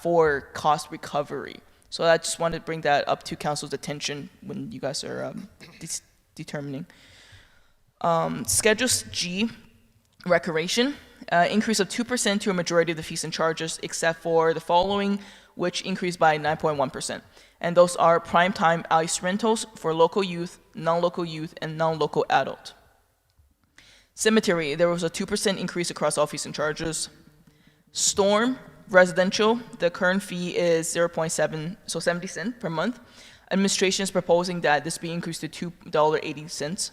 for cost recovery. So I just wanted to bring that up to council's attention when you guys are determining. Schedule G, recreation, increase of 2% to a majority of the fees and charges, except for the following, which increased by 9.1%. And those are prime time ice rentals for local youth, non-local youth, and non-local adult. Cemetery, there was a 2% increase across all fees and charges. Storm, residential, the current fee is 0.7, so 70 cents per month. Administration is proposing that this be increased to $2.80.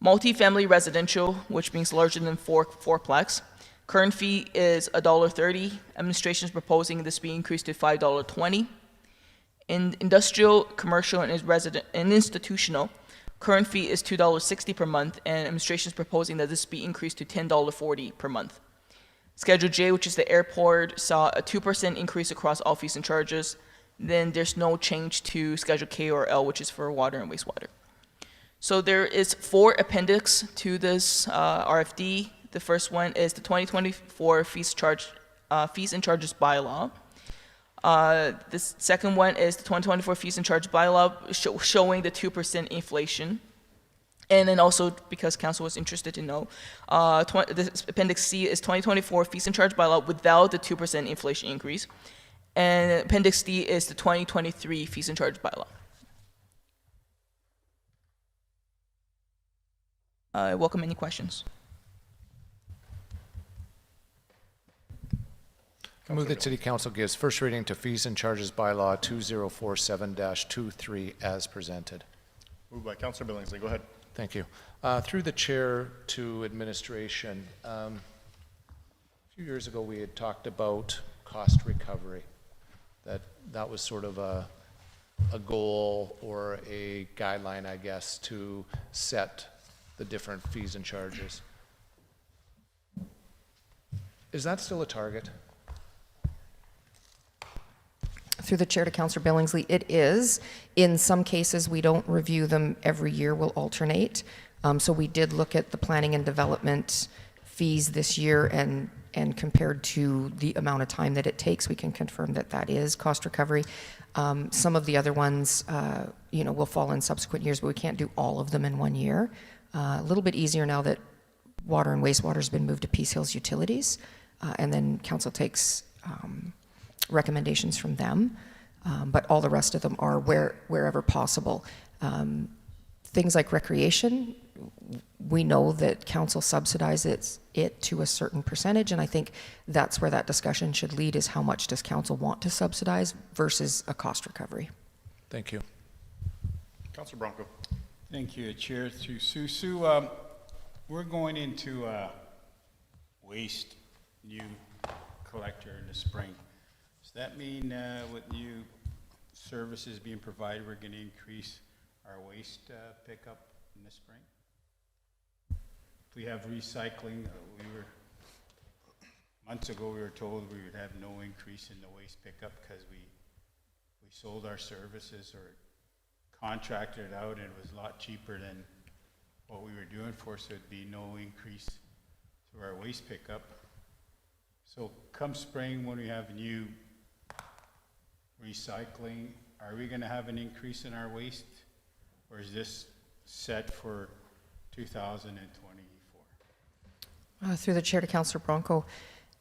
Multifamily residential, which means larger than fourplex, current fee is $1.30. Administration is proposing this be increased to $5.20. In industrial, commercial, and institutional, current fee is $2.60 per month, and administration is proposing that this be increased to $10.40 per month. Schedule J, which is the airport, saw a 2% increase across all fees and charges. Then there's no change to Schedule K or L, which is for water and wastewater. So there is 4 appendix to this RFD. The first one is the 2024 fees and charges bylaw. The second one is the 2024 fees and charge bylaw showing the 2% inflation. And then also, because council was interested to know, the Appendix C is 2024 fees and charge bylaw without the 2% inflation increase. And Appendix D is the 2023 fees and charge bylaw. I welcome any questions. I move that City Council gives first reading to fees and charges bylaw 2047-23 as presented. Moved by Councillor Billingsley. Go ahead. Thank you. Through the chair to administration, a few years ago we had talked about cost recovery. That was sort of a goal or a guideline, I guess, to set the different fees and charges. Is that still a target? Through the chair to Councillor Billingsley, it is. In some cases, we don't review them every year, we'll alternate. So we did look at the planning and development fees this year, and compared to the amount of time that it takes, we can confirm that that is cost recovery. Some of the other ones, will fall in subsequent years, but we can't do all of them in one year. A little bit easier now that water and wastewater has been moved to Peace Hills Utilities, and then council takes recommendations from them, but all the rest of them are wherever possible. Things like recreation, we know that council subsidizes it to a certain percentage, and I think that's where that discussion should lead, is how much does council want to subsidize versus a cost recovery. Thank you. Councillor Bronco. Thank you, Chair. Through Sue, we're going into a waste new collector in the spring. Does that mean with new services being provided, we're going to increase our waste pickup in the spring? If we have recycling, months ago we were told we would have no increase in the waste pickup because we sold our services or contracted it out, and it was a lot cheaper than what we were doing for, so it'd be no increase to our waste pickup. So come spring, when we have new recycling, are we going to have an increase in our waste, or is this set for 2024? Through the chair to Councillor Bronco,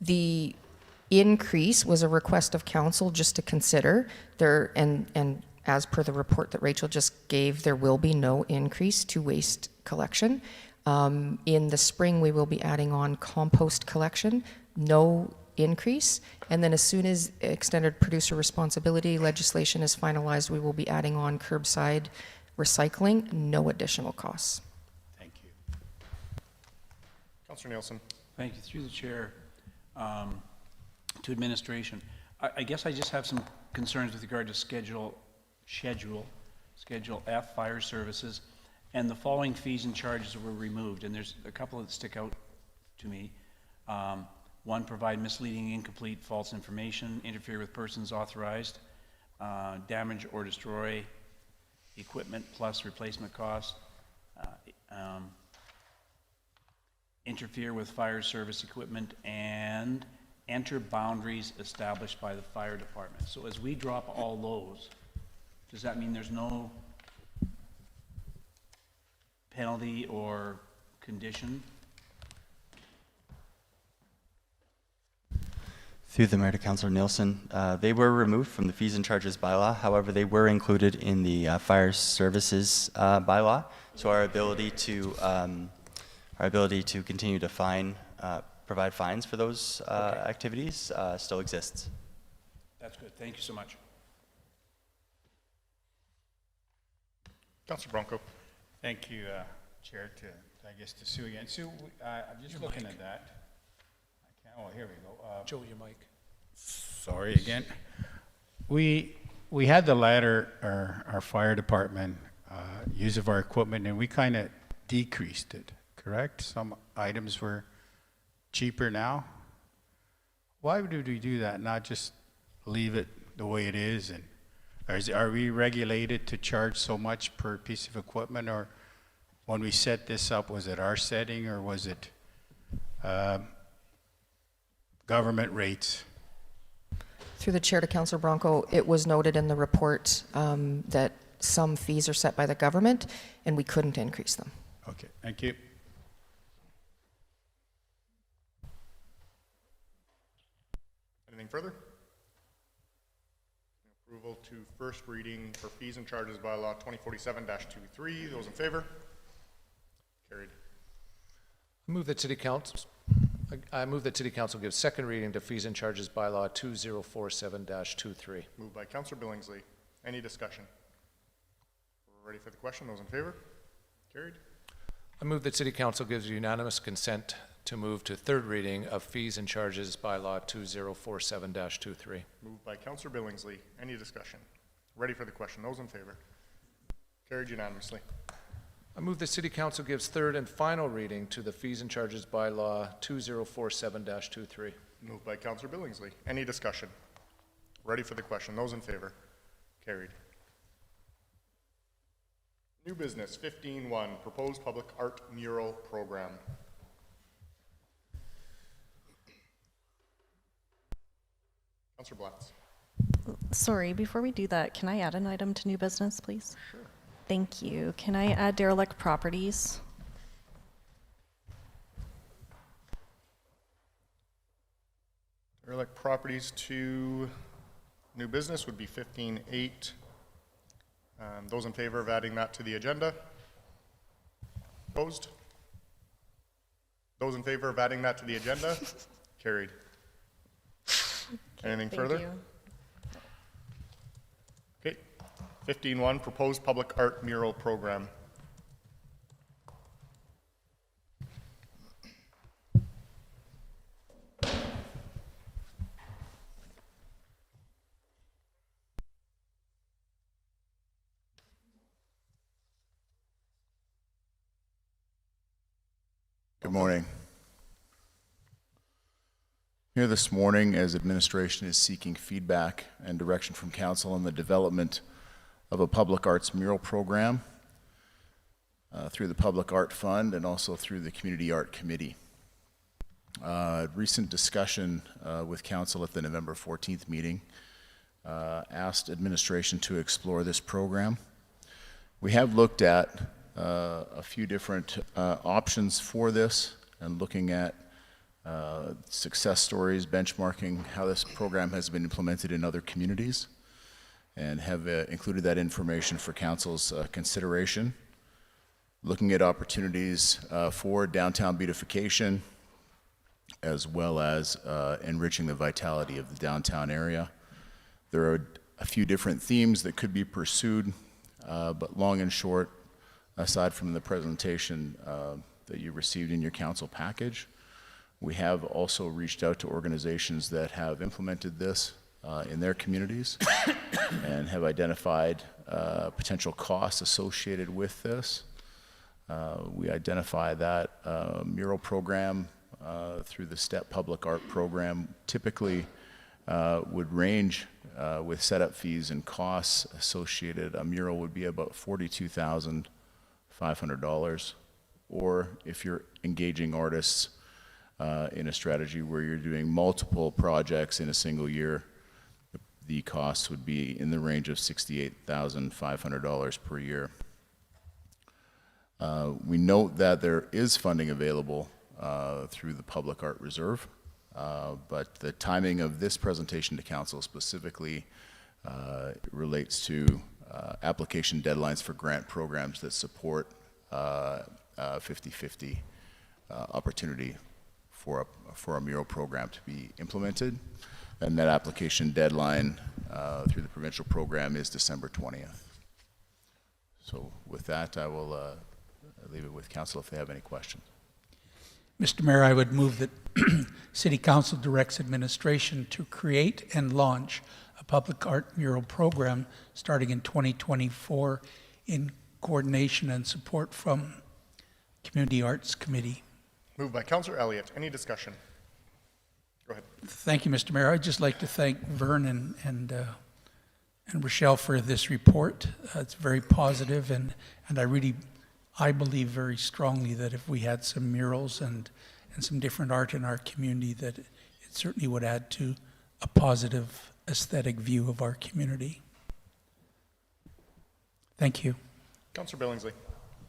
the increase was a request of council just to consider there, and as per the report that Rachel just gave, there will be no increase to waste collection. In the spring, we will be adding on compost collection, no increase. And then as soon as extended producer responsibility legislation is finalized, we will be adding on curbside recycling, no additional costs. Thank you. Councillor Nielsen. Thank you. Through the chair to administration. I guess I just have some concerns with regard to Schedule F, fire services, and the following fees and charges were removed, and there's a couple that stick out to me. One, provide misleading, incomplete, false information, interfere with persons authorized, damage or destroy equipment plus replacement cost, interfere with fire service equipment, and enter boundaries established by the fire department. So as we drop all those, does that mean there's no penalty or condition? Through the Mayor to Councillor Nielsen, they were removed from the fees and charges bylaw. However, they were included in the fire services bylaw. So our ability to continue to fine provide fines for those activities still exists. That's good. Thank you so much. Councilor Bronco. Thank you, Chair, to Sue again. Sue, I'm just looking at that. I can't, oh, here we go. Joe, your mic. Sorry again. We had the ladder, our fire department, use of our equipment, and we kind of decreased it, correct? Some items were cheaper now. Why would we do that, not just leave it the way it is? And are we regulated to charge so much per piece of equipment? Or when we set this up, was it our setting, or was it government rates? Through the chair to Councillor Bronco, it was noted in the report that some fees are set by the government and we couldn't increase them. Okay, thank you. Anything further? Approval to first reading for fees and charges bylaw 2047-23. Those in favor? Carried. I move that City Council gives second reading to fees and charges bylaw 2047-23. Moved by Councillor Billingsley. Any discussion? We're ready for the question. Those in favor? Carried. I move that City Council gives unanimous consent to move to third reading of fees and charges bylaw 2047-23. Moved by Councillor Billingsley. Any discussion? Ready for the question. Those in favor? Carried unanimously. I move that City Council gives third and final reading to the fees and charges bylaw 2047-23. Moved by Councillor Billingsley. Any discussion? Ready for the question. Those in favor? Carried. New business 15.1, proposed public art mural program. Councillor Blatz. Sorry, before we do that, can I add an item to new business, please? Sure. Thank you. Can I add derelict properties? Derelict properties to new business would be 15.8. Those in favor of adding that to the agenda? Opposed? Those in favor of adding that to the agenda? Carried. Anything further? You. Okay. 15.1, proposed public art mural program. Good morning. Here this morning as administration is seeking feedback and direction from council on the development of a public arts mural program through the Public Art Fund and also through the Community Art Committee. Recent discussion with council at the November 14th meeting asked administration to explore this program. We have looked at a few different options for this and looking at success stories, benchmarking how this program has been implemented in other communities, and have included that information for council's consideration. Looking at opportunities for downtown beautification, as well as enriching the vitality of the downtown area. There are a few different themes that could be pursued, but long and short, aside from the presentation that you received in your council package, we have also reached out to organizations that have implemented this in their communities and have identified potential costs associated with this. We identify that mural program through the STEP Public Art Program typically would range with setup fees and costs associated. A mural would be about $42,500, or if you're engaging artists in a strategy where you're doing multiple projects in a single year, the cost would be in the range of $68,500 per year. We note that there is funding available through the Public Art Reserve, but the timing of this presentation to council specifically relates to application deadlines for grant programs that support 50-50 opportunity for a mural program to be implemented. And that application deadline through the provincial program is December 20th. So with that, I will leave it with council if they have any questions. Mr. Mayor, I would move that City Council directs administration to create and launch a public art mural program starting in 2024 in coordination and support from Community Arts Committee. Moved by Councillor Elliott. Any discussion? Go ahead. Thank you, Mr. Mayor. I'd just like to thank Vern and Rochelle for this report. It's very positive, and I believe very strongly that if we had some murals and some different art in our community, that it certainly would add to a positive aesthetic view of our community. Thank you. Councillor Billingsley.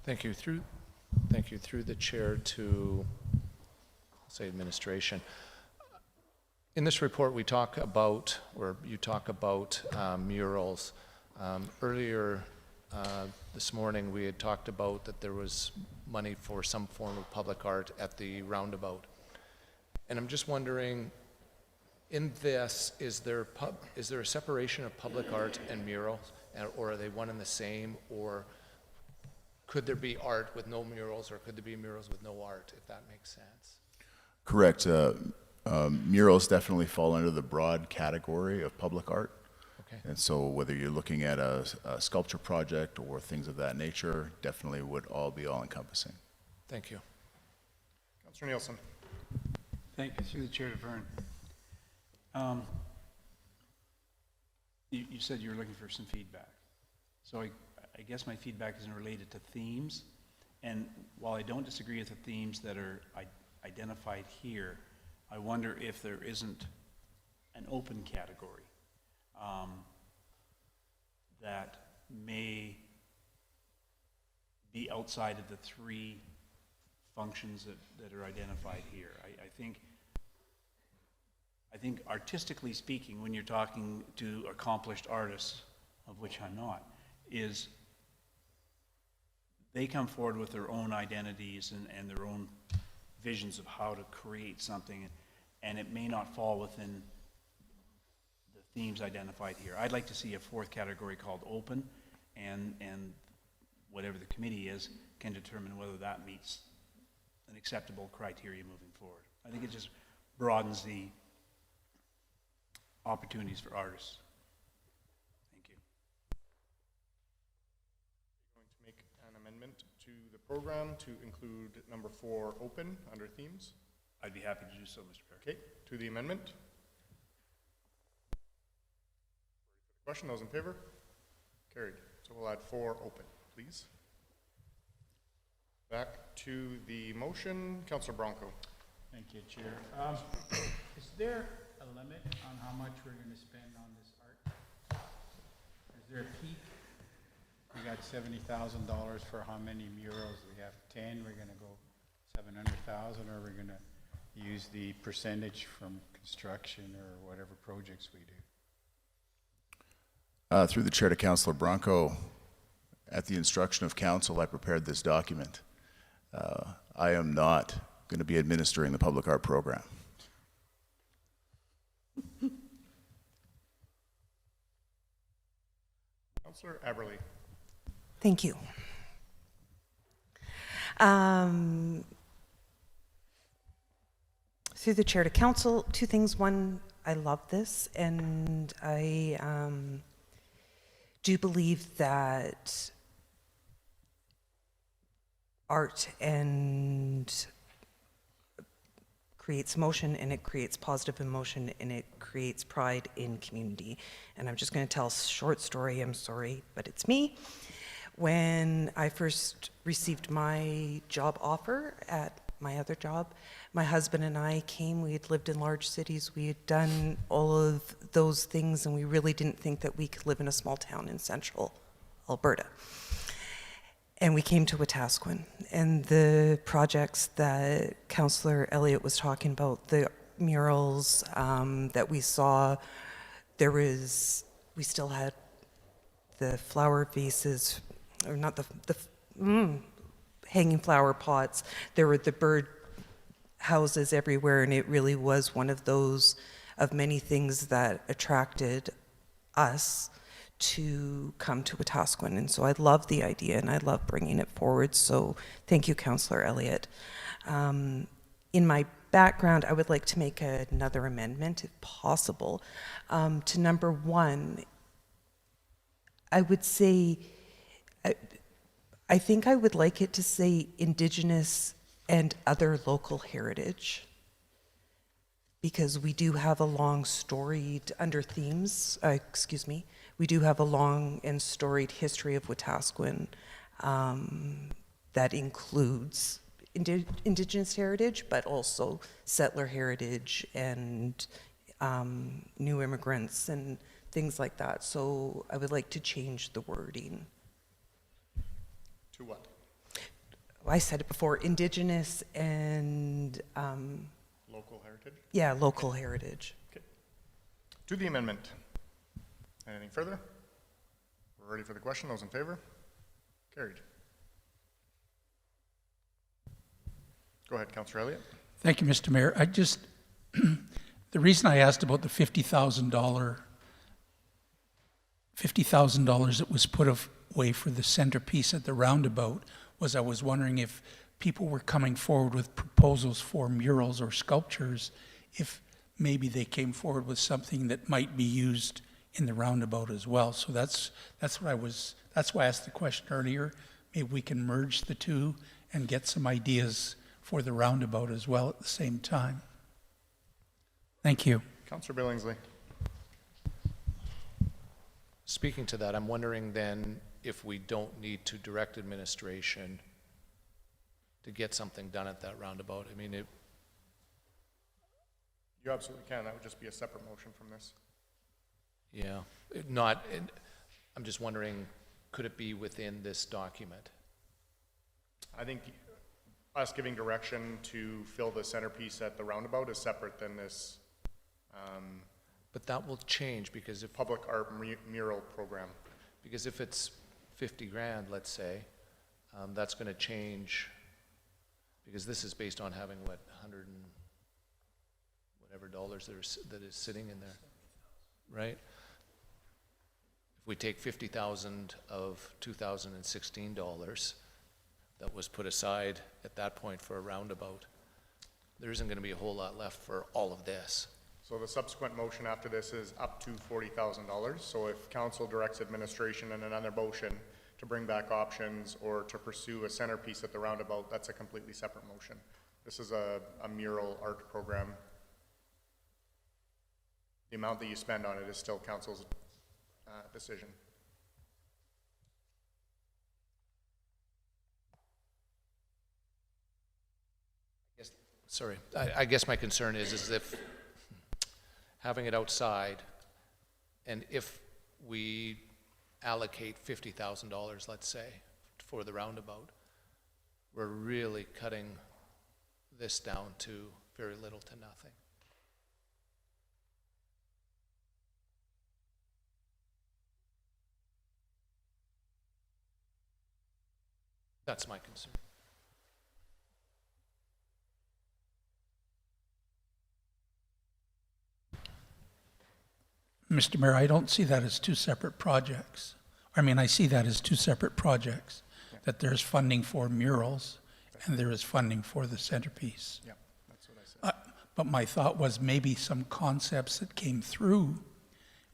Thank you. Through the chair to, say, administration. In this report, we talk about, or you talk about murals. Earlier this morning, we had talked about that there was money for some form of public art at the roundabout. And I'm just wondering, in this, is there a separation of public art and murals, or are they one and the same, or could there be art with no murals, or could there be murals with no art, if that makes sense? Correct. Murals definitely fall under the broad category of public art. Okay. And so whether you're looking at a sculpture project or things of that nature, definitely would all be all-encompassing. Thank you. Councillor Nielsen. Thank you. Through the chair to Vern. You said you were looking for some feedback. So I guess my feedback isn't related to themes. And while I don't disagree with the themes that are identified here, I wonder if there isn't an open category that may be outside of the three functions that are identified here. I think artistically speaking, when you're talking to accomplished artists, of which I'm not, is they come forward with their own identities and their own visions of how to create something, and it may not fall within the themes identified here. I'd like to see a fourth category called open, and whatever the committee is can determine whether that meets an acceptable criteria moving forward. I think it just broadens the opportunities for artists. Thank you. Going to make an amendment to the program to include number 4 open under themes. I'd be happy to do so, Mr. Chair. Okay, to the amendment. Question, those in favor? Carried. So we'll add 4 open, please. Back to the motion, Councillor Bronco. Thank you, Chair. Is there a limit on how much we're going to spend on this art? Is there a peak? We got $70,000 for how many murals? We have 10. We're going to go 700,000, or we're going to use the percentage from construction or whatever projects we do? Through the chair to Councillor Bronco, at the instruction of council, I prepared this document. I am not going to be administering the public art program. Councillor Aberley. Thank you. Through the chair to council, 2 things. One, I love this, and I do believe that art and creates motion, and it creates positive emotion, and it creates pride in community. And I'm just going to tell a short story. I'm sorry, but it's me. When I first received my job offer at my other job, my husband and I came. We had lived in large cities. We had done all of those things, and we really didn't think that we could live in a small town in central Alberta. And we came to Wetaskiwin, and the projects that Councillor Elliott was talking about, the murals that we saw, we still had the flower vases, or not the hanging flower pots. There were the bird houses everywhere, and it really was one of those of many things that attracted us to come to Wetaskiwin. And so I love the idea and I love bringing it forward. So thank you, Councillor Elliott. In my background, I would like to make another amendment, if possible, to number 1. I would say, I think I would like it to say Indigenous and other local heritage, because we do have a long storied, under themes, we do have a long and storied history of Wetaskiwin that includes Indigenous heritage, but also settler heritage and new immigrants and things like that. So I would like to change the wording. To what? I said it before, Indigenous and... local heritage? Yeah, local heritage. Okay. To the amendment. Anything further? We're ready for the question. Those in favor? Carried. Go ahead, Councillor Elliott. Thank you, Mr. Mayor. I just, the reason I asked about the $50,000 that was put away for the centerpiece at the roundabout was I was wondering if people were coming forward with proposals for murals or sculptures, if maybe they came forward with something that might be used in the roundabout as well. So that's why I asked the question earlier. Maybe we can merge the two and get some ideas for the roundabout as well at the same time. Thank you. Councillor Billingsley. Speaking to that, I'm wondering then if we don't need to direct administration to get something done at that roundabout. I mean, You absolutely can. That would just be a separate motion from this. yeah, I'm just wondering, could it be within this document? I think us giving direction to fill the centerpiece at the roundabout is separate than this But that will change because if public art mural program. Because if it's 50 grand, let's say, that's going to change, because this is based on having, what, 100 and whatever dollars that is sitting in there, right? If we take 50,000 of 2016 dollars that was put aside at that point for a roundabout, there isn't going to be a whole lot left for all of this. So the subsequent motion after this is up to $40,000. So if council directs administration in another motion to bring back options or to pursue a centerpiece at the roundabout, that's a completely separate motion. This is a mural art program. The amount that you spend on it is still council's decision. Sorry, I guess my concern is if having it outside, and if we allocate $50,000, let's say, for the roundabout, we're really cutting this down to very little to nothing. That's my concern. Mr. Mayor, I don't see that as two separate projects. I mean, I see that as two separate projects, that there's funding for murals and there is funding for the centerpiece. Yeah, that's what I said. But my thought was maybe some concepts that came through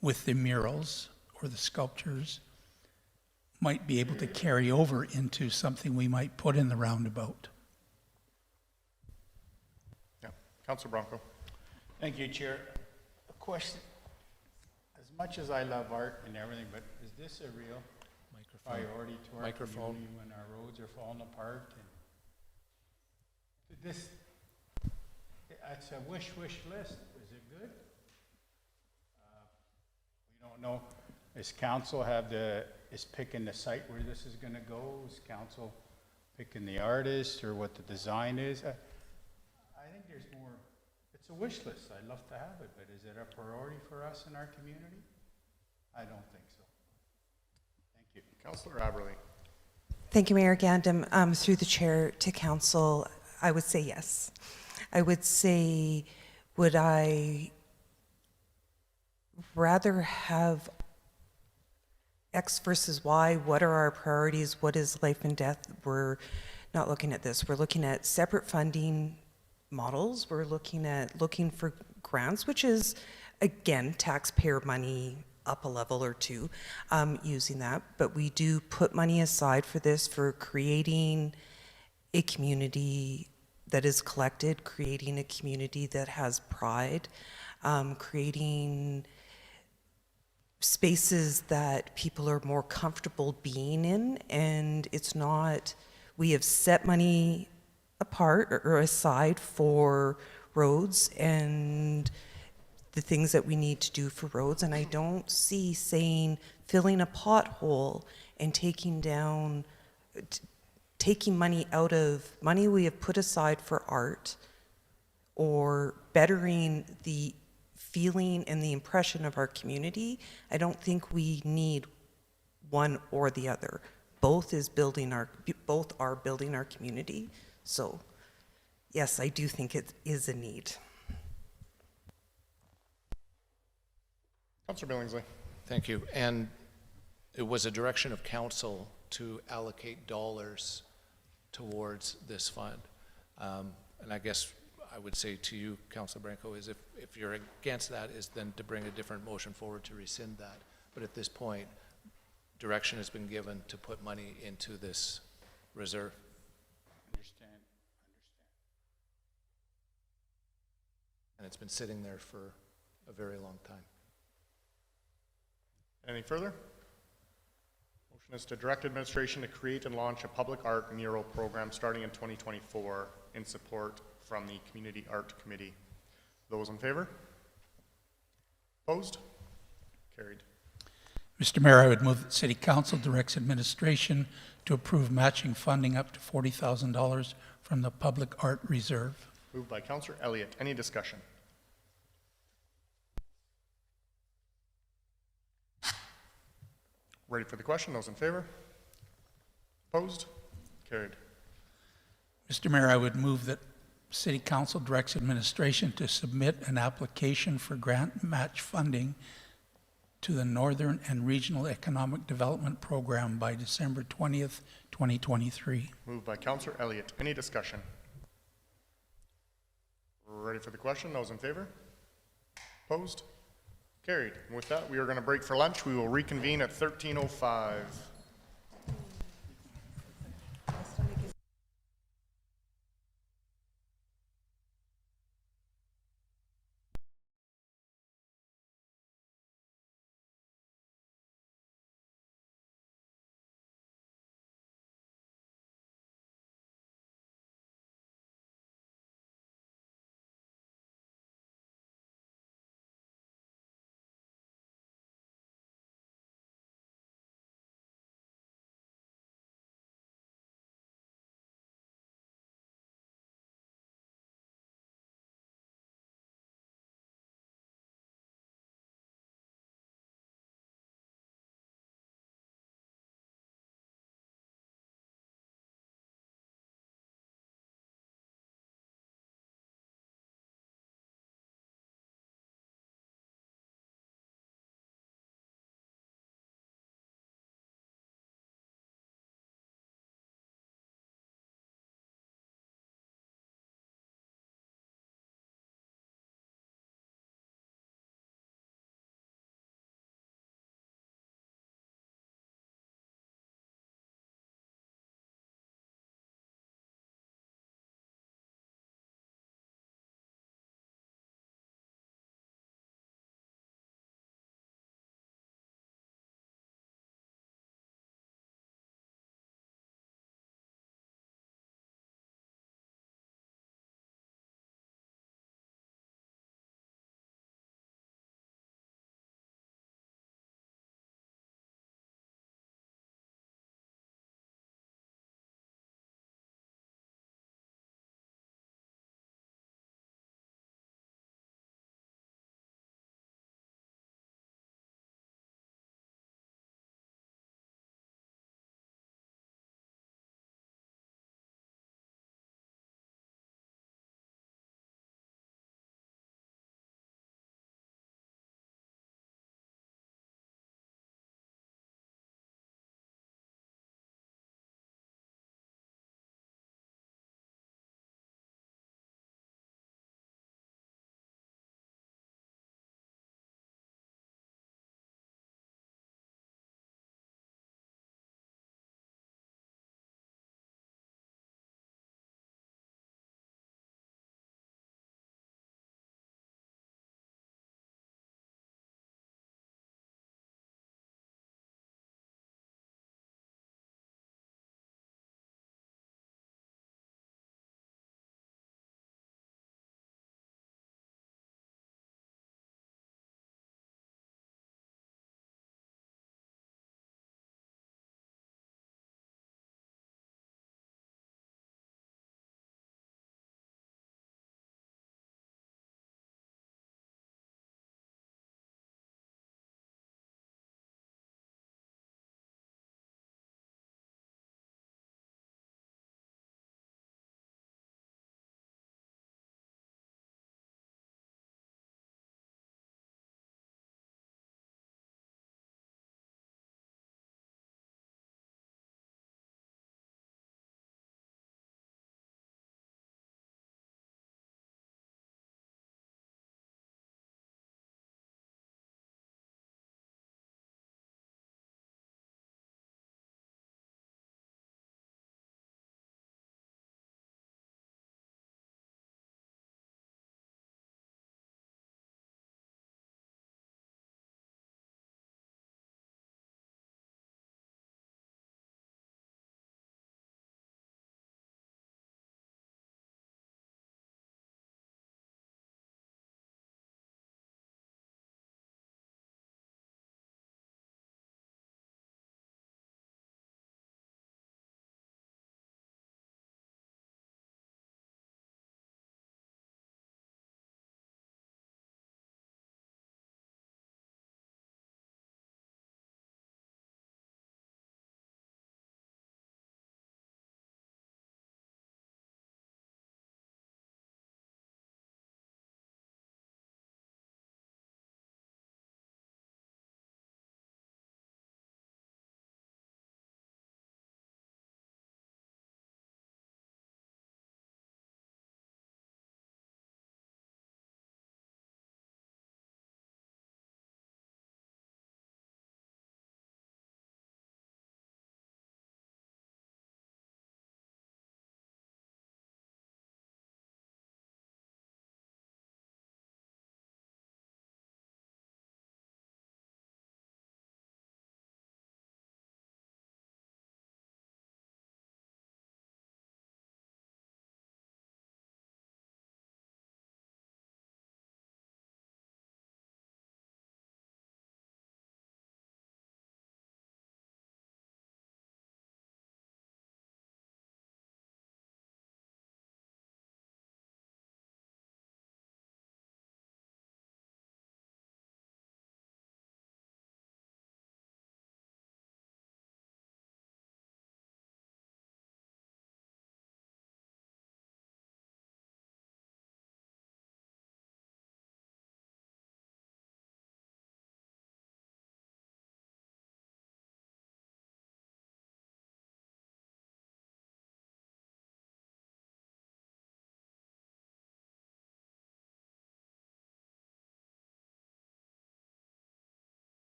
with the murals or the sculptures might be able to carry over into something we might put in the roundabout. Yeah, Councilor Bronco. Thank you, Chair. A question. As much as I love art and everything, but is this a real priority to our community when our roads are falling apart? And this, it's a wish list. Is it good? We don't know. Does council is picking the site where this is going to go? Is council picking the artist or what the design is? I think there's more. It's a wish list. I'd love to have it, but is it a priority for us in our community? I don't think so. Thank you. Councillor Aberley. Thank you, Mayor Gandam. Through the chair to council, I would say yes. I would say, would I rather have X versus Y? What are our priorities? What is life and death? We're not looking at this. We're looking at separate funding models. We're looking for grants, which is, again, taxpayer money up a level or two, using that. But we do put money aside for this, for creating a community that is collected, creating a community that has pride, creating spaces that people are more comfortable being in. And it's not, we have set money apart or aside for roads and the things that we need to do for roads. And I don't see saying filling a pothole and taking money out of money we have put aside for art or bettering the feeling and the impression of our community. I don't think we need one or the other. Both are building our community. So yes, I do think it is a need. Councillor Billingsley. Thank you. And it was a direction of council to allocate dollars towards this fund. And I guess I would say to you, Councillor Branco, is if you're against that, is then to bring a different motion forward to rescind that. But at this point, direction has been given to put money into this reserve. Understand. And it's been sitting there for a very long time. Any further? Motion is to direct administration to create and launch a public art mural program starting in 2024 in support from the Community Art Committee. Those in favor? Opposed? Carried. Mr. Mayor, I would move that City Council directs administration to approve matching funding up to $40,000 from the Public Art Reserve. Moved by Councillor Elliott. Any discussion? Ready for the question? Those in favor? Opposed? Carried. Mr. Mayor, I would move that City Council directs administration to submit an application for grant match funding to the Northern and Regional Economic Development Program by December 20th, 2023. Moved by Councillor Elliott. Any discussion? Ready for the question? Those in favor? Opposed? Carried. And with that, we are going to break for lunch. We will reconvene at 13:05.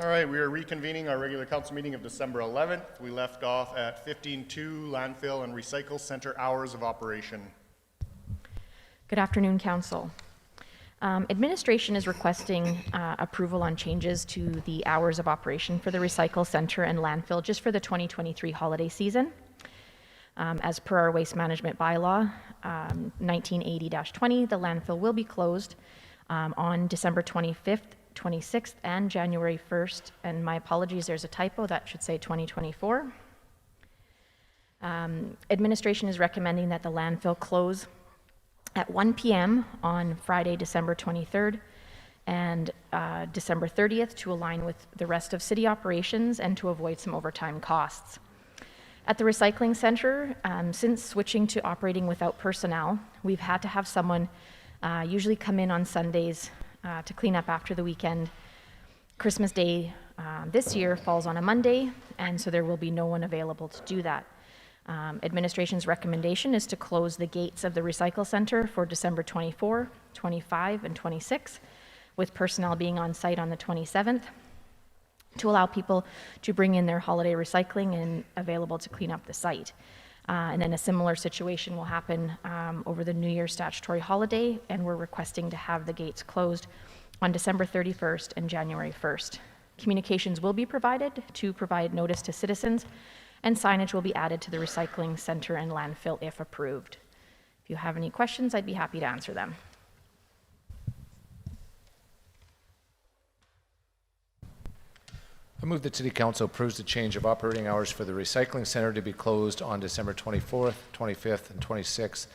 All right, we are reconvening our regular council meeting of December 11th. We left off at 15.2 landfill and recycle center hours of operation. Good afternoon, Council. Administration is requesting approval on changes to the hours of operation for the recycle center and landfill just for the 2023 holiday season. As per our waste management bylaw 1980-20, the landfill will be closed on December 25th, 26th, and January 1st. And my apologies, there's a typo, that should say 2024. Administration is recommending that the landfill close at 1 p.m. on Friday, December 23rd and December 30th to align with the rest of city operations and to avoid some overtime costs. At the recycling center, since switching to operating without personnel, we've had to have someone usually come in on Sundays to clean up after the weekend. Christmas Day this year falls on a Monday, and so there will be no one available to do that. Administration's recommendation is to close the gates of the recycle center for December 24, 25, and 26, with personnel being on site on the 27th, to allow people to bring in their holiday recycling and available to clean up the site. And then a similar situation will happen over the New Year's statutory holiday, and we're requesting to have the gates closed on December 31st and January 1st. Communications will be provided to provide notice to citizens, and signage will be added to the recycling center and landfill if approved. If you have any questions, I'd be happy to answer them. I move that City Council approves the change of operating hours for the recycling center to be closed on December 24th, 25th, and 26th,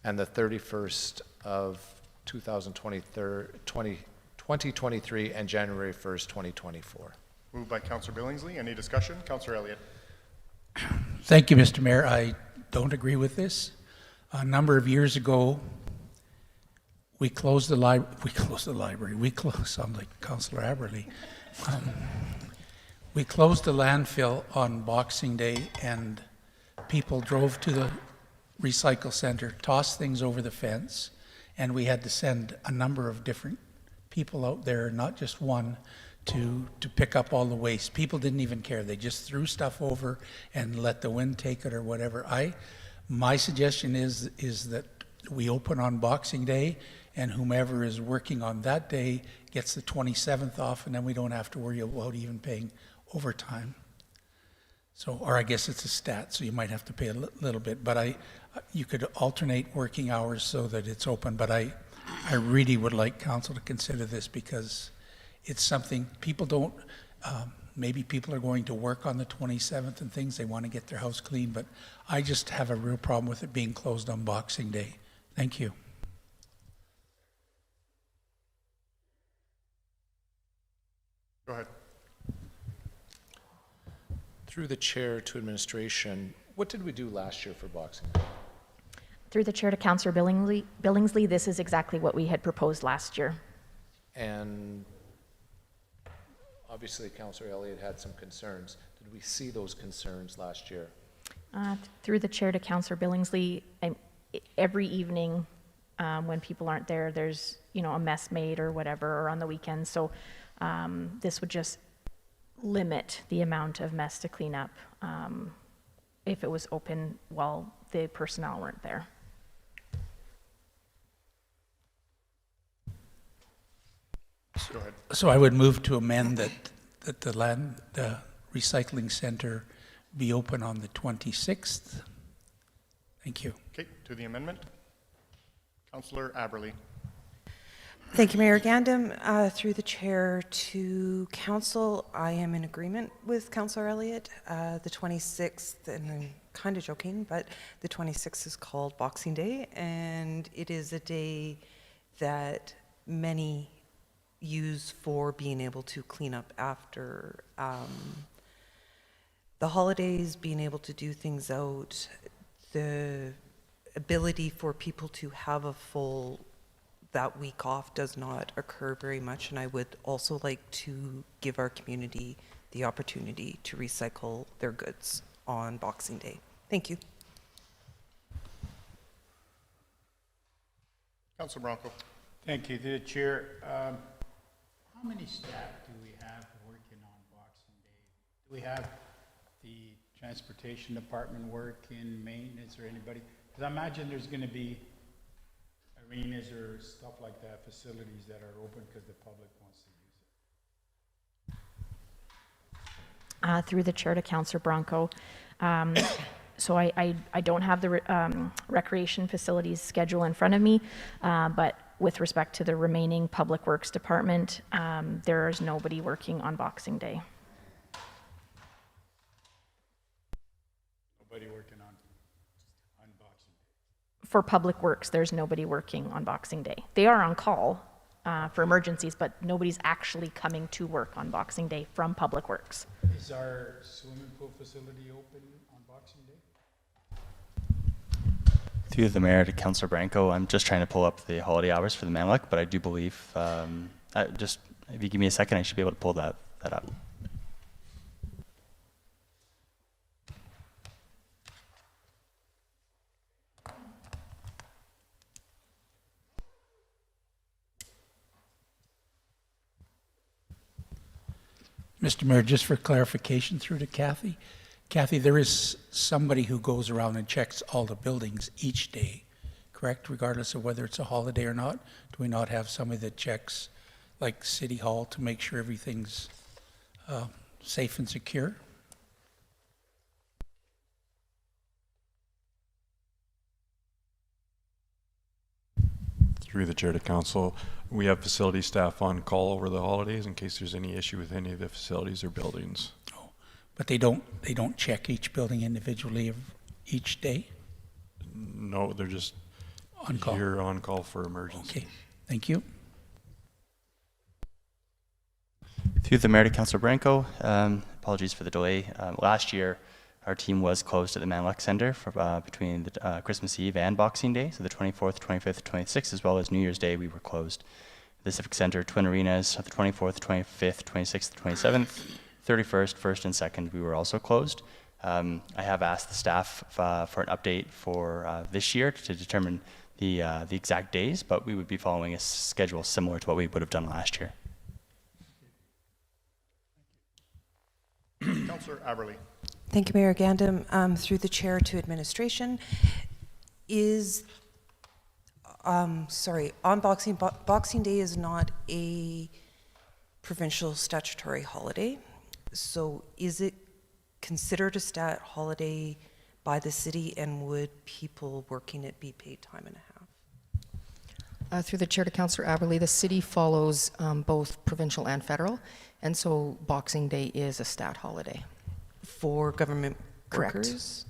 and the 31st of 2023 and January 1st, 2024. Moved by Councillor Billingsley. Any discussion? Councillor Elliott. Thank you, Mr. Mayor. I don't agree with this. A number of years ago, we closed the library. Sound like Councillor Aberley. We closed the landfill on Boxing Day, and people drove to the recycle center, tossed things over the fence, and we had to send a number of different people out there, not just one, to pick up all the waste. People didn't even care. They just threw stuff over and let the wind take it or whatever. My suggestion is that we open on Boxing Day, and whomever is working on that day gets the 27th off, and then we don't have to worry about even paying overtime. So, or I guess it's a stat, so you might have to pay a little bit, but you could alternate working hours so that it's open, but I really would like council to consider this, because it's something people don't, maybe people are going to work on the 27th and things, they want to get their house clean, but I just have a real problem with it being closed on Boxing Day. Thank you. Go ahead. Through the chair to administration, what did we do last year for Boxing Day? Through the chair to Councillor Billingsley, this is exactly what we had proposed last year. And obviously, Councillor Elliott had some concerns. Did we see those concerns last year? Through the chair to Councillor Billingsley, every evening when people aren't there, there's a mess made or whatever, or on the weekends. So this would just limit the amount of mess to clean up if it was open while the personnel weren't there. Go ahead. So I would move to amend that the recycling center be open on the 26th. Thank you. Okay, to the amendment. Councillor Aberley. Thank you, Mayor Gandam. Through the chair to council, I am in agreement with Councillor Elliott. The 26th, and I'm kind of joking, but the 26th is called Boxing Day, and it is a day that many use for being able to clean up after the holidays, being able to do things out, the ability for people to have a full that week off does not occur very much, and I would also like to give our community the opportunity to recycle their goods on Boxing Day. Thank you. Councillor Bronco. Thank you, the chair. How many staff do we have working we have the transportation department work in Maine? Is there anybody? Because I imagine there's going to be arenas or stuff like that, facilities that are open because the public wants to use it. Through the chair to Councillor Bronco. So I don't have the recreation facilities schedule in front of me, but with respect to the remaining Public Works Department, there is nobody working on Boxing Day. Nobody working on Boxing Day. For Public Works, there's nobody working on Boxing Day. They are on call for emergencies, but nobody's actually coming to work on Boxing Day from Public Works. Is our swimming pool facility open on Boxing Day? Through the mayor to Councillor Branco, I'm just trying to pull up the holiday hours for the Manluck, but I do believe, just if you give me a second, I should be able to pull that up. Mr. Mayor, just for clarification through to Kathy. Kathy, there is somebody who goes around and checks all the buildings each day, correct? Regardless of whether it's a holiday or not? Do we not have somebody that checks, like City Hall, to make sure everything's safe and secure? Through the chair to council, we have facility staff on call over the holidays in case there's any issue with any of the facilities or buildings. Oh, but they don't check each building individually each day? No, they're just on call. Here on call for emergency. Okay, thank you. Through the mayor to Councillor Branco, apologies for the delay. Last year, our team was closed at the Manluck Centre for, between the, Christmas Eve and Boxing Day, so the 24th, 25th, 26th, as well as New Year's Day, we were closed. The Civic Centre, Twin Arenas, the 24th, 25th, 26th, 27th, 31st, 1st, and 2nd, we were also closed. I have asked the staff for an update for this year to determine the exact days, but we would be following a schedule similar to what we would have done last year. Councillor Aberley. Thank you, Mayor Gandam. Through the chair to administration, on Boxing Day is not a provincial statutory holiday, so is it considered a stat holiday by the city, and would people working it be paid time and a half? Through the chair to Councillor Aberley, the city follows both provincial and federal, and so Boxing Day is a stat holiday. For government Correct. workers?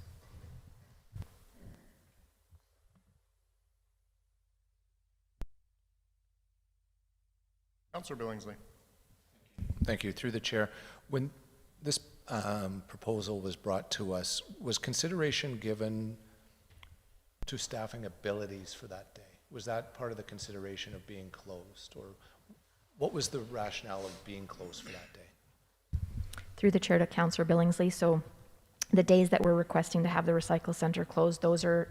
Councillor Billingsley. Thank you. Through the chair, when this proposal was brought to us, was consideration given to staffing abilities for that day? Was that part of the consideration of being closed, or what was the rationale of being closed for that day? Through the chair to Councillor Billingsley, so the days that we're requesting to have the recycle center closed, those are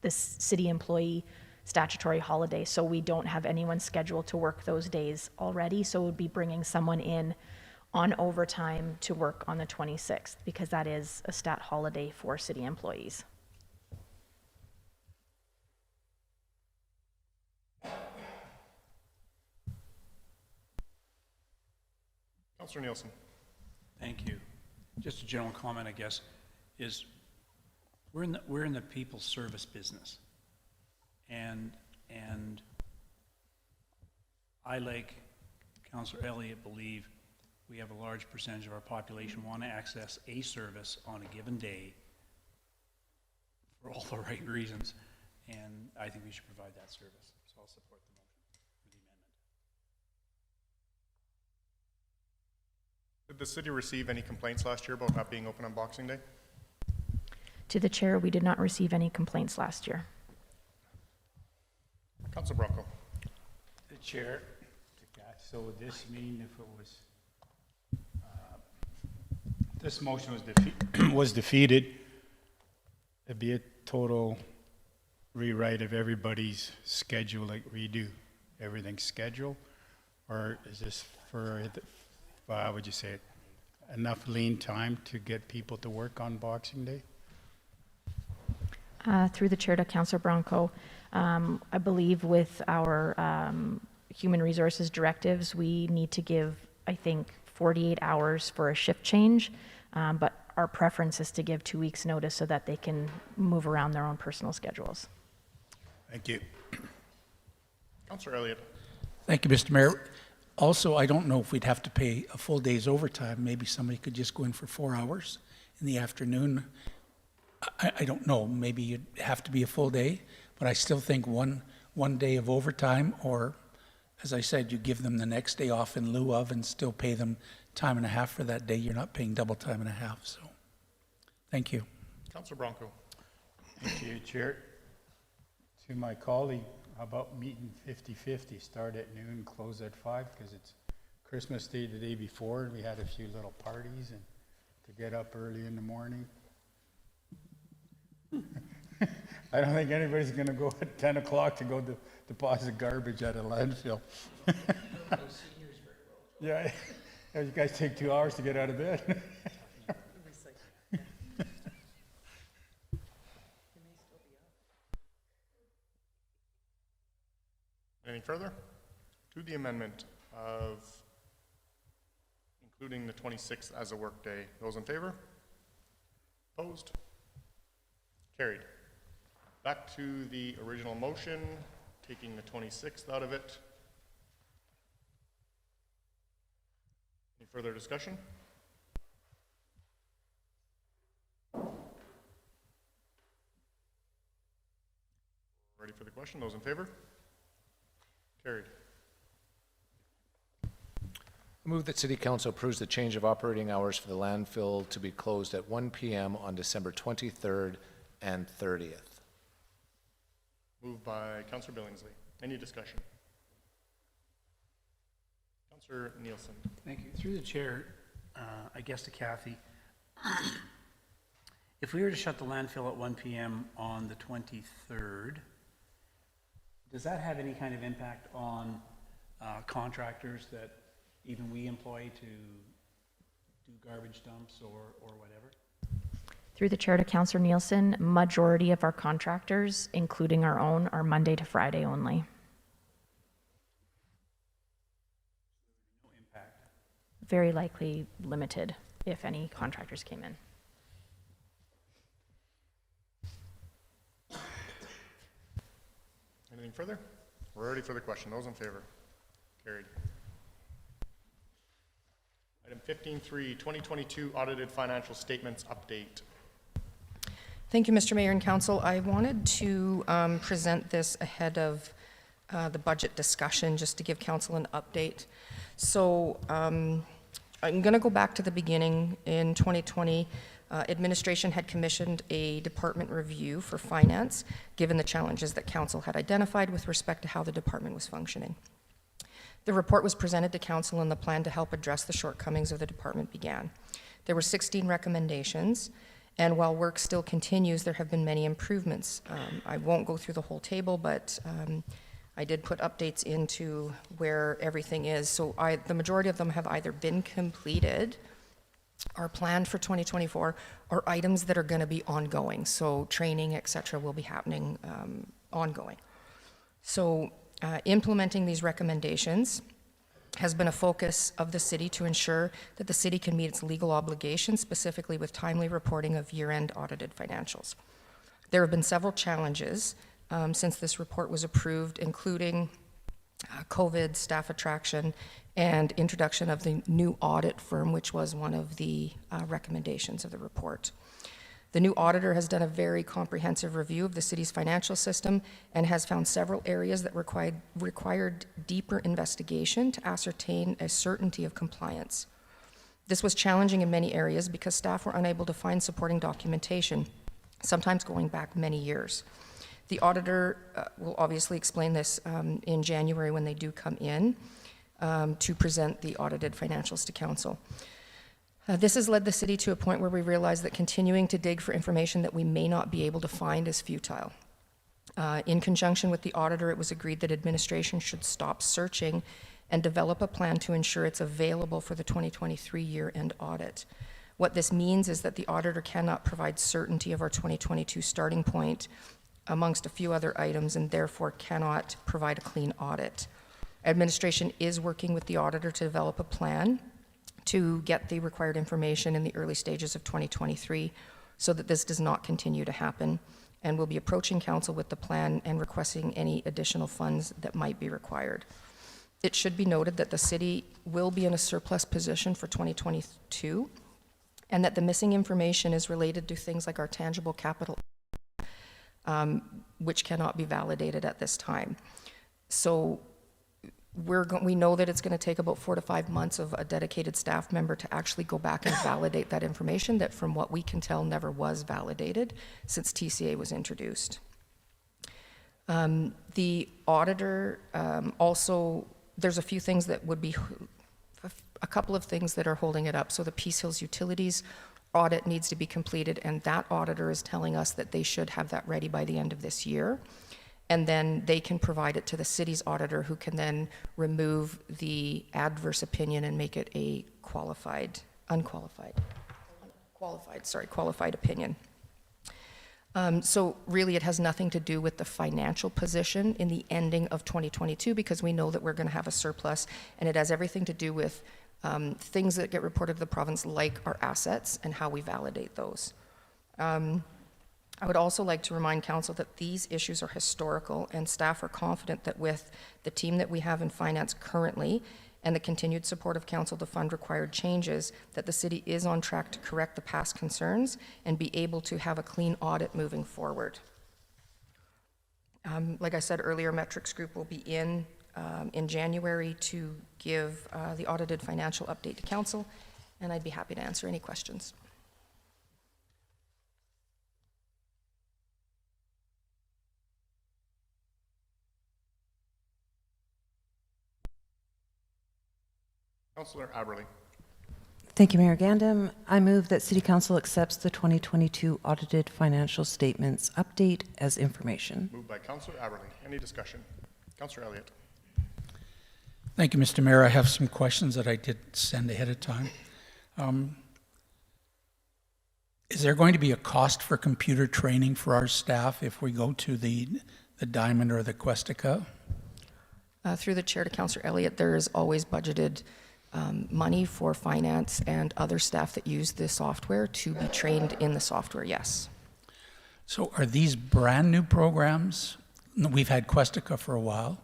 the city employee statutory holidays, so we don't have anyone scheduled to work those days already, so it would be bringing someone in on overtime to work on the 26th, because that is a stat holiday for city employees. Councillor Nielsen. Thank you. Just a general comment, I guess, is we're in the people service business, and I, like Councillor Elliott, believe we have a large percentage of our population want to access a service on a given day for all the right reasons, and I think we should provide that service. So I'll support the motion or the amendment. Did the city receive any complaints last year about not being open on Boxing Day? To the chair, we did not receive any complaints last year. Councillor Bronco. The chair, so would this mean if it was, this motion was defeated, it'd be a total rewrite of everybody's schedule, like redo everything's schedule? Or is this for, how would you say it, enough lean time to get people to work on Boxing Day? Through the chair to Councillor Bronco, I believe with our human resources directives, we need to give, I think, 48 hours for a shift change, but our preference is to give 2 weeks' notice so that they can move around their own personal schedules. Thank you. Councillor Elliott. Thank you, Mr. Mayor. Also, I don't know if we'd have to pay a full day's overtime. Maybe somebody could just go in for 4 hours in the afternoon. I don't know. Maybe you'd have to be a full day, but I still think one day of overtime, or as I said, you give them the next day off in lieu of and still pay them time and a half for that day. You're not paying double time and a half. So, thank you. Councillor Bronco. Thank you, Chair. To my colleague, how about meeting 50-50, start at noon, close at 5, because it's Christmas Day the day before, and we had a few little parties, and to get up early in the morning. I don't think anybody's going to go at 10 o'clock to go deposit garbage at a landfill. Yeah, you guys take 2 hours to get out of bed. Anything further? To the amendment of including the 26th as a workday. Those in favor? Opposed? Carried. Back to the original motion, taking the 26th out of it. Any further discussion? Ready for the question? Those in favor? Carried. I move that City Council approves the change of operating hours for the landfill to be closed at 1 p.m. on December 23rd and 30th. Moved by Councillor Billingsley. Any discussion? Councillor Nielsen. Thank you. Through the chair, I guess to Kathy, if we were to shut the landfill at 1 p.m. on the 23rd, does that have any kind of impact on contractors that even we employ to do garbage dumps or whatever? Through the chair to Councillor Nielsen, majority of our contractors, including our own, are Monday to Friday only. No impact. Very likely limited, if any contractors came in. Anything further? We're ready for the question. Those in favor? Carried. Item 15.3, 2022 audited financial statements update. Thank you, Mr. Mayor and Council. I wanted to present this ahead of the budget discussion, just to give Council an update. So I'm going to go back to the beginning. In 2020, administration had commissioned a department review for finance, given the challenges that Council had identified with respect to how the department was functioning. The report was presented to Council, and the plan to help address the shortcomings of the department began. There were 16 recommendations, and while work still continues, there have been many improvements. I won't go through the whole table, but I did put updates into where everything is. So the majority of them have either been completed, are planned for 2024, or items that are going to be ongoing. So training, et cetera, will be happening ongoing. So implementing these recommendations has been a focus of the city to ensure that the city can meet its legal obligations, specifically with timely reporting of year-end audited financials. There have been several challenges since this report was approved, including COVID, staff attraction, and introduction of the new audit firm, which was one of the recommendations of the report. The new auditor has done a very comprehensive review of the city's financial system and has found several areas that required deeper investigation to ascertain a certainty of compliance. This was challenging in many areas because staff were unable to find supporting documentation, sometimes going back many years. The auditor will obviously explain this in January when they do come in to present the audited financials to Council. This has led the city to a point where we realize that continuing to dig for information that we may not be able to find is futile. In conjunction with the auditor, it was agreed that administration should stop searching and develop a plan to ensure it's available for the 2023 year-end audit. What this means is that the auditor cannot provide certainty of our 2022 starting point amongst a few other items, and therefore cannot provide a clean audit. Administration is working with the auditor to develop a plan to get the required information in the early stages of 2023 so that this does not continue to happen, and will be approaching council with the plan and requesting any additional funds that might be required. It should be noted that the city will be in a surplus position for 2022, and that the missing information is related to things like our tangible capital, which cannot be validated at this time. So we know that it's going to take about 4 to 5 months of a dedicated staff member to actually go back and validate that information that, from what we can tell, never was validated since TCA was introduced. The auditor also, there's a few things that would be, a couple of things that are holding it up. So the Peace Hills Utilities audit needs to be completed, and that auditor is telling us that they should have that ready by the end of this year. And then they can provide it to the city's auditor, who can then remove the adverse opinion and make it a qualified opinion. So really it has nothing to do with the financial position in the ending of 2022, because we know that we're going to have a surplus, and it has everything to do with things that get reported to the province, like our assets and how we validate those. I would also like to remind council that these issues are historical, and staff are confident that with the team that we have in finance currently and the continued support of council to fund required changes, that the city is on track to correct the past concerns and be able to have a clean audit moving forward. Like I said earlier, Metrics Group will be in January to give the audited financial update to council, and I'd be happy to answer any questions. Councillor Aberley. Thank you, Mayor Gandam. I move that City Council accepts the 2022 audited financial statements update as information. Moved by Councillor Aberley. Any discussion? Councillor Elliott. Thank you, Mr. Mayor. I have some questions that I did send ahead of time. Is there going to be a cost for computer training for our staff if we go to the Diamond or the Questica? Through the chair to Councillor Elliott, there is always budgeted money for finance and other staff that use the software to be trained in the software, yes. So are these brand new programs? We've had Questica for a while,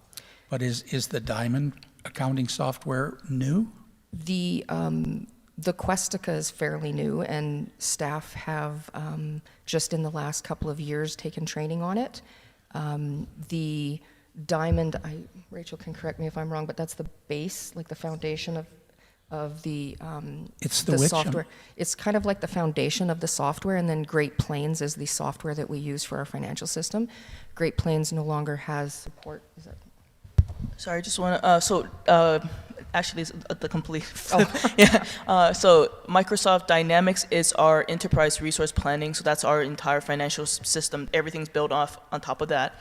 but is the Diamond accounting software new? The Questica is fairly new, and staff have just in the last couple of years taken training on it. The Diamond, Rachel can correct me if I'm wrong, but that's the base, like the foundation of the it's the software. It's kind of like the foundation of the software, and then Great Plains is the software that we use for our financial system. Great Plains no longer has support. Is that? Sorry, I just want to, actually it's the complete, yeah. So Microsoft Dynamics is our enterprise resource planning, so that's our entire financial system. Everything's built off on top of that.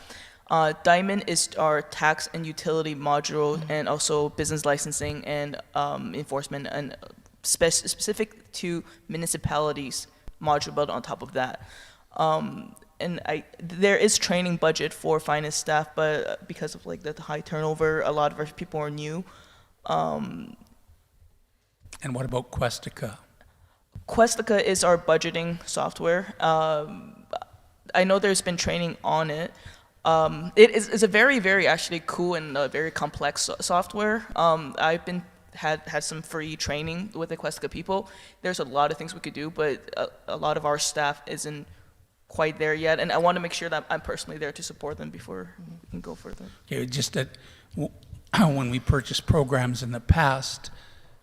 Diamond is our tax and utility module, and also business licensing and enforcement, and specific to municipalities module built on top of that. And there is training budget for finance staff, but because of like the high turnover, a lot of our people are new. And what about Questica? Questica is our budgeting software. I know there's been training on it. It is a very, very actually cool and very complex software. I've had some free training with the Questica people. There's a lot of things we could do, but a lot of our staff isn't quite there yet, and I want to make sure that I'm personally there to support them before we can go further. Okay, just that when we purchased programs in the past,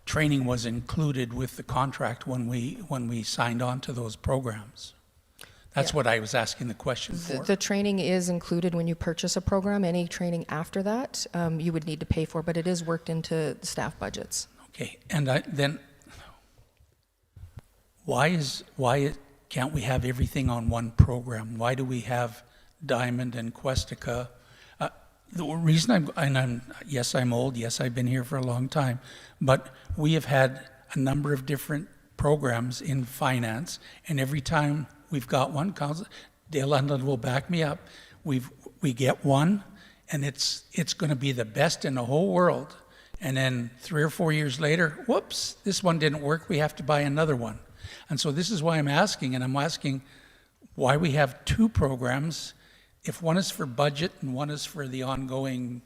training was included with the contract when we signed on to those programs. That's what I was asking the question for. The training is included when you purchase a program. Any training after that, you would need to pay for, but it is worked into the staff budgets. Okay, and then why can't we have everything on one program? Why do we have Diamond and Questica? The reason yes, I'm old, yes, I've been here for a long time, but we have had a number of different programs in finance, and every time we've got one, Dale London will back me up, we get one, and it's going to be the best in the whole world. And then 3 or 4 years later, whoops, this one didn't work, we have to buy another one. And so this is why I'm asking, why we have 2 programs, if one is for budget and one is for the ongoing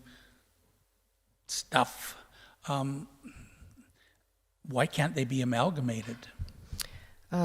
stuff. Why can't they be amalgamated?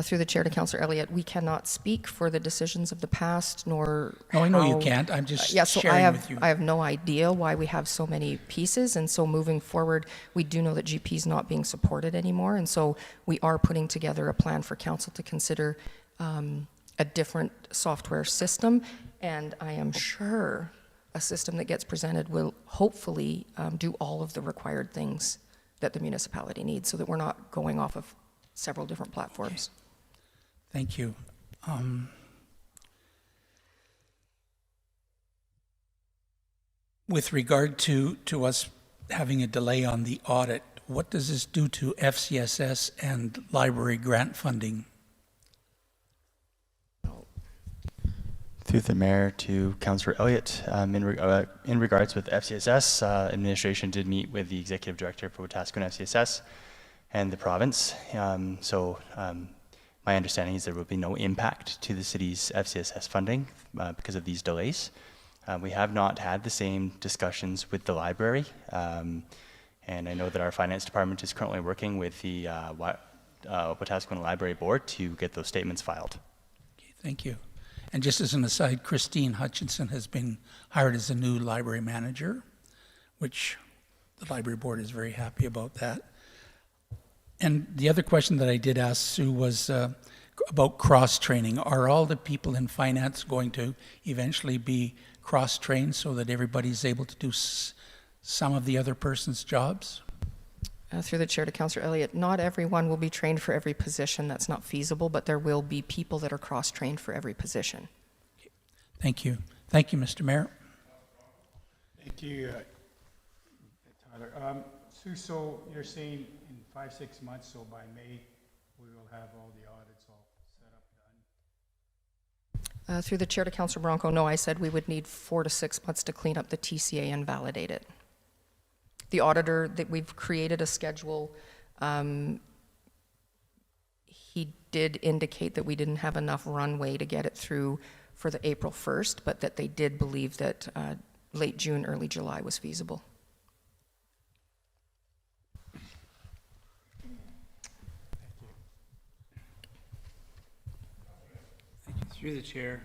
Through the chair to Councillor Elliott, we cannot speak for the decisions of the past, nor No, I know you can't. I'm just sharing with you. I have no idea why we have so many pieces, and so moving forward, we do know that GP is not being supported anymore, and so we are putting together a plan for council to consider a different software system, and I am sure a system that gets presented will hopefully do all of the required things that the municipality needs, so that we're not going off of several different platforms. Thank you. With regard to us having a delay on the audit, what does this do to FCSS and library grant funding? Through the mayor to Councillor Elliott, in regards with FCSS, administration did meet with the executive director for Wetaskiwin FCSS and the province. My understanding is there will be no impact to the city's FCSS funding because of these delays. We have not had the same discussions with the library, and I know that our finance department is currently working with the Wetaskiwin Library Board to get those statements filed. Okay, thank you. And just as an aside, Christine Hutchinson has been hired as a new library manager, which the library board is very happy about that. And the other question that I did ask Sue was about cross-training. Are all the people in finance going to eventually be cross-trained so that everybody's able to do some of the other person's jobs? Through the chair to Councillor Elliott, not everyone will be trained for every position. That's not feasible, but there will be people that are cross-trained for every position. Okay. Thank you. Thank you, Mr. Mayor. Thank you, Tyler. Sue, so you're saying in 5-6 months, so by May, we will have all the audits all set up, done? Through the chair to Councillor Bronco, no, I said we would need 4 to 6 months to clean up the TCA and validate it. The auditor, that we've created a schedule, he did indicate that we didn't have enough runway to get it through for the April 1st, but that they did believe that late June, early July was feasible. Through the chair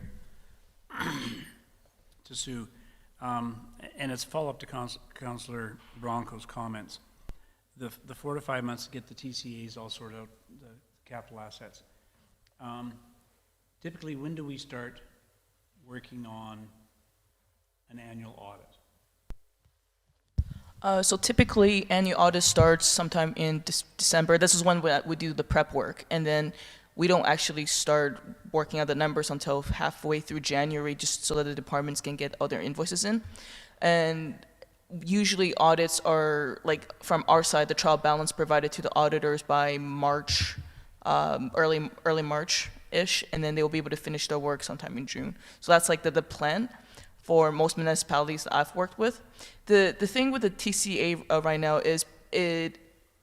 to Sue, and it's follow-up to Councillor Bronco's comments. The 4 to 5 months to get the TCAs all sorted out, the capital assets. Typically, when do we start working on an annual audit? So typically, annual audit starts sometime in December. This is when we do the prep work, and then we don't actually start working on the numbers until halfway through January, just so that the departments can get all their invoices in. And usually audits are, like, from our side, the trial balance provided to the auditors by March, early March-ish, and then they will be able to finish their work sometime in June. So that's like the plan for most municipalities that I've worked with. The thing with the TCA right now is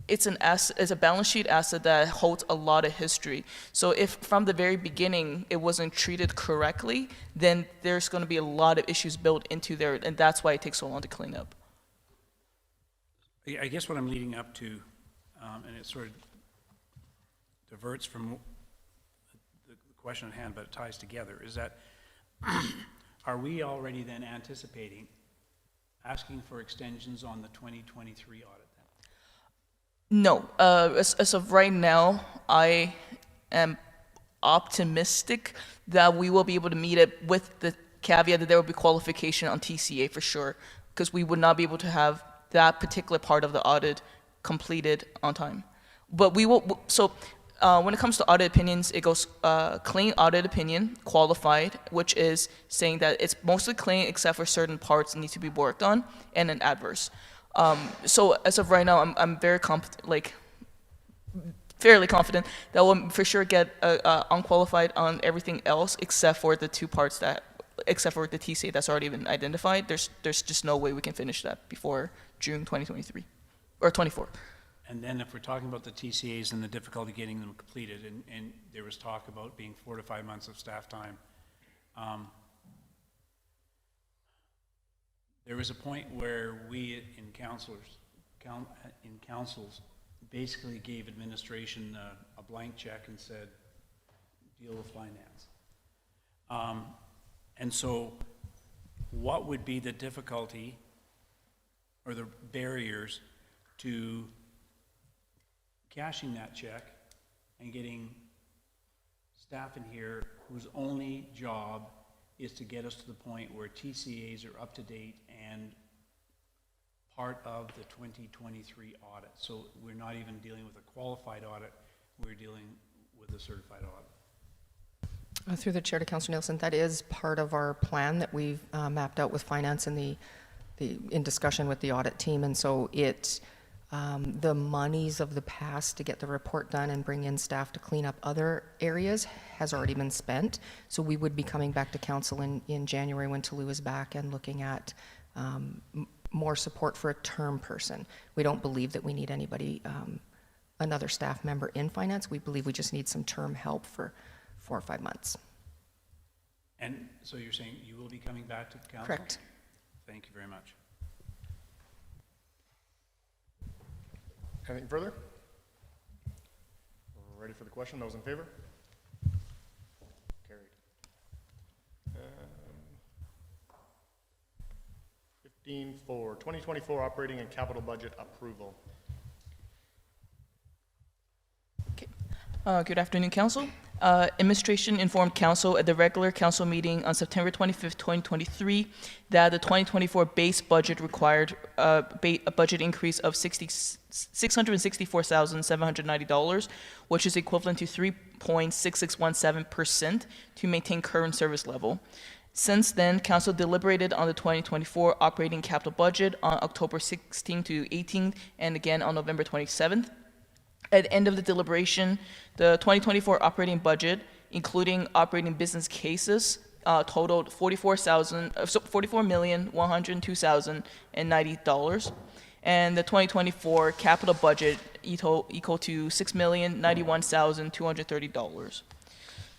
it's a balance sheet asset that holds a lot of history. So if from the very beginning it wasn't treated correctly, then there's going to be a lot of issues built into there, and that's why it takes so long to clean up. I guess what I'm leading up to, and it sort of diverts from the question at hand, but it ties together, is that are we already then anticipating asking for extensions on the 2023 audit? No, as of right now, I am optimistic that we will be able to meet it, with the caveat that there will be qualification on TCA for sure, because we would not be able to have that particular part of the audit completed on time. But we will, so when it comes to audit opinions, it goes clean audit opinion, qualified, which is saying that it's mostly clean except for certain parts that need to be worked on, and an adverse. So as of right now, I'm very fairly confident that we'll for sure get unqualified on everything else except for the two parts except for the TCA that's already been identified. There's just no way we can finish that before June 2023 or 24. And then if we're talking about the TCAs and the difficulty getting them completed, and there was talk about being 4 to 5 months of staff time, there was a point where we in councils basically gave administration a blank check and said, deal with finance. And so what would be the difficulty or the barriers to cashing that check and getting staff in here whose only job is to get us to the point where TCAs are up to date and part of the 2023 audit? So we're not even dealing with a qualified audit, we're dealing with a certified audit. Through the chair to Councillor Nielsen, that is part of our plan that we've mapped out with finance in in discussion with the audit team, and so the monies of the past to get the report done and bring in staff to clean up other areas has already been spent. So we would be coming back to council in January when Toulouse is back and looking at more support for a term person. We don't believe that we need anybody, another staff member in finance. We believe we just need some term help for 4 or 5 months. And so you're saying you will be coming back to council? Correct. Thank you very much. Anything further? We're ready for the question. Those in favor? Carried. 15-4, 2024 operating and capital budget approval. Good afternoon, Council. Administration informed Council at the regular Council meeting on September 25th, 2023, that the 2024 base budget required a budget increase of $664,790, which is equivalent to 3.6617% to maintain current service level. Since then, Council deliberated on the 2024 operating capital budget on October 16th to 18th, and again on November 27th. At the end of the deliberation, the 2024 operating budget, including operating business cases, totaled $44,102,090, and the 2024 capital budget equal to $6,091,230.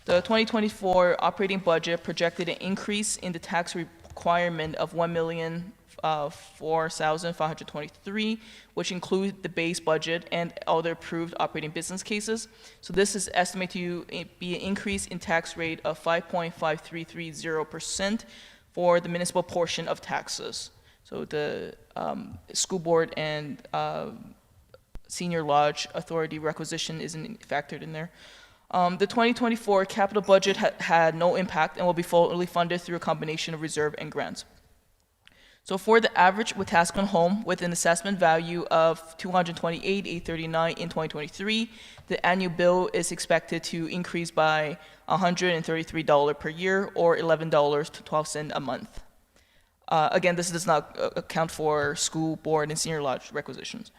The 2024 operating budget projected an increase in the tax requirement of $1,004,523, which include the base budget and other approved operating business cases. So this is estimated to be an increase in tax rate of 5.5330% for the municipal portion of taxes. So the school board and senior lodge authority requisition isn't factored in there. The 2024 capital budget had no impact and will be fully funded through a combination of reserve and grants. So for the average Wetaskiwin home with an assessment value of $228,839 in 2023, the annual bill is expected to increase by $133 per year, or $11 to 12 cents a month. Again, this does not account for school board and senior lodge requisitions.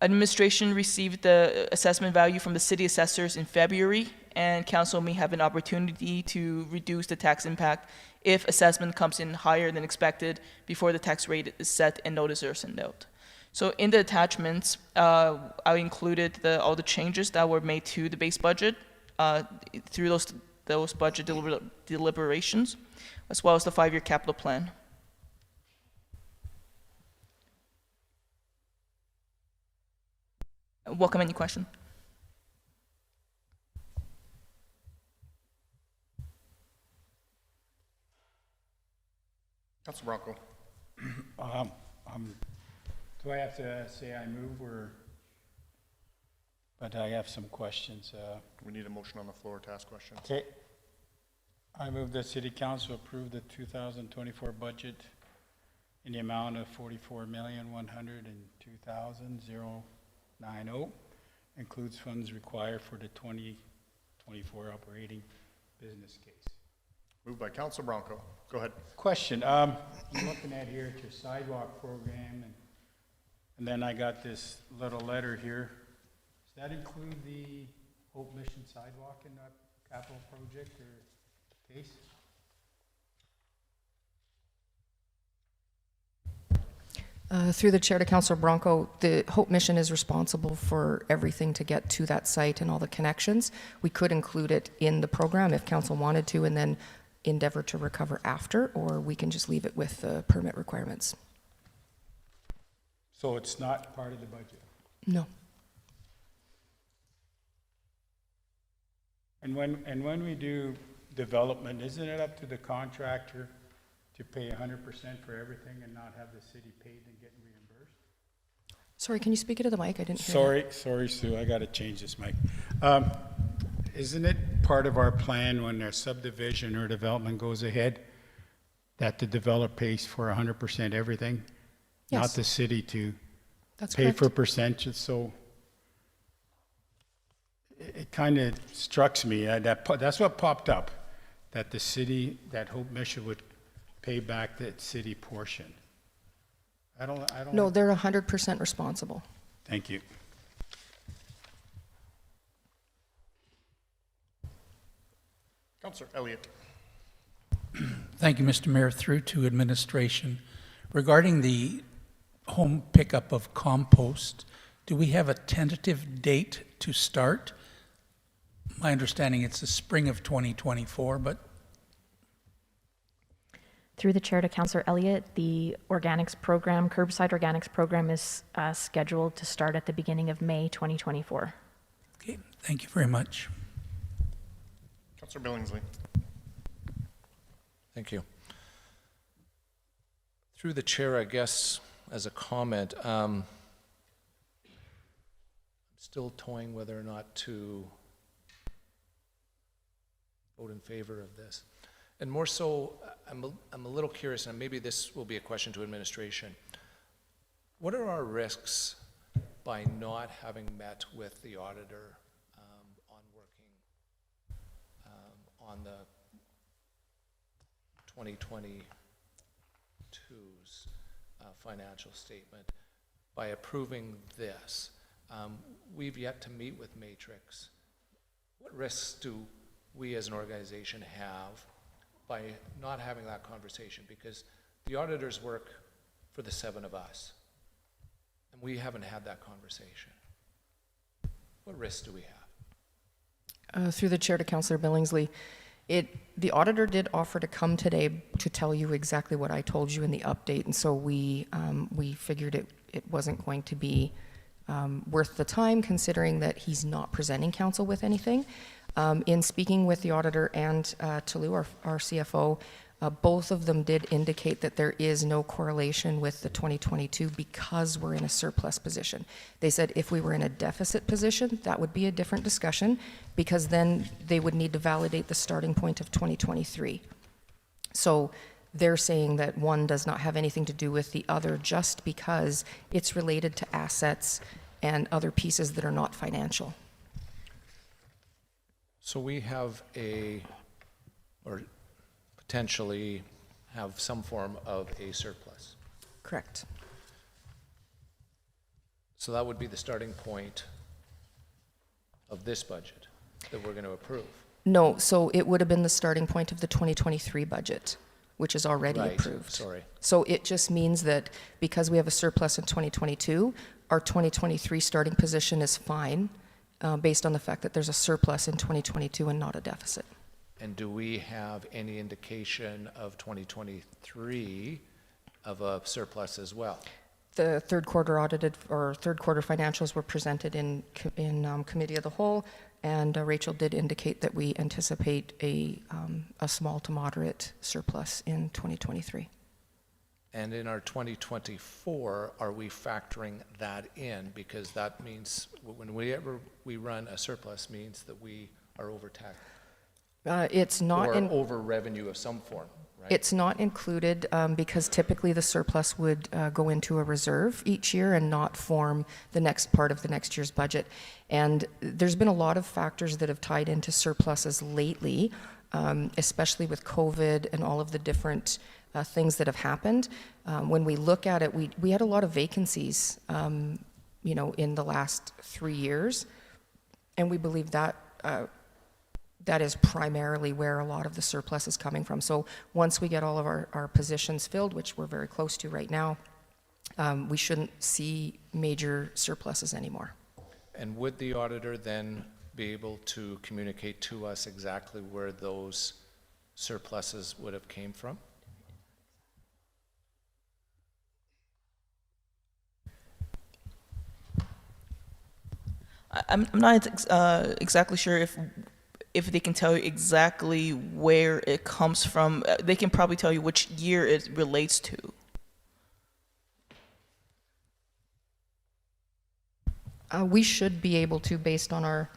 Administration received the assessment value from the city assessors in February, and council may have an opportunity to reduce the tax impact if assessment comes in higher than expected before the tax rate is set and notices are sent out. So in the attachments, I included all the changes that were made to the base budget through those budget deliberations, as well as the 5-year capital plan. Welcome any question. Councilor Bronco. Do I have to say I move, or? But I have some questions. We need a motion on the floor to ask questions. Okay. I move that City Council approve the 2024 budget in the amount of $44,102,090 includes funds required for the 2024 operating business case. Moved by Councilor Bronco. Go ahead. Question, I'm looking at here at your sidewalk program, and then I got this little letter here. Does that include the Hope Mission sidewalk in that capital project or case? Through the chair to Councillor Bronco, the Hope Mission is responsible for everything to get to that site and all the connections. We could include it in the program if council wanted to and then endeavor to recover after, or we can just leave it with the permit requirements. So it's not part of the budget? No. And when we do development, isn't it up to the contractor to pay 100% for everything and not have the city paid and get reimbursed? Sorry, can you speak into the mic? I didn't hear that. Sorry, Sue, I got to change this mic. Isn't it part of our plan when their subdivision or development goes ahead that the developer pays for 100% everything? Yes. Not the city to That's pay correct. for percentages, so it kind of struck me, that's what popped up, that the city, that Hope Mission would pay back that city portion. I don't. No, they're 100% responsible. Thank you. Councillor Elliott. Thank you, Mr. Mayor. Through to administration. Regarding the home pickup of compost, do we have a tentative date to start? My understanding it's the spring of 2024, but Through the chair to Councillor Elliott, the organics program, curbside organics program is scheduled to start at the beginning of May 2024. okay, thank you very much. Councillor Billingsley. Thank you. Through the chair, I guess, as a comment, I'm still toying whether or not to vote in favor of this. And more so, I'm a little curious, and maybe this will be a question to administration. What are our risks by not having met with the auditor on working on the 2022's financial statement by approving this? We've yet to meet with Matrix. What risks do we as an organization have by not having that conversation? Because the auditors work for the 7 of us, and we haven't had that conversation. What risks do we have? Through the chair to Councillor Billingsley, the auditor did offer to come today to tell you exactly what I told you in the update, and so we figured it wasn't going to be worth the time, considering that he's not presenting council with anything. In speaking with the auditor and Toulouse, our CFO, both of them did indicate that there is no correlation with the 2022 because we're in a surplus position. They said if we were in a deficit position, that would be a different discussion, because then they would need to validate the starting point of 2023. So they're saying that one does not have anything to do with the other just because it's related to assets and other pieces that are not financial. So we have or potentially have some form of a surplus. Correct. So that would be the starting point of this budget that we're going to approve. No, so it would have been the starting point of the 2023 budget, which is already Right, approved. sorry. So it just means that because we have a surplus in 2022, our 2023 starting position is fine, based on the fact that there's a surplus in 2022 and not a deficit. And do we have any indication of 2023 of a surplus as well? The third quarter audited, or third quarter financials were presented in committee of the whole, and Rachel did indicate that we anticipate a small to moderate surplus in 2023. And in our 2024, are we factoring that in? Because that means whenever we run a surplus means that we are overtaxed. It's not or in over revenue of some form, It's not included because typically the surplus would go into a reserve each year and not form the next part of the next year's budget. And there's been a lot of factors that have tied into surpluses lately, especially with COVID and all of the different things that have happened. When we look at it, we had a lot of vacancies, in the last 3 years, and we believe that that is primarily where a lot of the surplus is coming from. So once we get all of our positions filled, which we're very close to right now, we shouldn't see major surpluses anymore. And would the auditor then be able to communicate to us exactly where those surpluses would have came from? I'm not exactly sure if they can tell you exactly where it comes from. They can probably tell you which year it relates to. We should be able to, based on our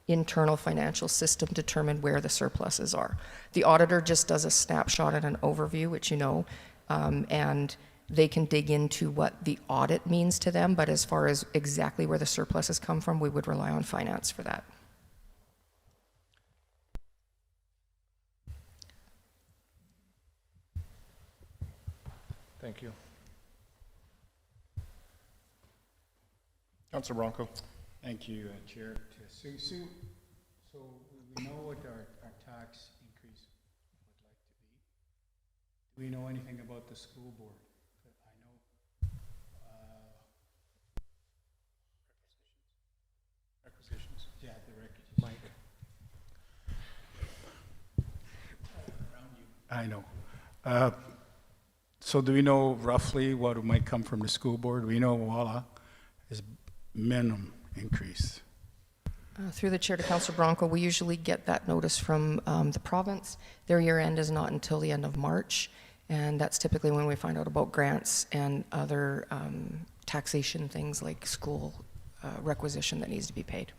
internal financial system, determine where the surpluses are. The auditor just does a snapshot and an overview, which and they can dig into what the audit means to them, but as far as exactly where the surpluses come from, we would rely on finance for that. Thank you. Councilor Bronco. Thank you, Chair. Sue, so we know what our tax increase would like to be. Do we know anything about the school board? I know requisitions. Yeah, the requisitions. Mike. I know. So do we know roughly what might come from the school board? We know Walla is minimum increase. Through the chair to Councilor Bronco, we usually get that notice from the province. Their year end is not until the end of March, and that's typically when we find out about grants and other taxation things like school requisition that needs to be paid.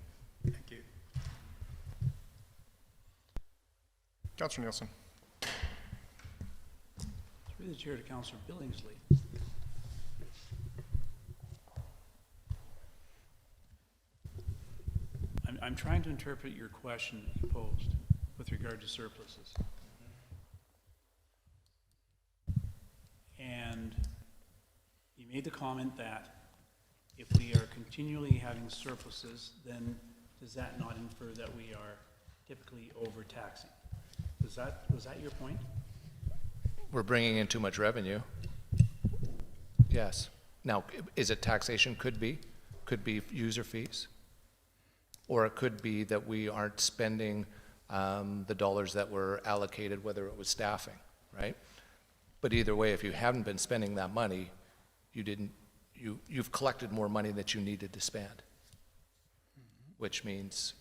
Thank you. Councilor Nielsen. Through the chair to Councilor Billingsley. I'm trying to interpret your question that you posed with regard to surpluses. And you made the comment that if we are continually having surpluses, then does that not infer that we are typically overtaxing? Was that your point? We're bringing in too much revenue. Yes. Now, is it taxation? Could be user fees. Or it could be that we aren't spending the dollars that were allocated, whether it was staffing, right? But either way, if you haven't been spending that money, you've collected more money that you needed to spend, which means,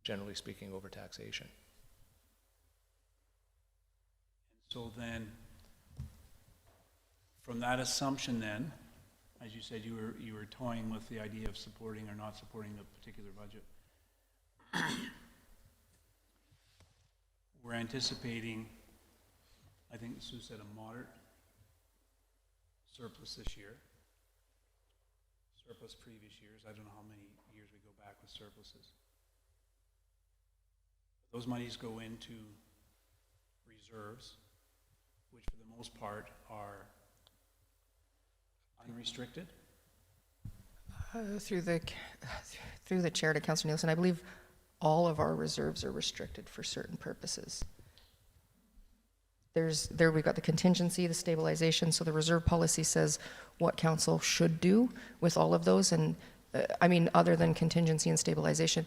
generally speaking, overtaxation. So then, from that assumption then, as you said, you were toying with the idea of supporting or not supporting a particular budget. We're anticipating, I think Sue said, a moderate surplus this year. Surplus previous years. I don't know how many years we go back with surpluses. Those monies go into reserves, which for the most part are unrestricted? Through the chair to Councilor Nielsen, I believe all of our reserves are restricted for certain purposes. We've got the contingency, the stabilization, so the reserve policy says what council should do with all of those, and other than contingency and stabilization,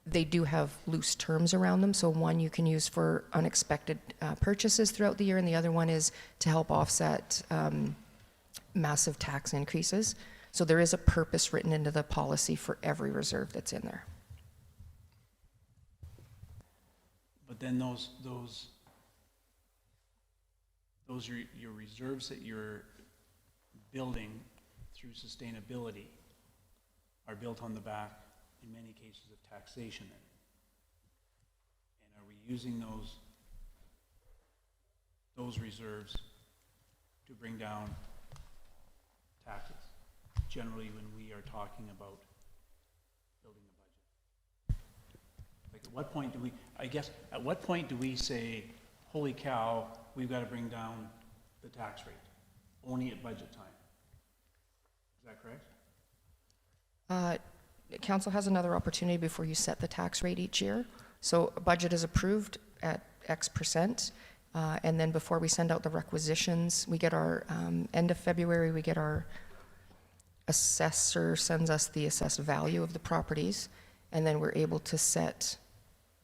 they do have loose terms around them. So one you can use for unexpected purchases throughout the year, and the other one is to help offset massive tax increases. So there is a purpose written into the policy for every reserve that's in there. But then those are your reserves that you're building through sustainability are built on the back, in many cases, of taxation. And are we using those reserves to bring down taxes, generally when we are talking about building a budget? Like, at what point do we, I guess, at what point do we say, holy cow, we've got to bring down the tax rate? Only at budget time. Is that correct? Council has another opportunity before you set the tax rate each year. So a budget is approved at X percent, and then before we send out the requisitions, we get our, end of February, we get our assessor sends us the assessed value of the properties, and then we're able to set,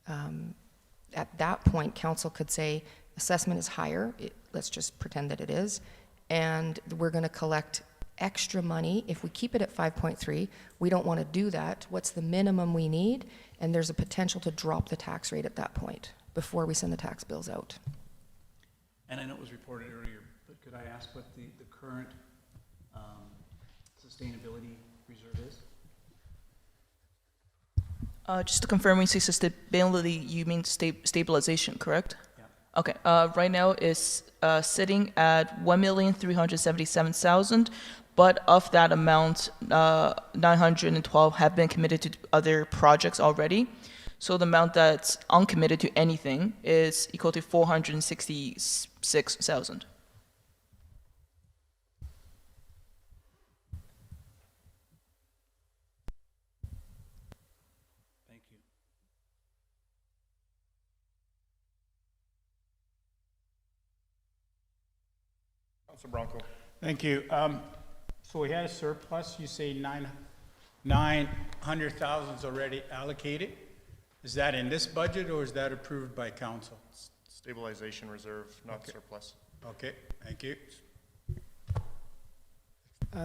at that point, council could say, assessment is higher, let's just pretend that it is, and we're going to collect extra money. If we keep it at 5.3, we don't want to do that. What's the minimum we need? And there's a potential to drop the tax rate at that point before we send the tax bills out. And I know it was reported earlier, but could I ask what the current sustainability reserve is? Just to confirm, when you say sustainability, you mean stabilization, correct? Yeah. Okay. Right now it's sitting at 1,377,000, but of that amount, 912 have been committed to other projects already. So the amount that's uncommitted to anything is equal to 466,000. Thank you. Councilor Bronco. Thank you. So we had a surplus, you say 900,000 is already allocated. Is that in this budget or is that approved by council? Stabilization reserve, not surplus. Okay, thank you.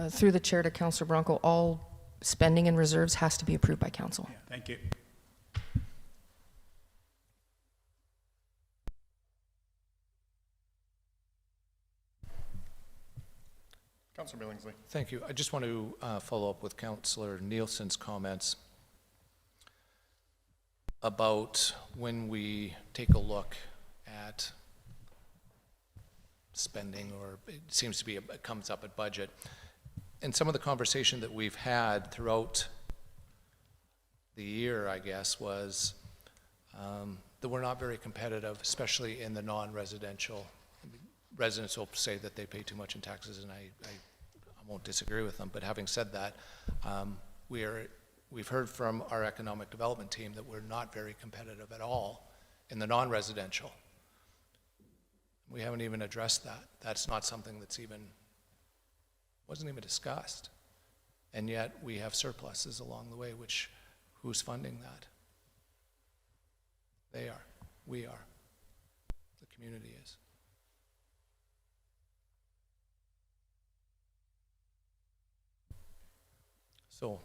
Through the chair to Councillor Bronco, all spending and reserves has to be approved by council. Yeah, thank you. Councilor Billingsley. Thank you. I just want to follow up with Councillor Nielsen's comments about when we take a look at spending, or it seems to be, it comes up at budget. And some of the conversation that we've had throughout the year, I guess, was that we're not very competitive, especially in the non-residential. Residents will say that they pay too much in taxes, and I won't disagree with them. But having said that, we've heard from our economic development team that we're not very competitive at all in the non-residential. We haven't even addressed that. That's not something that's wasn't even discussed. And yet we have surpluses along the way, which, who's funding that? They are. We are. The community is. So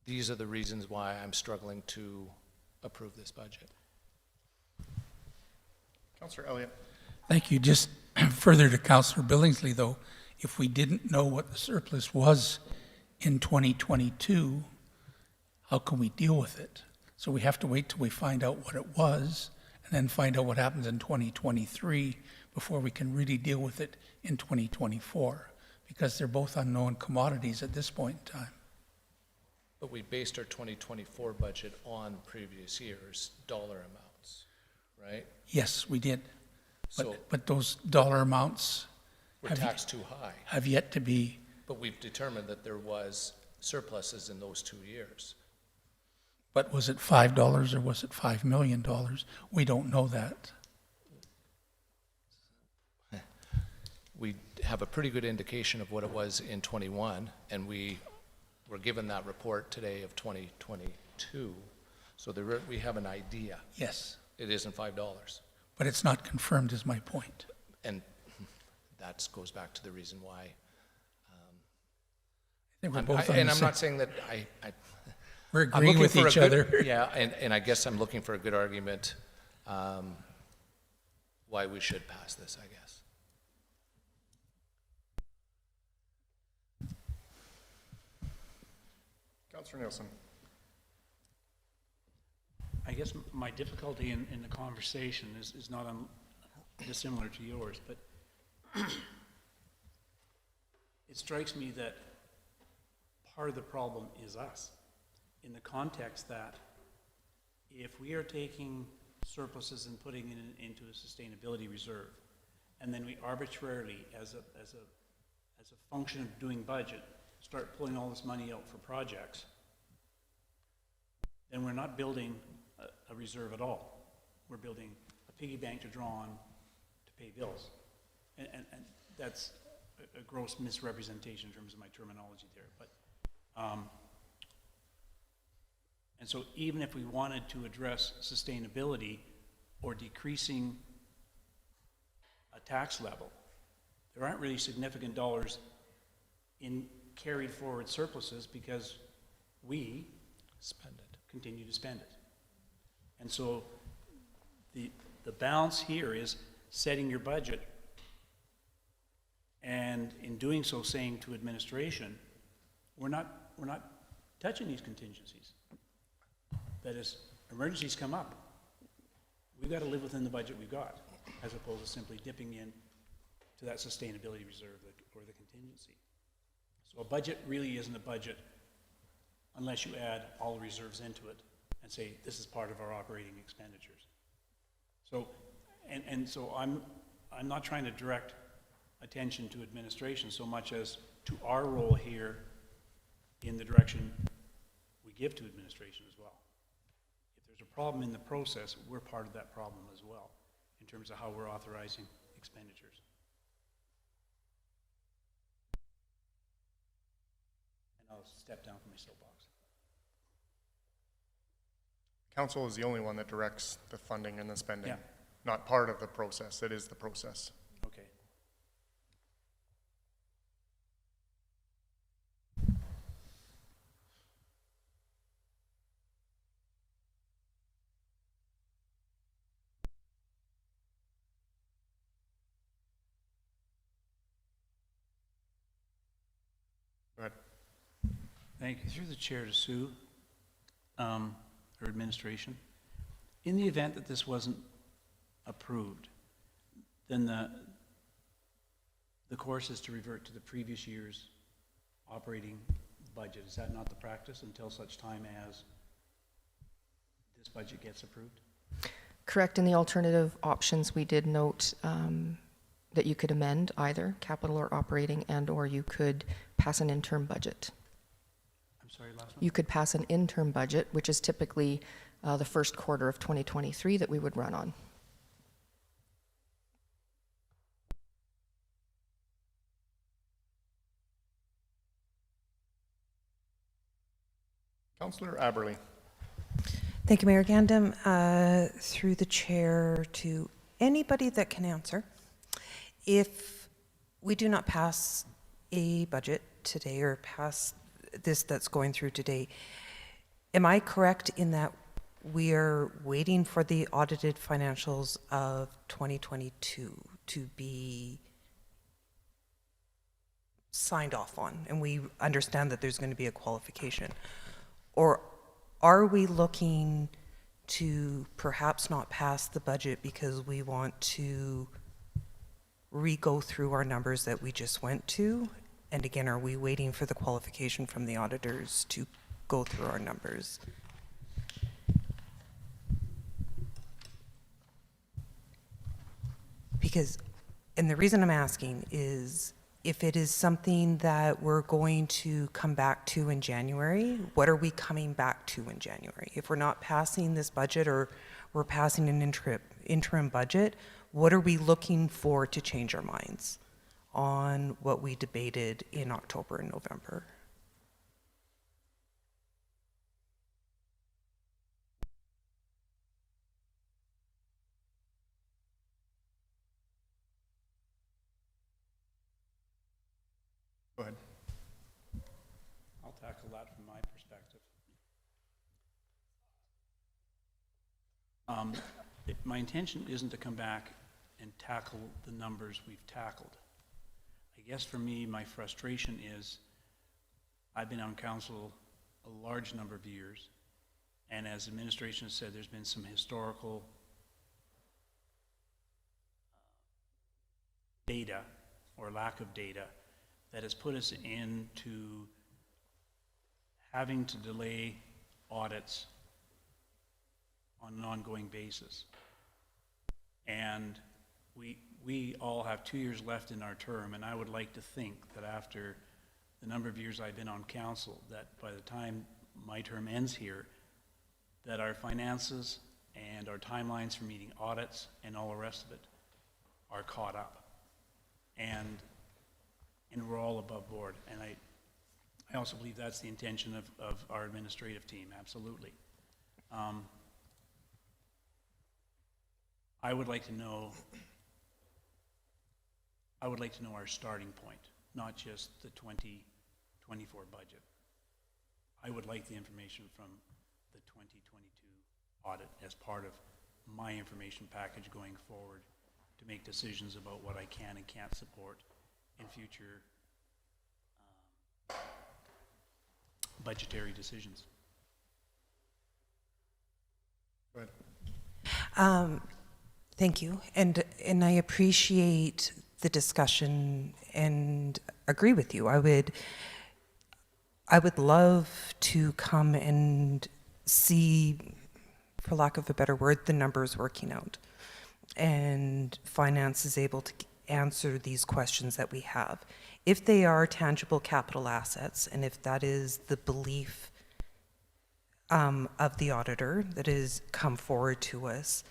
these are the reasons why I'm struggling to approve this budget. Councillor Elliott. Thank you. Just further to Councillor Billingsley, though, if we didn't know what the surplus was in 2022, how can we deal with it? So we have to wait till we find out what it was, and then find out what happens in 2023 before we can really deal with it in 2024, because they're both unknown commodities at this point in time. But we based our 2024 budget on previous years' dollar amounts, right? Yes, we did. So But those dollar amounts we're taxed too high. have yet to be. But we've determined that there was surpluses in those 2 years. But was it $5 or was it $5 million? We don't know that. We have a pretty good indication of what it was in 21, and we were given that report today of 2022. So we have an idea. Yes. It isn't $5. But it's not confirmed, is my point. And that goes back to the reason why. I think we're both on the and I'm same- not saying that We're agreeing with each other. Yeah, and I guess I'm looking for a good argument why we should pass this, I guess. Councillor Nielsen. I guess my difficulty in the conversation is not dissimilar to yours, but it strikes me that part of the problem is us, in the context that if we are taking surpluses and putting it into a sustainability reserve, and then we arbitrarily, as a function of doing budget, start pulling all this money out for projects, then we're not building a reserve at all. We're building a piggy bank to draw on to pay bills. And that's a gross misrepresentation in terms of my terminology there. But, and so even if we wanted to address sustainability or decreasing a tax level, there aren't really significant dollars in carried forward surpluses because we continue to spend it. And so the balance here is setting your budget, and in doing so saying to administration, we're not touching these contingencies. That is, emergencies come up. We've got to live within the budget we've got, as opposed to simply dipping in to that sustainability reserve or the contingency. So a budget really isn't a budget unless you add all the reserves into it and say, this is part of our operating expenditures. So, and so I'm not trying to direct attention to administration so much as to our role here in the direction we give to administration as well. If there's a problem in the process, we're part of that problem as well in terms of how we're authorizing expenditures. And I'll step down from my soapbox. Council is the only one that directs the funding and the spending, Yeah. not part of the process. It is the process. Okay. Go ahead. Thank you. Through the chair to Sue, or administration. In the event that this wasn't approved, then the course is to revert to the previous year's operating budget. Is that not the practice until such time as this budget gets approved? Correct. In the alternative options, we did note that you could amend either capital or operating, and or you could pass an interim budget. I'm sorry, last one? You could pass an interim budget, which is typically the first quarter of 2023 that we would run on. Councillor Aberley. Thank you, Mayor Gandam. Through the chair to anybody that can answer, if we do not pass a budget today or pass this that's going through today, am I correct in that we are waiting for the audited financials of 2022 to be signed off on, and we understand that there's going to be a qualification? Or are we looking to perhaps not pass the budget because we want to re-go through our numbers that we just went to? And again, are we waiting for the qualification from the auditors to go through our numbers? Because, and the reason I'm asking is, if it is something that we're going to come back to in January, what are we coming back to in January? If we're not passing this budget or we're passing an interim budget, what are we looking for to change our minds on what we debated in October and November? Go ahead. I'll tackle that from my perspective. My intention isn't to come back and tackle the numbers we've tackled. I guess for me, my frustration is I've been on council a large number of years, And as administration said, there's been some historical data or lack of data that has put us into having to delay audits on an ongoing basis. And we all have 2 years left in our term, and I would like to think that after the number of years I've been on council, that by the time my term ends here, that our finances and our timelines for meeting audits and all the rest of it are caught up. And we're all above board. And I also believe that's the intention of our administrative team, absolutely. I would like to know our starting point, not just the 2024 budget. I would like the information from the 2022 audit as part of my information package going forward to make decisions about what I can and can't support in future budgetary decisions. Go ahead. Thank you, and I appreciate the discussion and agree with you. I would love to come and see, for lack of a better word, the numbers working out, and finance is able to answer these questions that we have. If they are tangible capital assets, and if that is the belief of the auditor that has come forward to us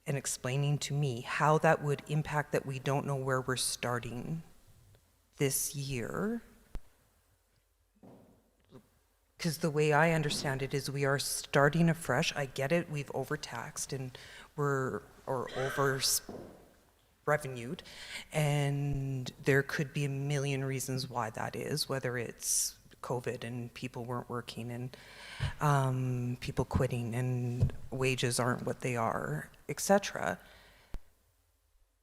and explaining to me how that would impact that we don't know where we're starting this year, because the way I understand it is we are starting afresh. I get it, we've overtaxed and we're over revenued, and there could be a million reasons why that is, whether it's COVID and people weren't working and people quitting and wages aren't what they are, etc.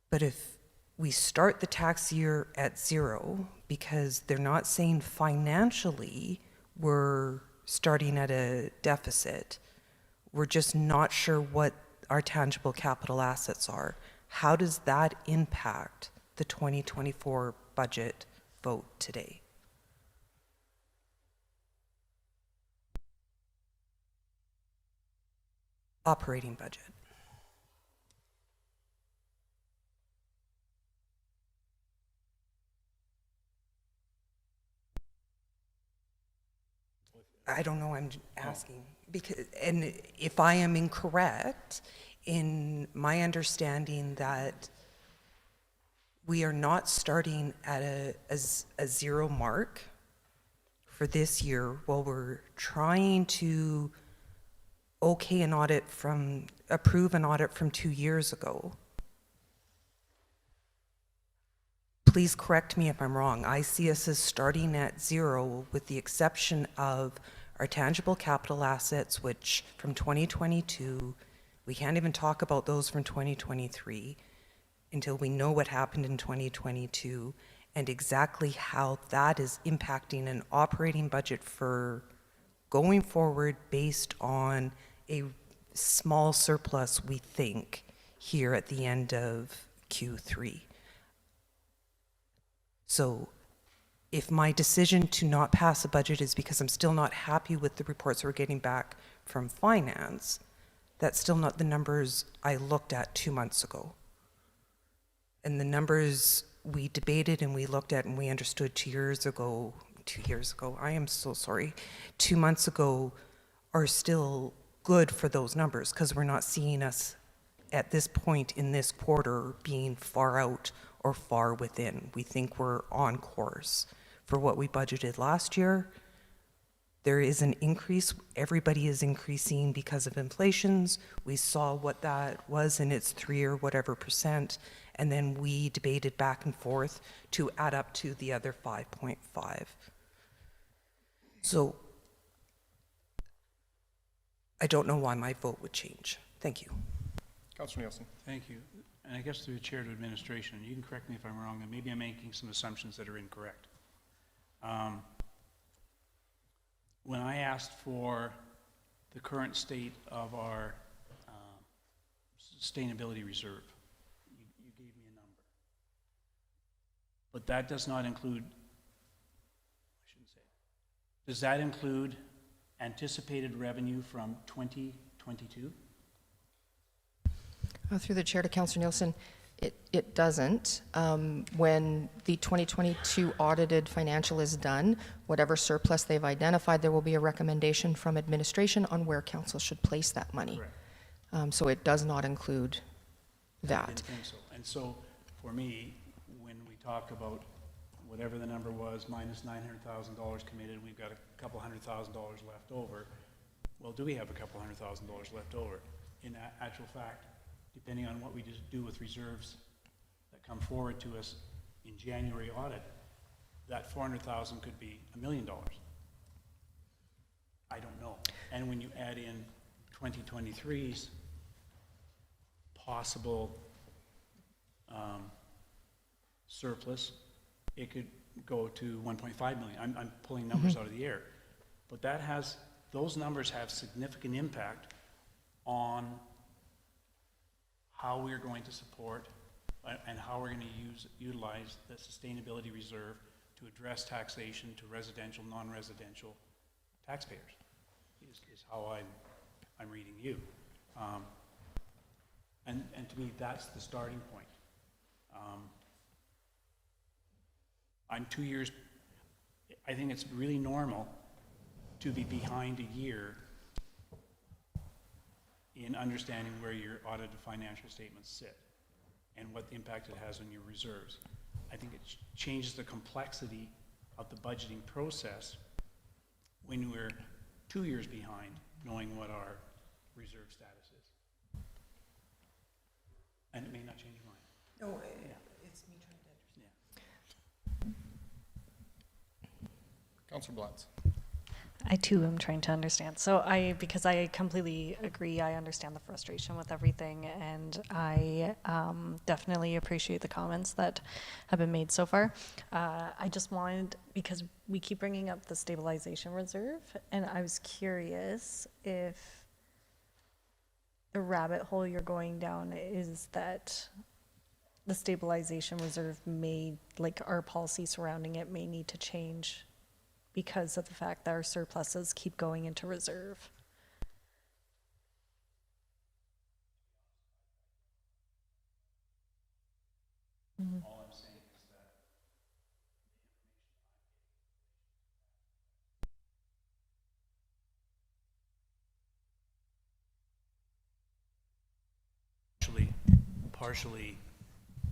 But if we start the tax year at zero, because they're not saying financially we're starting at a deficit, we're just not sure what our tangible capital assets are. How does that impact the 2024 budget vote today? Operating budget. I don't know, I'm asking, because, and if I am incorrect in my understanding that we are not starting at a zero mark for this year while we're trying to approve an audit from 2 years ago. Please correct me if I'm wrong. I see us as starting at zero with the exception of our tangible capital assets, which from 2022, we can't even talk about those from 2023 until we know what happened in 2022 and exactly how that is impacting an operating budget for going forward based on a small surplus, we think, here at the end of Q3. So if my decision to not pass a budget is because I'm still not happy with the reports we're getting back from finance, that's still not the numbers I looked at 2 months ago. And the numbers we debated and we looked at and we understood 2 years ago, I am so sorry, 2 months ago are still good for those numbers, because we're not seeing us at this point in this quarter being far out or far within. We think we're on course for what we budgeted last year. There is an increase. Everybody is increasing because of inflations. We saw what that was, and it's 3 or whatever %, and then we debated back and forth to add up to the other 5.5. So I don't know why my vote would change. Thank you. Councillor Nielsen. Thank you. And I guess through the chair to administration, you can correct me if I'm wrong, and maybe I'm making some assumptions that are incorrect. When I asked for the current state of our sustainability reserve. You gave me a number. But that does not include, I shouldn't say, does that include anticipated revenue from 2022? Through the chair to Councillor Nielsen, it doesn't. When the 2022 audited financial is done, whatever surplus they've identified, there will be a recommendation from administration on where council should place that money. So it does not include that. I didn't think so. And so for me, when we talk about whatever the number was, minus $900,000 committed, we've got a couple $100,000 left over. Well, do we have a couple $100,000 left over? In actual fact, depending on what we do with reserves that come forward to us in January audit, that $400,000 could be $1 million. I don't know. And when you add in 2023's possible surplus, it could go to 1.5 million. I'm pulling numbers out of the air. But those numbers have significant impact on how we're going to support and how we're going to utilize the sustainability reserve to address taxation to residential, non-residential taxpayers, is how I'm reading you. And to me, that's the starting point. I'm 2 years, I think it's really normal to be behind a year in understanding where your audited financial statements sit and what impact it has on your reserves. I think it changes the complexity of the budgeting process when we're 2 years behind, knowing what our reserve status is. And it may not change mine. No, Yeah. it's me trying to understand. Councillor Blotz. I too am trying to understand. So because I completely agree, I understand the frustration with everything, and I definitely appreciate the comments that have been made so far. I just wanted, because we keep bringing up the stabilization reserve, and I was curious if the rabbit hole you're going down is that the stabilization reserve may, like our policy surrounding it, may need to change because of the fact that our surpluses keep going into reserve. Mm-hmm. All I'm saying is that the information partially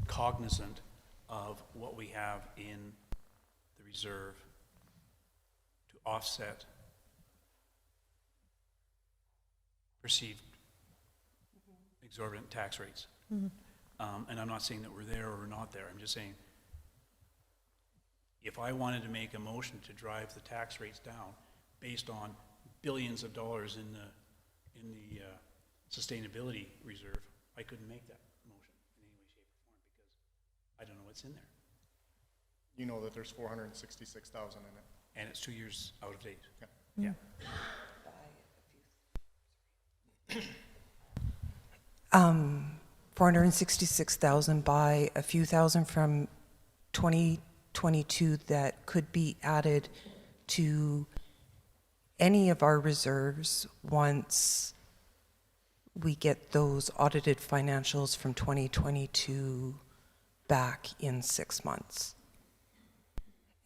cognizant of what we have in the reserve to offset perceived exorbitant tax rates. Mm-hmm. And I'm not saying that we're there or we're not there. I'm just saying if I wanted to make a motion to drive the tax rates down based on billions of dollars in the sustainability reserve, I couldn't make that motion in any way, shape, or form because I don't know what's in there. You know that there's 466,000 in it. And it's 2 years out of date. Yeah. Yeah. 466,000 by a few thousand from 2022 that could be added to any of our reserves once we get those audited financials from 2022 back in 6 months.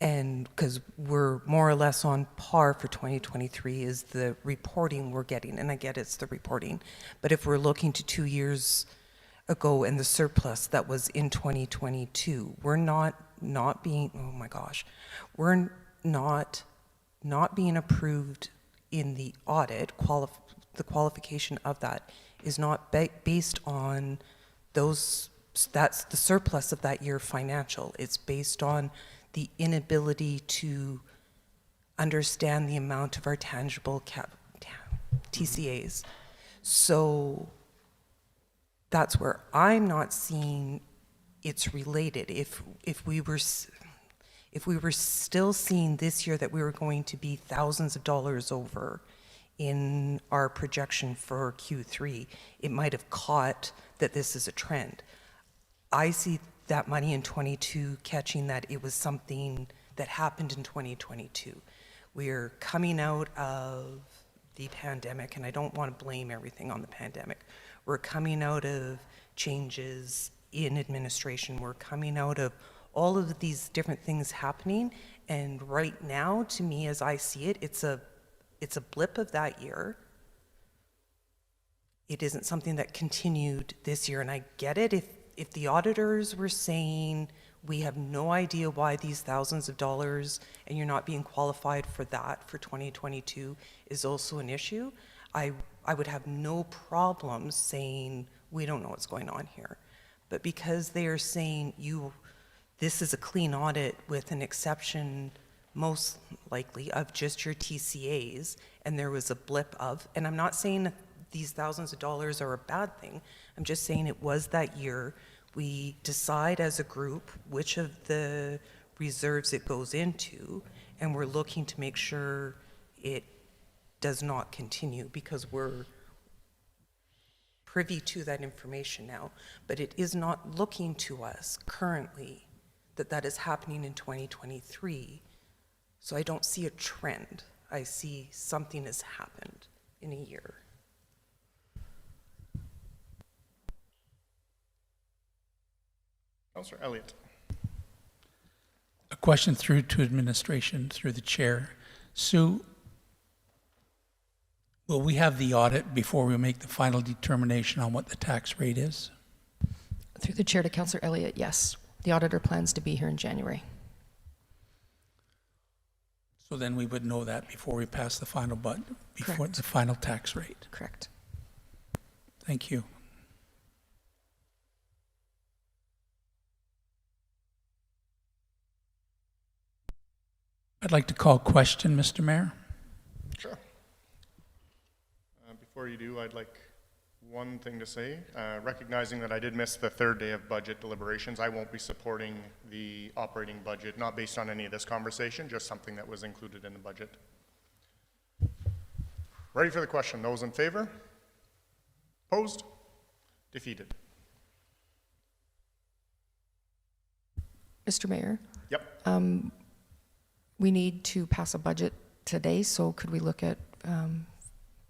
And because we're more or less on par for 2023 is the reporting we're getting, and I get it's the reporting, but if we're looking to 2 years ago and the surplus that was in 2022, we're not being, oh my gosh, we're not being approved in the audit. The qualification of that is not based on those, that's the surplus of that year financial. It's based on the inability to understand the amount of our tangible TCAs. So that's where I'm not seeing it's related. If we were still seeing this year that we were going to be thousands of dollars over in our projection for Q3, it might have caught that this is a trend. I see that money in 22 catching that it was something that happened in 2022. We're coming out of the pandemic, and I don't want to blame everything on the pandemic. We're coming out of changes in administration. We're coming out of all of these different things happening, and right now, to me, as I see it, it's a blip of that year. It isn't something that continued this year, and I get it. If the auditors were saying, we have no idea why these thousands of dollars and you're not being qualified for that for 2022 is also an issue, I would have no problem saying, we don't know what's going on here. But because they are saying this is a clean audit with an exception most likely of just your TCAs, and there was a blip of, and I'm not saying that these thousands of dollars are a bad thing, I'm just saying it was that year. We decide as a group which of the reserves it goes into, and we're looking to make sure it does not continue because we're privy to that information now. But it is not looking to us currently that is happening in 2023. So I don't see a trend. I see something has happened in a year. Councillor Elliott. A question through to administration, through the chair. Sue, will we have the audit before we make the final determination on what the tax rate is? Through the chair to Councillor Elliott, yes. The auditor plans to be here in January. So then we would know that before we pass the final before Correct. the final tax rate. Correct. Thank you. I'd like to call question, Mr. Mayor. Sure. Before you do, I'd like one thing to say. Recognizing that I did miss the third day of budget deliberations, I won't be supporting the operating budget, not based on any of this conversation, just something that was included in the budget. Ready for the question. Those in favor? Opposed? Defeated. Mr. Mayor? Yep. We need to pass a budget today, so could we look at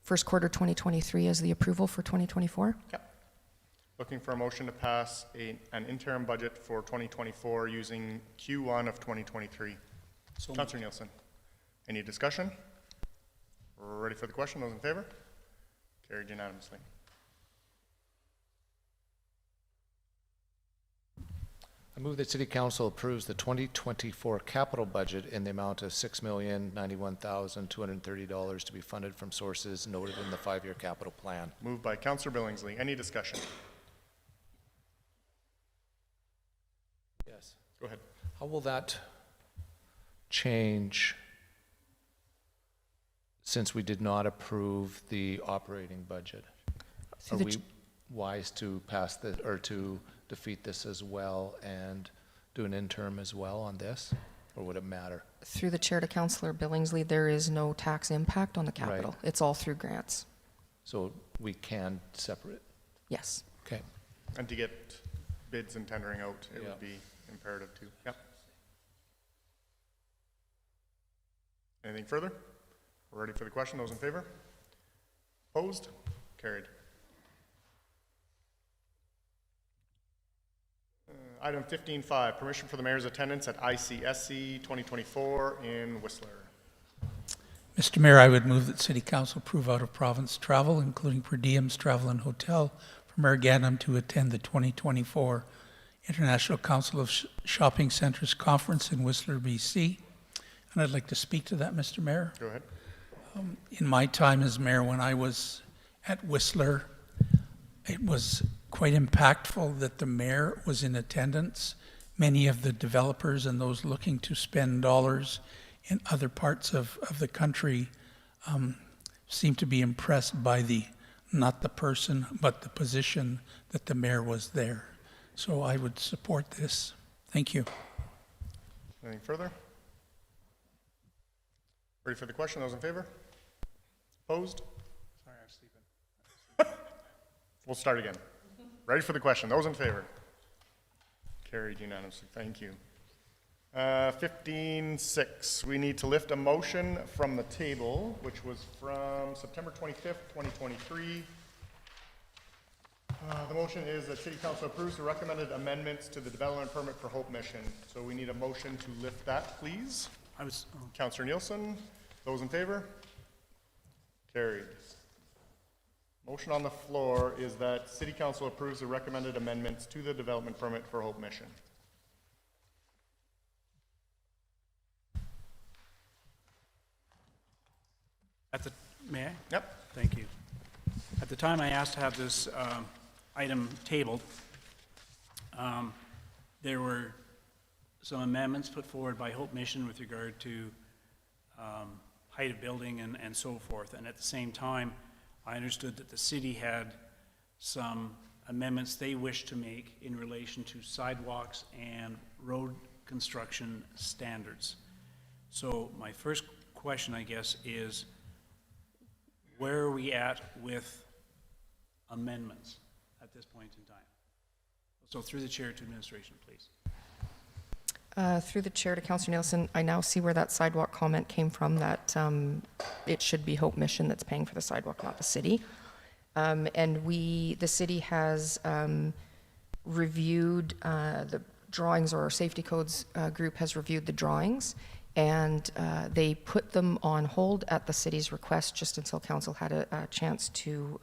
first quarter 2023 as the approval for 2024? Yep. Looking for a motion to pass an interim budget for 2024 using Q1 of 2023. So Councillor Nielsen. Any discussion? Ready for the question? Those in favor? Carried unanimously. I move that City Council approves the 2024 capital budget in the amount of $6,091,230 to be funded from sources noted in the 5-year capital plan. Moved by Councillor Billingsley. Any discussion? Yes. Go ahead. How will that change since we did not approve the operating budget? Are we wise to pass this or to defeat this as well and do an interim as well on this, or would it matter? Through the chair to Councillor Billingsley, there is no tax impact on the capital. Right. It's all through grants. So we can separate? Yes. Okay. And to get bids and tendering out, it would be imperative too. Yep. Anything further? We're ready for the question. Those in favor? Opposed? Carried. Item 15.5, permission for the mayor's attendance at ICSC 2024 in Whistler. Mr. Mayor, I would move that City Council approve out-of-province travel, including per diems, travel, and hotel, for Mayor Gandam to attend the 2024 International Council of Shopping Centres Conference in Whistler, BC. And I'd like to speak to that, Mr. Mayor. Go ahead. In my time as mayor, when I was at Whistler, it was quite impactful that the mayor was in attendance. Many of the developers and those looking to spend dollars in other parts of the country seemed to be impressed by not the person, but the position that the mayor was there. So I would support this. Thank you. Anything further? Ready for the question? Those in favor? Opposed? Sorry, I was sleeping. We'll start again. Ready for the question. Those in favor? Carried unanimously. Thank you. 15.6, we need to lift a motion from the table, which was from September 25th, 2023. The motion is that City Council approves the recommended amendments to the development permit for Hope Mission. So we need a motion to lift that, please. Councillor Nielsen. Those in favor? Carried. Motion on the floor is that City Council approves the recommended amendments to the development permit for Hope Mission. May I? Yep. Thank you. At the time I asked to have this item tabled, there were some amendments put forward by Hope Mission with regard to height of building and so forth. And at the same time, I understood that the city had some amendments they wished to make in relation to sidewalks and road construction standards. So my first question, I guess, is where are we at with amendments at this point in time? So through the chair to administration, please. Through the chair to Councillor Nielsen, I now see where that sidewalk comment came from, that it should be Hope Mission that's paying for the sidewalk, not the city. And the city has reviewed the drawings, or our safety codes group has reviewed the drawings, and they put them on hold at the city's request just until council had a chance to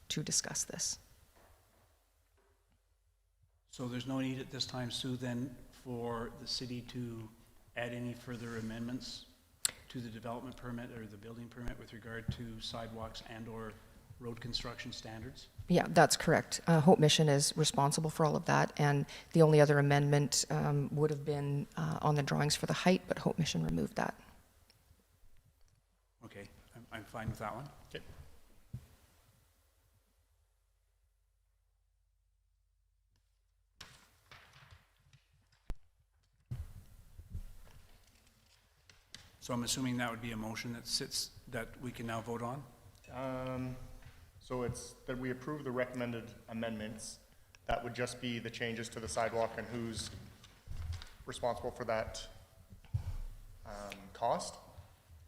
discuss this. So there's no need at this time, Sue, then, for the city to add any further amendments to the development permit or the building permit with regard to sidewalks and or road construction standards? Yeah, that's correct. Hope Mission is responsible for all of that, and the only other amendment would have been on the drawings for the height, but Hope Mission removed that. Okay, I'm fine with that one. Okay. So I'm assuming that would be a motion that we can now vote on? So it's that we approve the recommended amendments. That would just be the changes to the sidewalk and who's responsible for that cost?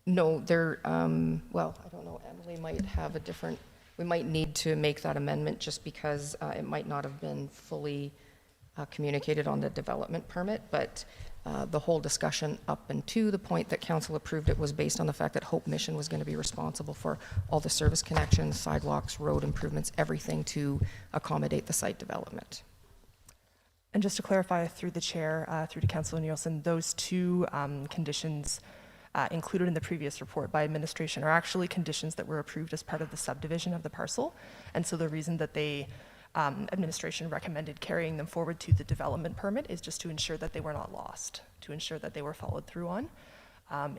No, they're, well, I don't know, Emily might have a different, we might need to make that amendment just because it might not have been fully communicated on the development permit, but the whole discussion up until the point that council approved it was based on the fact that Hope Mission was going to be responsible for all the service connections, sidewalks, road improvements, everything to accommodate the site development. And just to clarify through the chair, through to Councillor Nielsen, those two conditions included in the previous report by administration are actually conditions that were approved as part of the subdivision of the parcel. And so the reason that they administration recommended carrying them forward to the development permit is just to ensure that they were not lost, to ensure that they were followed through on.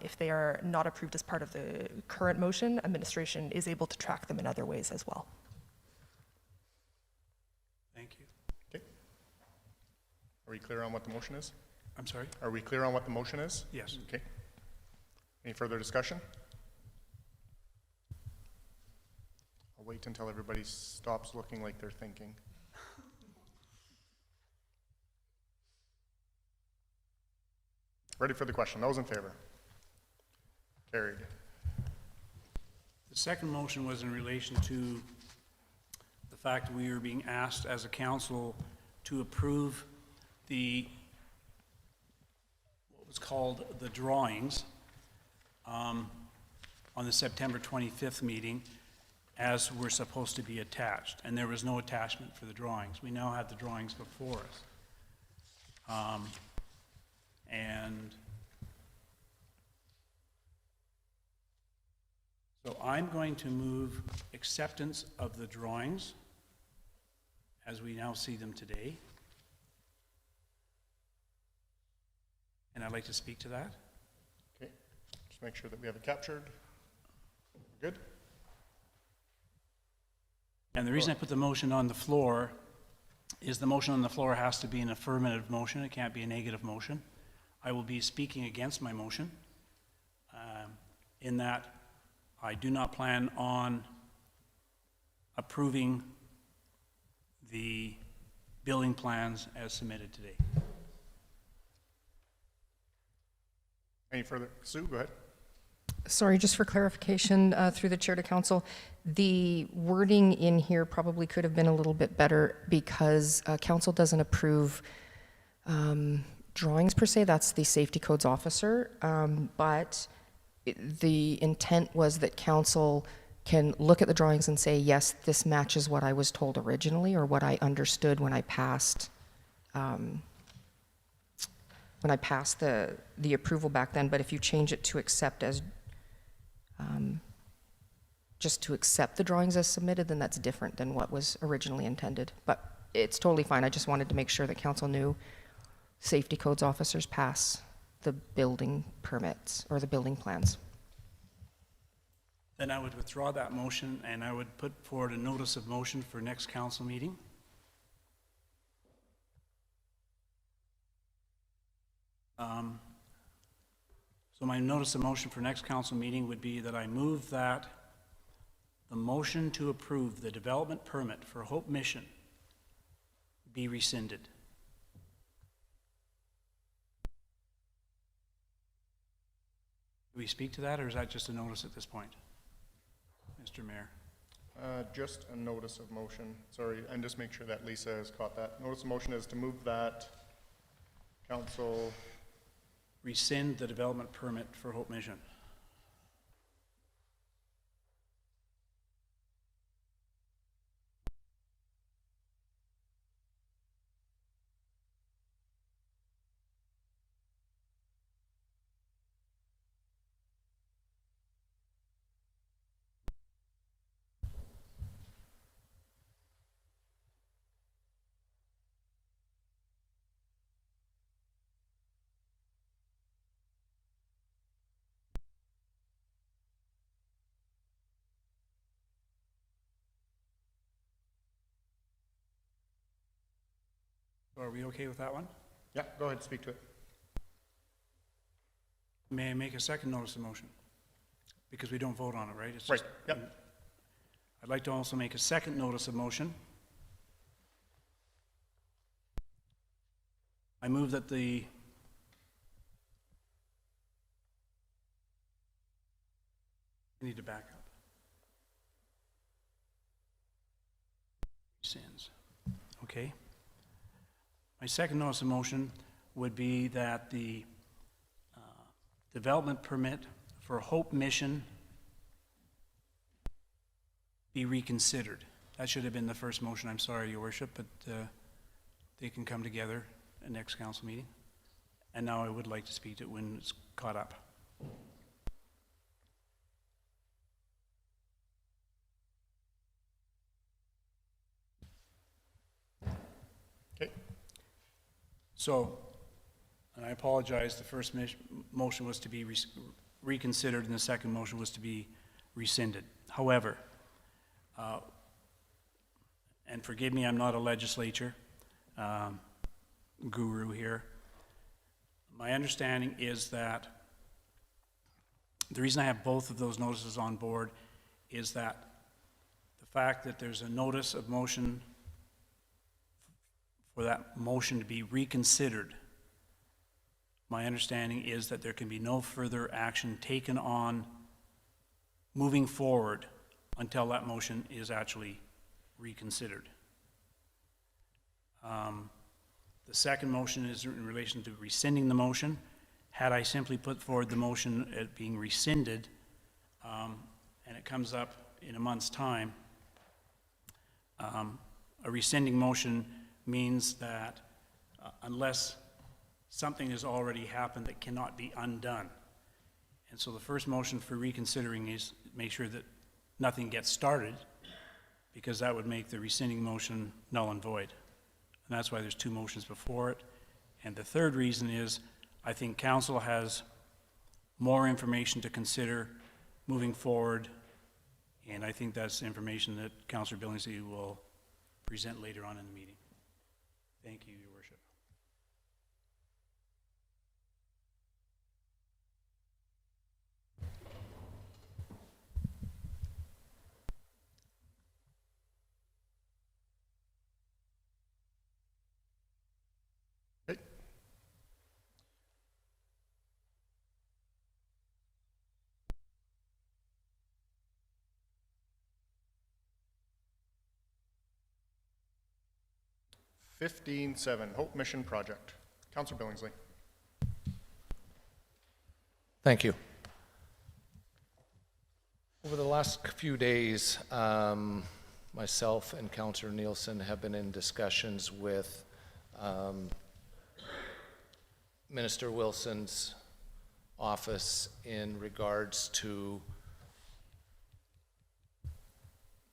If they are not approved as part of the current motion, administration is able to track them in other ways as well. Thank you. Okay. Are we clear on what the motion is? I'm sorry? Are we clear on what the motion is? Yes. Okay. Any further discussion? I'll wait until everybody stops looking like they're thinking. Ready for the question. Those in favor? Carried. The second motion was in relation to the fact that we were being asked as a council to approve what was called the drawings on the September 25th meeting, as were supposed to be attached, and there was no attachment for the drawings. We now have the drawings before us. And so I'm going to move acceptance of the drawings as we now see them today. And I'd like to speak to that. Okay, just make sure that we have it captured. Good. And the reason I put the motion on the floor is the motion on the floor has to be an affirmative motion. It can't be a negative motion. I will be speaking against my motion in that I do not plan on approving the building plans as submitted today. Any further? Sue, go ahead. Sorry, just for clarification, through the chair to council, the wording in here probably could have been a little bit better because council doesn't approve drawings per se. That's the safety codes officer. But the intent was that council can look at the drawings and say, yes, this matches what I was told originally or what I understood when I passed the approval back then. But if you change it to accept as just to accept the drawings as submitted, then that's different than what was originally intended. But it's totally fine. I just wanted to make sure that council knew safety codes officers pass the building permits or the building plans. Then I would withdraw that motion and I would put forward a notice of motion for next council meeting. So my notice of motion for next council meeting would be that I move that the motion to approve the development permit for Hope Mission be rescinded. Do we speak to that, or is that just a notice at this point, Mr. Mayor? Just a notice of motion. Sorry, and just make sure that Lisa has caught that. Notice of motion is to move that council rescind the development permit for Hope Mission. So are we okay with that one? Yeah, go ahead, speak to it. May I make a second notice of motion? Because we don't vote on it, right? It's Right, just- yep. I'd like to also make a second notice of motion. I move that the I need to back up. Sins. Okay. My second notice of motion would be that the development permit for Hope Mission be reconsidered. That should have been the first motion. I'm sorry, Your Worship, but they can come together at next council meeting. And now I would like to speak to it when it's caught up. Okay. So, and I apologize, the first motion was to be reconsidered and the second motion was to be rescinded. However, and forgive me, I'm not a legislature guru here. My understanding is that the reason I have both of those notices on board is that the fact that there's a notice of motion for that motion to be reconsidered, my understanding is that there can be no further action taken on moving forward until that motion is actually reconsidered. The second motion is in relation to rescinding the motion. Had I simply put forward the motion at being rescinded, and it comes up in a month's time, a rescinding motion means that unless something has already happened that cannot be undone. And so the first motion for reconsidering is make sure that nothing gets started, because that would make the rescinding motion null and void. And that's why there's two motions before it. And the third reason is I think council has more information to consider moving forward, and I think that's information that Councillor Billingsley will present later on in the meeting. Thank you, Your Worship. 15.7, Hope Mission Project. Councillor Billingsley. Thank you. Over the last few days, myself and Councillor Nielsen have been in discussions with Minister Wilson's office in regards to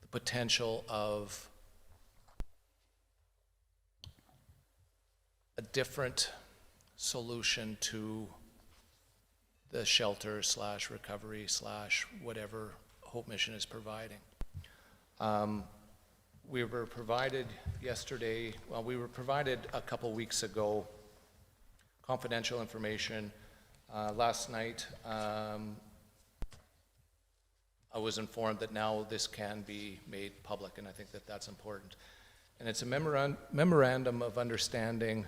the potential of a different solution to the shelter / recovery / whatever Hope Mission is providing. We were provided yesterday, well, we were provided a couple weeks ago confidential information. Last night, I was informed that now this can be made public, and I think that that's important. And it's a memorandum of understanding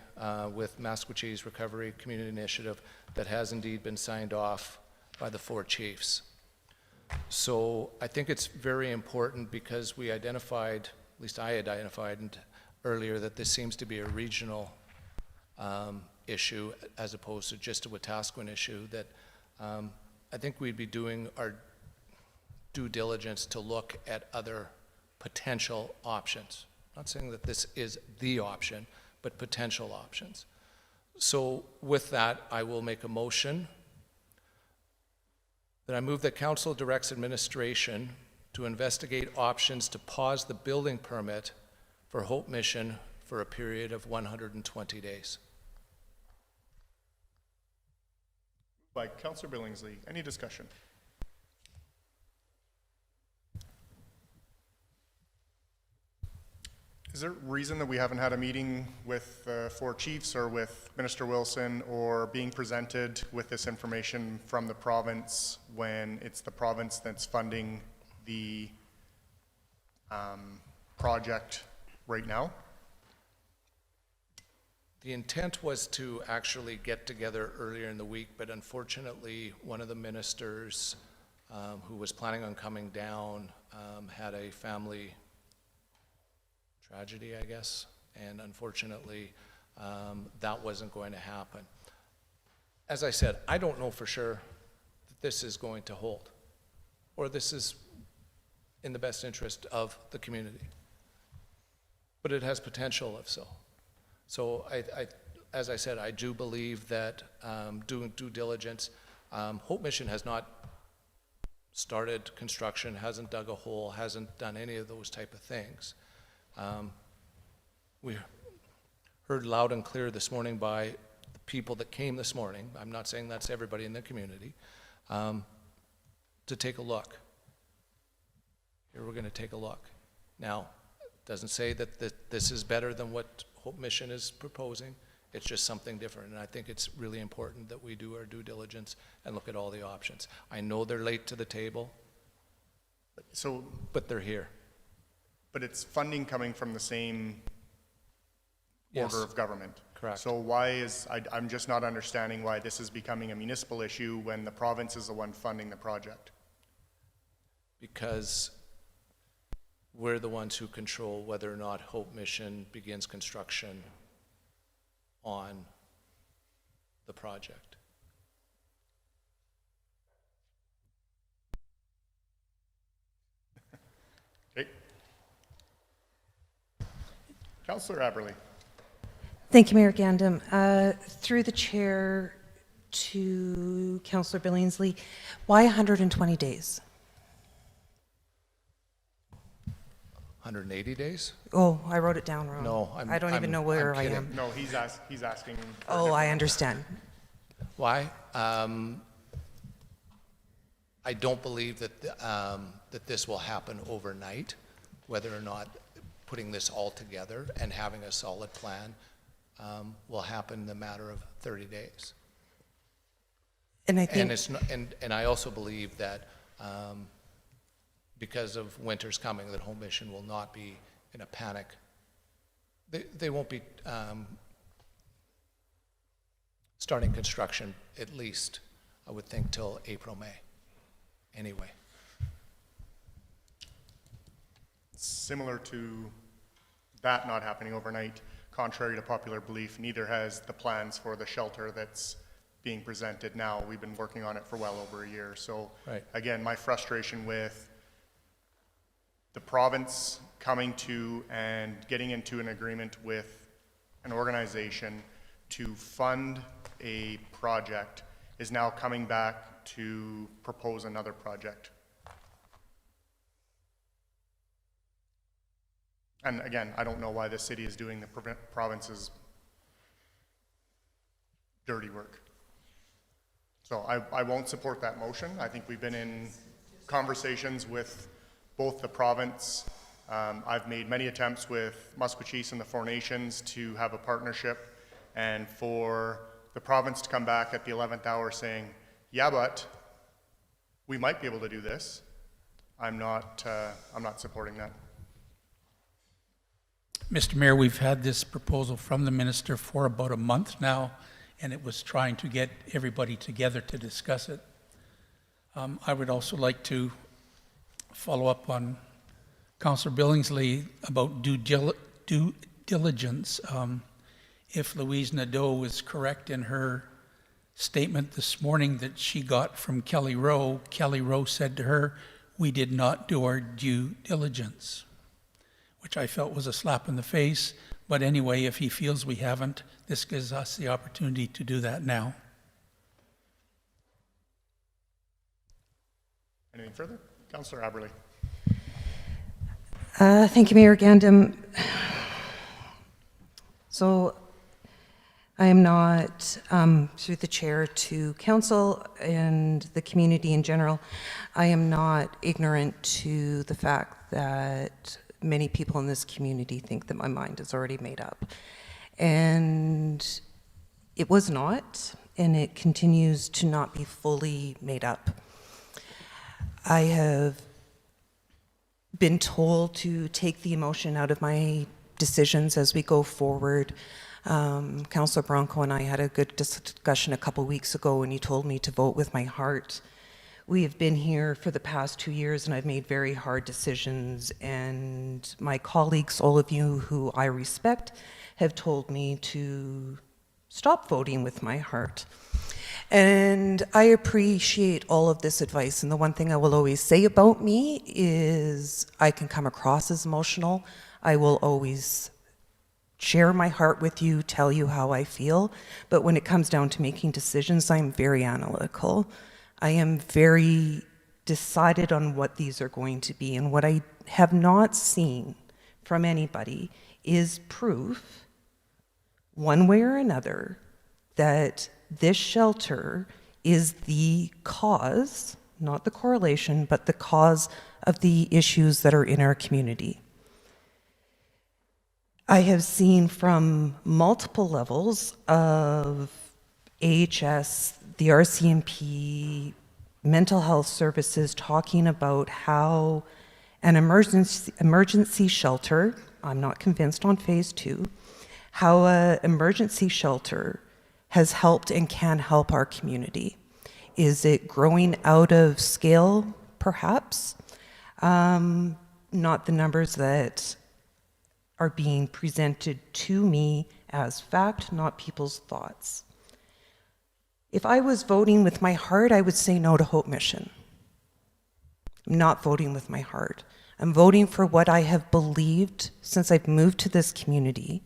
with Maskwacis Recovery Community Initiative that has indeed been signed off by the 4 chiefs. So I think it's very important because we identified, at least I identified earlier, that this seems to be a regional issue as opposed to just a Wetaskiwin issue, that I think we'd be doing our due diligence to look at other potential options. Not saying that this is the option, but potential options. So with that, I will make a motion that I move that Council directs administration to investigate options to pause the building permit for Hope Mission for a period of 120 days. By Councillor Billingsley. Any discussion? Is there a reason that we haven't had a meeting with 4 chiefs or with Minister Wilson or being presented with this information from the province when it's the province that's funding the project right now? The intent was to actually get together earlier in the week, but unfortunately, one of the ministers who was planning on coming down had a family tragedy, I guess, and unfortunately, that wasn't going to happen. As I said, I don't know for sure that this is going to hold, or this is in the best interest of the community, but it has potential if so. So as I said, I do believe that doing due diligence, Hope Mission has not started construction, hasn't dug a hole, hasn't done any of those type of things. We heard loud and clear this morning by the people that came this morning, I'm not saying that's everybody in the community, to take a look. Here we're going to take a look. Now, it doesn't say that this is better than what Hope Mission is proposing. It's just something different, and I think it's really important that we do our due diligence and look at all the options. I know they're late to the table, but they're here. But it's funding coming from the same Yes. order of government. Correct. So why is, I'm just not understanding why this is becoming a municipal issue when the province is the one funding the project. Because we're the ones who control whether or not Hope Mission begins construction on the project. Okay. Councillor Aberley. Thank you, Mayor Gandam. Through the chair to Councillor Billingsley, why 120 days? 180 days? Oh, I wrote it down wrong. No, I don't even know where I am. No, he's asking. Oh, I understand. Why? I don't believe that that this will happen overnight, whether or not putting this all together and having a solid plan will happen in a matter of 30 days. And I think, and it's not, and I also believe that because of winter's coming, that Home Mission will not be in a panic. They won't be starting construction, at least, I would think, till April, May, anyway. Similar to that not happening overnight, contrary to popular belief, neither has the plans for the shelter that's being presented now. We've been working on it for well over a year. So Right. again, my frustration with the province coming to and getting into an agreement with an organization to fund a project is now coming back to propose another project. And again, I don't know why the city is doing the province's dirty work. So I won't support that motion. I think we've been in conversations with both the province. I've made many attempts with Musqueam and the Four Nations to have a partnership, and for the province to come back at the 11th hour saying, yeah, but we might be able to do this, I'm not supporting that. Mr. Mayor, we've had this proposal from the minister for about a month now, and it was trying to get everybody together to discuss it. I would also like to follow up on Councillor Billingsley about due diligence. If Louise Nadeau was correct in her statement this morning that she got from Kelly Rowe said to her, "We did not do our due diligence," which I felt was a slap in the face. But anyway, if he feels we haven't, this gives us the opportunity to do that now. Anything further? Councillor Aberley. Thank you, Mayor Gandam. So I am not, through the chair to council and the community in general, I am not ignorant to the fact that many people in this community think that my mind is already made up. And it was not, and it continues to not be fully made up. I have been told to take the emotion out of my decisions as we go forward. Councillor Bronco and I had a good discussion a couple weeks ago, and he told me to vote with my heart. We have been here for the past 2 years, and I've made very hard decisions, and my colleagues, all of you who I respect, have told me to stop voting with my heart. And I appreciate all of this advice, and the one thing I will always say about me is I can come across as emotional. I will always share my heart with you, tell you how I feel, but when it comes down to making decisions, I'm very analytical. I am very decided on what these are going to be, and what I have not seen from anybody is proof, one way or another, that this shelter is the cause, not the correlation, but the cause of the issues that are in our community. I have seen from multiple levels of AHS, the RCMP, mental health services talking about how an emergency shelter, I'm not convinced on phase 2, how an emergency shelter has helped and can help our community. Is it growing out of scale? Perhaps. Not the numbers that are being presented to me as fact, not people's thoughts. If I was voting with my heart, I would say no to Hope Mission. I'm not voting with my heart. I'm voting for what I have believed since I've moved to this community.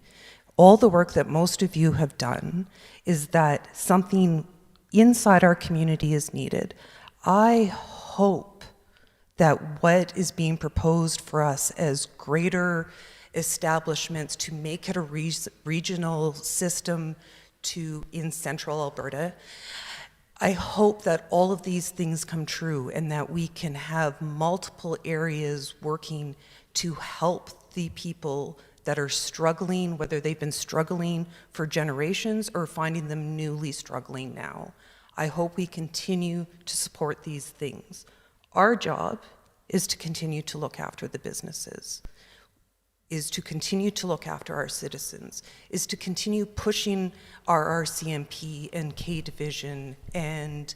All the work that most of you have done is that something inside our community is needed. I hope that what is being proposed for us as greater establishments to make it a regional system in central Alberta, I hope that all of these things come true and that we can have multiple areas working to help the people that are struggling, whether they've been struggling for generations or finding them newly struggling now. I hope we continue to support these things. Our job is to continue to look after the businesses, is to continue to look after our citizens, is to continue pushing our RCMP and K Division and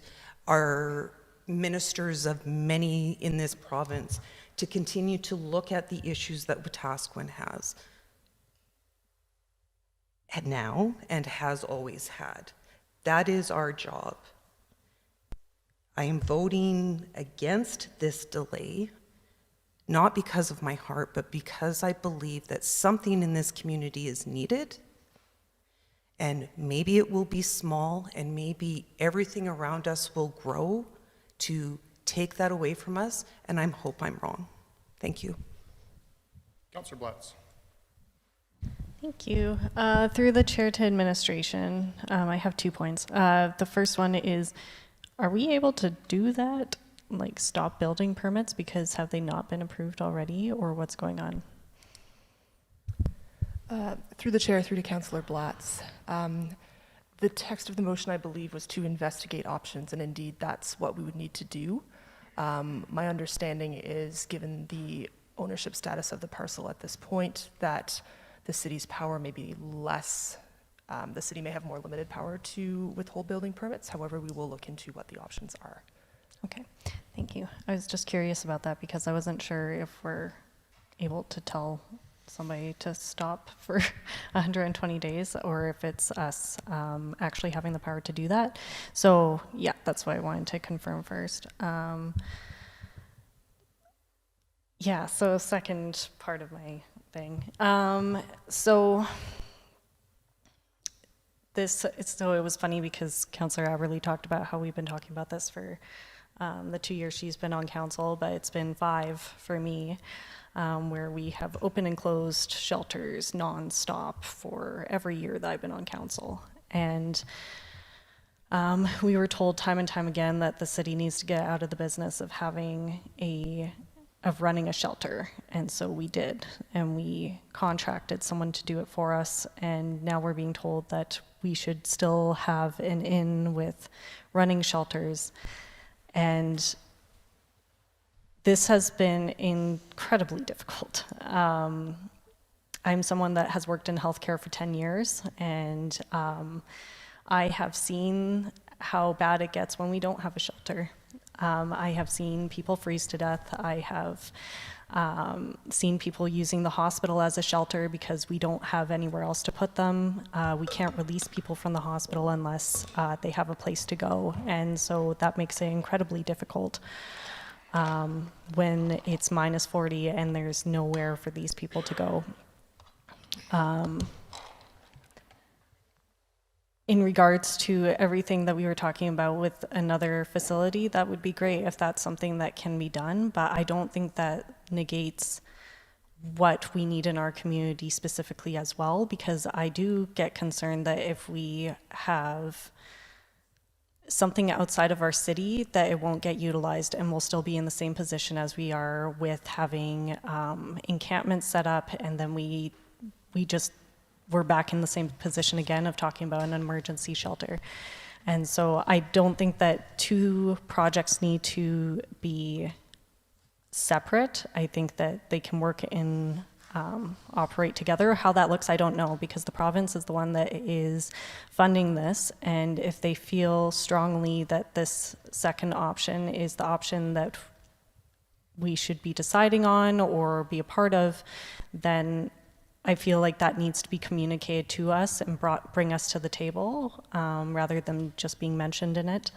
our ministers of many in this province to continue to look at the issues that Wetaskiwin has. now and has always had. That is our job. I am voting against this delay, not because of my heart, but because I believe that something in this community is needed. And maybe it will be small, and maybe everything around us will grow to take that away from us, and I hope I'm wrong. Thank you. Councillor Blatz. Thank you. Through the chair to administration, I have 2 points. The first one is, are we able to do that, like stop building permits, because have they not been approved already, or what's going on? Through the chair, through to Councillor Blatz. The text of the motion, I believe, was to investigate options, and indeed that's what we would need to do. My understanding is, given the ownership status of the parcel at this point, that the city's power may be less, the city may have more limited power to withhold building permits. However, we will look into what the options are. Okay, thank you. I was just curious about that because I wasn't sure if we're able to tell somebody to stop for 120 days or if it's us actually having the power to do that. So yeah, that's why I wanted to confirm first. Yeah, so second part of my thing. So it was funny because Councillor Aberley talked about how we've been talking about this for the 2 years she's been on council, but it's been 5 for me, where we have open and closed shelters nonstop for every year that I've been on council. And we were told time and time again that the city needs to get out of the business of running a shelter, and so we did, and we contracted someone to do it for us, and now we're being told that we should still have an in with running shelters, and this has been incredibly difficult. I'm someone that has worked in healthcare for 10 years, and I have seen how bad it gets when we don't have a shelter. I have seen people freeze to death. I have seen people using the hospital as a shelter because we don't have anywhere else to put them. We can't release people from the hospital unless they have a place to go. And so that makes it incredibly difficult when it's -40 and there's nowhere for these people to go. In regards to everything that we were talking about with another facility, that would be great if that's something that can be done, but I don't think that negates what we need in our community specifically as well, because I do get concerned that if we have something outside of our city, that it won't get utilized and we'll still be in the same position as we are with having encampments set up, and then we're back in the same position again of talking about an emergency shelter. And so I don't think that 2 projects need to be separate. I think that they can work and operate together. How that looks, I don't know, because the province is the one that is funding this. And if they feel strongly that this second option is the option that we should be deciding on or be a part of, then I feel like that needs to be communicated to us and bring us to the table rather than just being mentioned in it,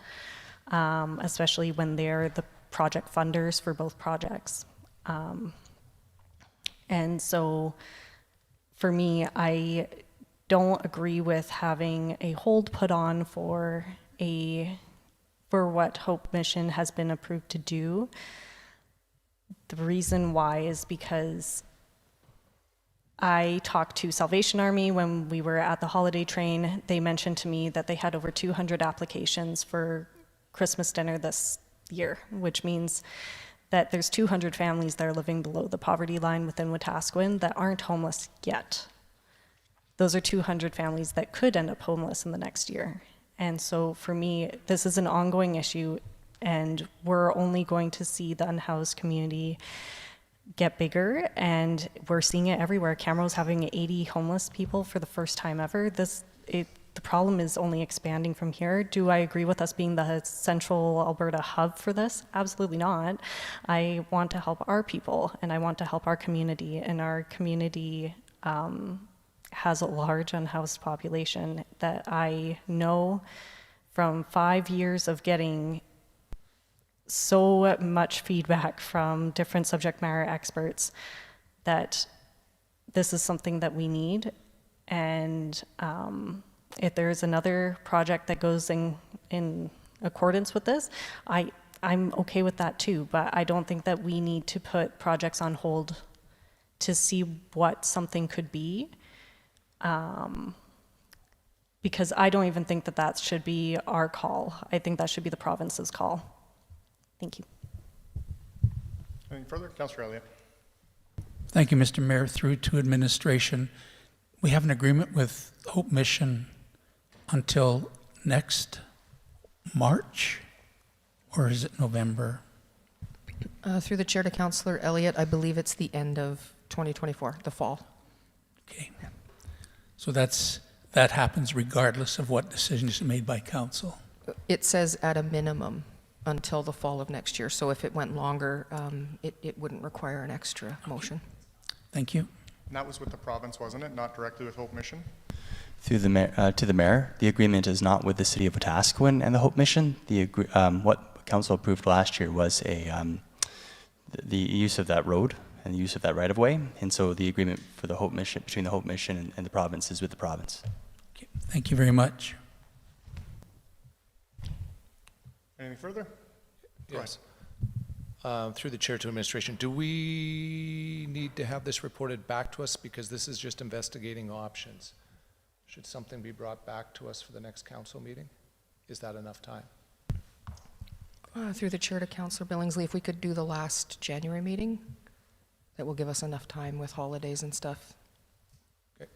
especially when they're the project funders for both projects. And so for me, I don't agree with having a hold put on for what Hope Mission has been approved to do. The reason why is because I talked to Salvation Army when we were at the holiday train. They mentioned to me that they had over 200 applications for Christmas dinner this year, which means that there's 200 families that are living below the poverty line within Wetaskiwin that aren't homeless yet. Those are 200 families that could end up homeless in the next year. And so for me, this is an ongoing issue, and we're only going to see the unhoused community get bigger, and we're seeing it everywhere. Camrose having 80 homeless people for the first time ever. The problem is only expanding from here. Do I agree with us being the central Alberta hub for this? Absolutely not. I want to help our people, and I want to help our community, and our community has a large unhoused population that I know from 5 years of getting so much feedback from different subject matter experts that this is something that we need. And if there's another project that goes in accordance with this, I'm okay with that too, but I don't think that we need to put projects on hold to see what something could be, because I don't even think that that should be our call. I think that should be the province's call. Thank you. Anything further? Councillor Elliott. Thank you, Mr. Mayor. Through to administration. We have an agreement with Hope Mission until next March, or is it November? Through the chair to Councillor Elliott, I believe it's the end of 2024, the fall. Okay. So that happens regardless of what decision is made by council. It says at a minimum until the fall of next year. So if it went longer, it wouldn't require an extra motion. Thank you. And that was with the province, wasn't it? Not directly with Hope Mission? Through the to the mayor, the agreement is not with the city of Wetaskiwin and the Hope Mission. What council approved last year was the use of that road and the use of that right of way, and so the agreement for the Hope Mission between the Hope Mission and the province is with the province. Okay. Thank you very much. Anything further? Yes. Through the chair to administration, do we need to have this reported back to us because this is just investigating options? Should something be brought back to us for the next council meeting? Is that enough time? Through the chair to Councillor Billingsley, if we could do the last January meeting, that will give us enough time with holidays and stuff. Okay.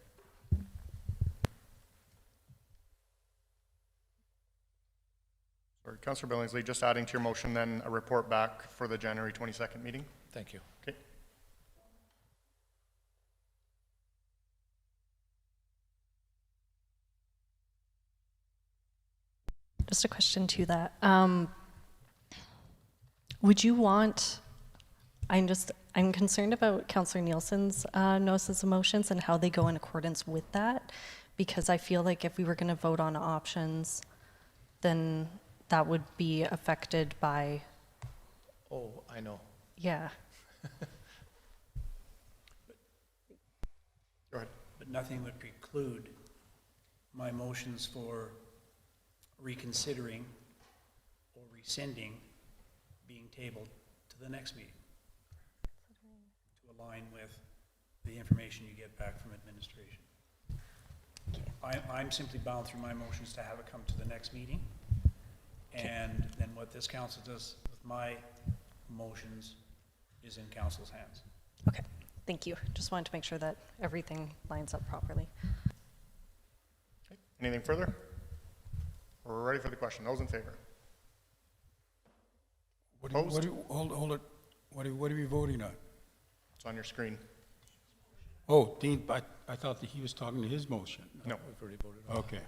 Sorry, Councillor Billingsley, just adding to your motion then a report back for the January 22nd meeting. Thank you. Okay. Just a question to that. Would you want, I'm concerned about Councillor Nielsen's notices of motions and how they go in accordance with that, because I feel like if we were going to vote on options, then that would be affected by. Oh, I know. Yeah. Go ahead. But nothing would preclude my motions for reconsidering or rescinding being tabled to the next meeting to align with the information you get back from administration. I'm simply bound through my motions to have it come to the next meeting, and then what this council does with my motions is in council's hands. Okay, thank you. Just wanted to make sure that everything lines up properly. Okay. Anything further? We're ready for the question. Those in favor? Opposed? Hold it. What are we voting on? It's on your screen. Oh, Dean, I thought that he was talking to his motion. No. We've already voted on it. Okay.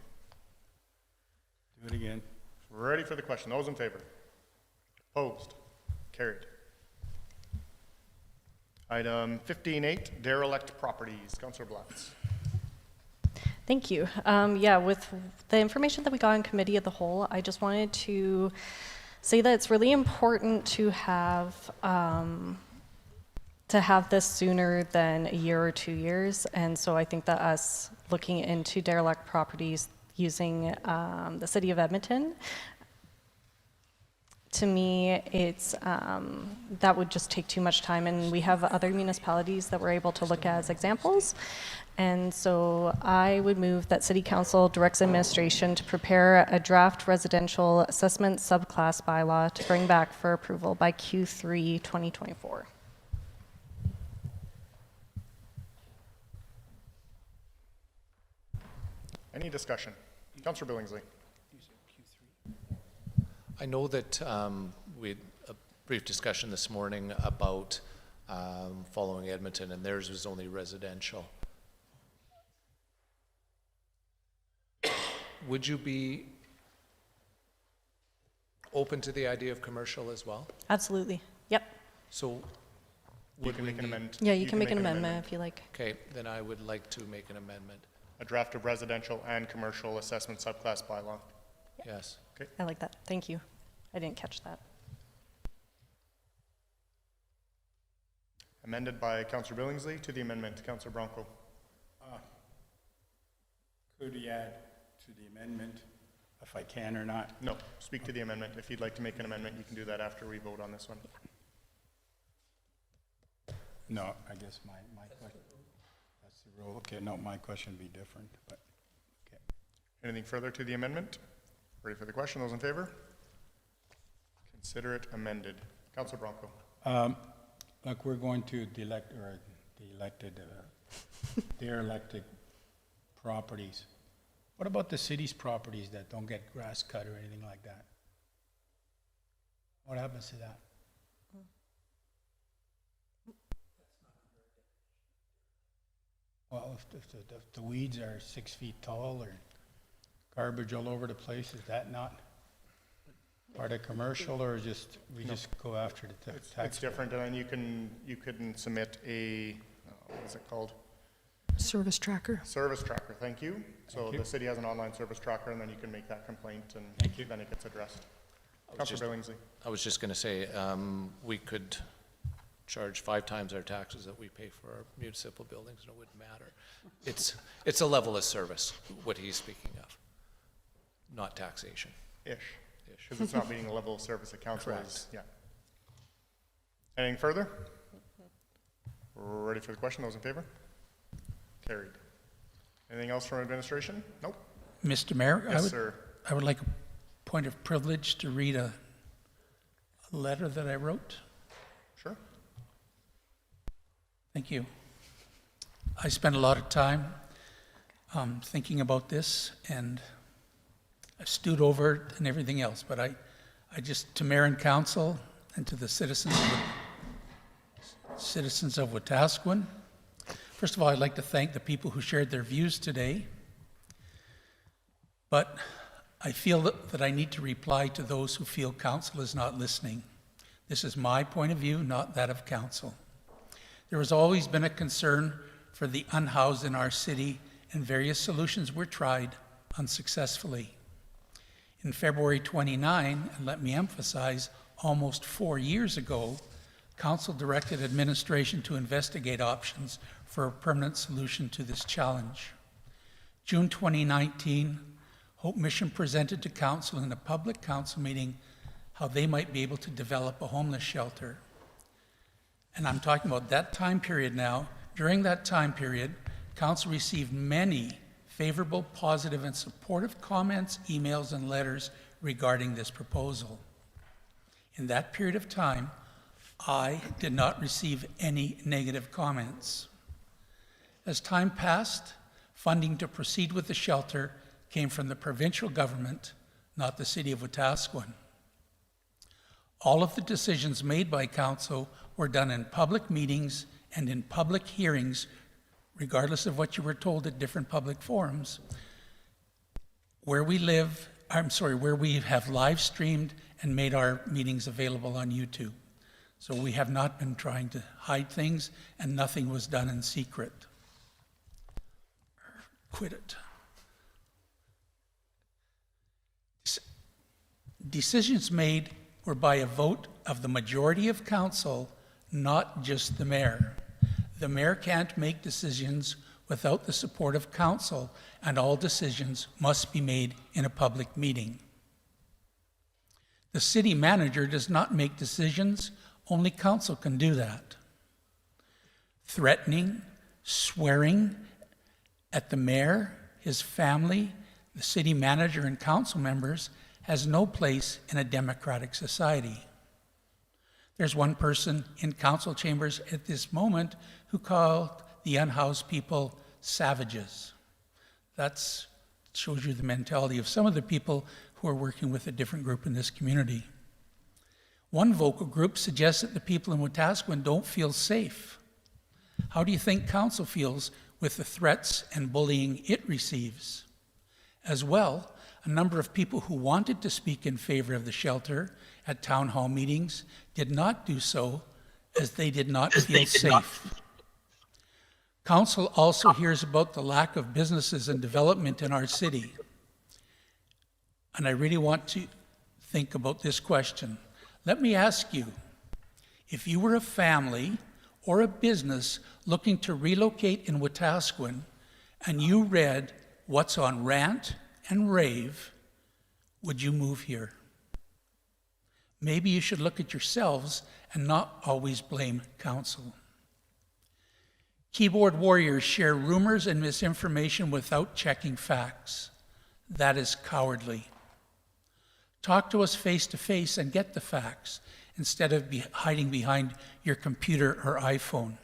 Do it again. We're ready for the question. Those in favor? Opposed? Carried. Item 15.8, derelict properties. Councillor Blatz. Thank you. Yeah, with the information that we got in committee of the whole, I just wanted to say that it's really important to have this sooner than a year or 2 years. And so I think that us looking into derelict properties using the city of Edmonton, to me, it's that would just take too much time, and we have other municipalities that we're able to look at as examples. And so I would move that City Council directs administration to prepare a draft residential assessment subclass bylaw to bring back for approval by Q3 2024. Any discussion? Councillor Billingsley. I know that we had a brief discussion this morning about following Edmonton, and theirs was only residential. Would you be open to the idea of commercial as well? Absolutely. Yep. So You can make an amendment. Yeah, you can make an amendment if you like. Okay, then I would like to make an amendment. A draft of residential and commercial assessment subclass bylaw. Yes. Okay. I like that. Thank you. I didn't catch that. Amended by Councillor Billingsley to the amendment. Councillor Bronco. Could we add to the amendment if I can or not? No, speak to the amendment. If you'd like to make an amendment, you can do that after we vote on this one. No, I guess my question, that's the rule. Okay, no, my question would be different, but, okay. Anything further to the amendment? Ready for the question? Those in favor? Consider it amended. Councillor Bronco. Like we're going to derelict properties. What about the city's properties that don't get grass cut or anything like that? What happens to that? Well, if the weeds are 6 feet tall or garbage all over the place, is that not part of commercial, or just we just go after the tax? It's different, and then you can submit a what is it called? Service tracker. Service tracker. Thank you. So Thank you. the city has an online service tracker, and then you can make that complaint, and then it gets addressed. Councillor Billingsley. I was just going to say, we could charge 5 times our taxes that we pay for our municipal buildings, and it wouldn't matter. It's a level of service, what he's speaking of, not taxation. Ish. Because it's not meeting the level of service that council Correct. is. Yeah. Anything further? Ready for the question? Those in favor? Carried. Anything else from administration? Nope. Mr. Mayor, Yes, sir. I would like a point of privilege to read a letter that I wrote. Sure. Thank you. I spent a lot of time thinking about this, and I stewed over it and everything else, but I just, to mayor and council and to the citizens of Wetaskiwin, first of all, I'd like to thank the people who shared their views today, but I feel that I need to reply to those who feel council is not listening. This is my point of view, not that of council. There has always been a concern for the unhoused in our city, and various solutions were tried unsuccessfully. In February 29, and let me emphasize, almost 4 years ago, Council directed administration to investigate options for a permanent solution to this challenge. June 2019, Hope Mission presented to Council in a public council meeting how they might be able to develop a homeless shelter. And I'm talking about that time period now. During that time period, Council received many favorable, positive, and supportive comments, emails, and letters regarding this proposal. In that period of time, I did not receive any negative comments. As time passed, funding to proceed with the shelter came from the provincial government, not the city of Wetaskiwin. All of the decisions made by council were done in public meetings and in public hearings, regardless of what you were told at different public forums. Where we have live streamed and made our meetings available on YouTube. So we have not been trying to hide things, and nothing was done in secret. Quit it. Decisions made were by a vote of the majority of council, not just the mayor. The mayor can't make decisions without the support of council, and all decisions must be made in a public meeting. The city manager does not make decisions, only council can do that. Threatening, swearing at the mayor, his family, the city manager, and council members has no place in a democratic society. There's one person in council chambers at this moment who called the unhoused people savages. That shows you the mentality of some of the people who are working with a different group in this community. One vocal group suggests that the people in Wetaskiwin don't feel safe. How do you think council feels with the threats and bullying it receives? As well, a number of people who wanted to speak in favor of the shelter at town hall meetings did not do so as they did not feel safe. Council also hears about the lack of businesses and development in our city. And I really want to think about this question. Let me ask you, if you were a family or a business looking to relocate in Wetaskiwin and you read what's on Rant and Rave, would you move here? Maybe you should look at yourselves and not always blame council. Keyboard warriors share rumors and misinformation without checking facts. That is cowardly. Talk to us face to face and get the facts instead of hiding behind your computer or iPhone.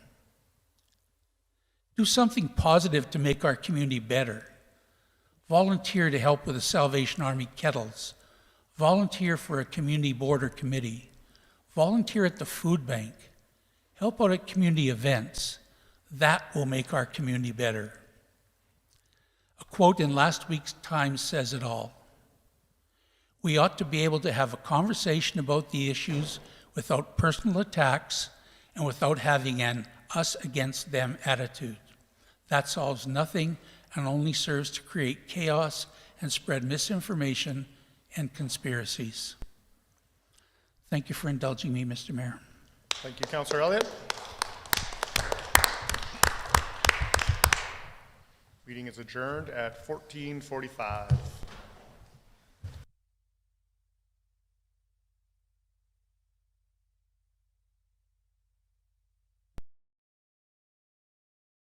Do something positive to make our community better. Volunteer to help with the Salvation Army kettles. Volunteer for a community board or committee. Volunteer at the food bank. Help out at community events. That will make our community better. A quote in last week's Times says it all. We ought to be able to have a conversation about the issues without personal attacks and without having an us against them attitude. That solves nothing and only serves to create chaos and spread misinformation and conspiracies. Thank you for indulging me, Mr. Mayor. Thank you, Councillor Elliott. Meeting is adjourned at 14:45.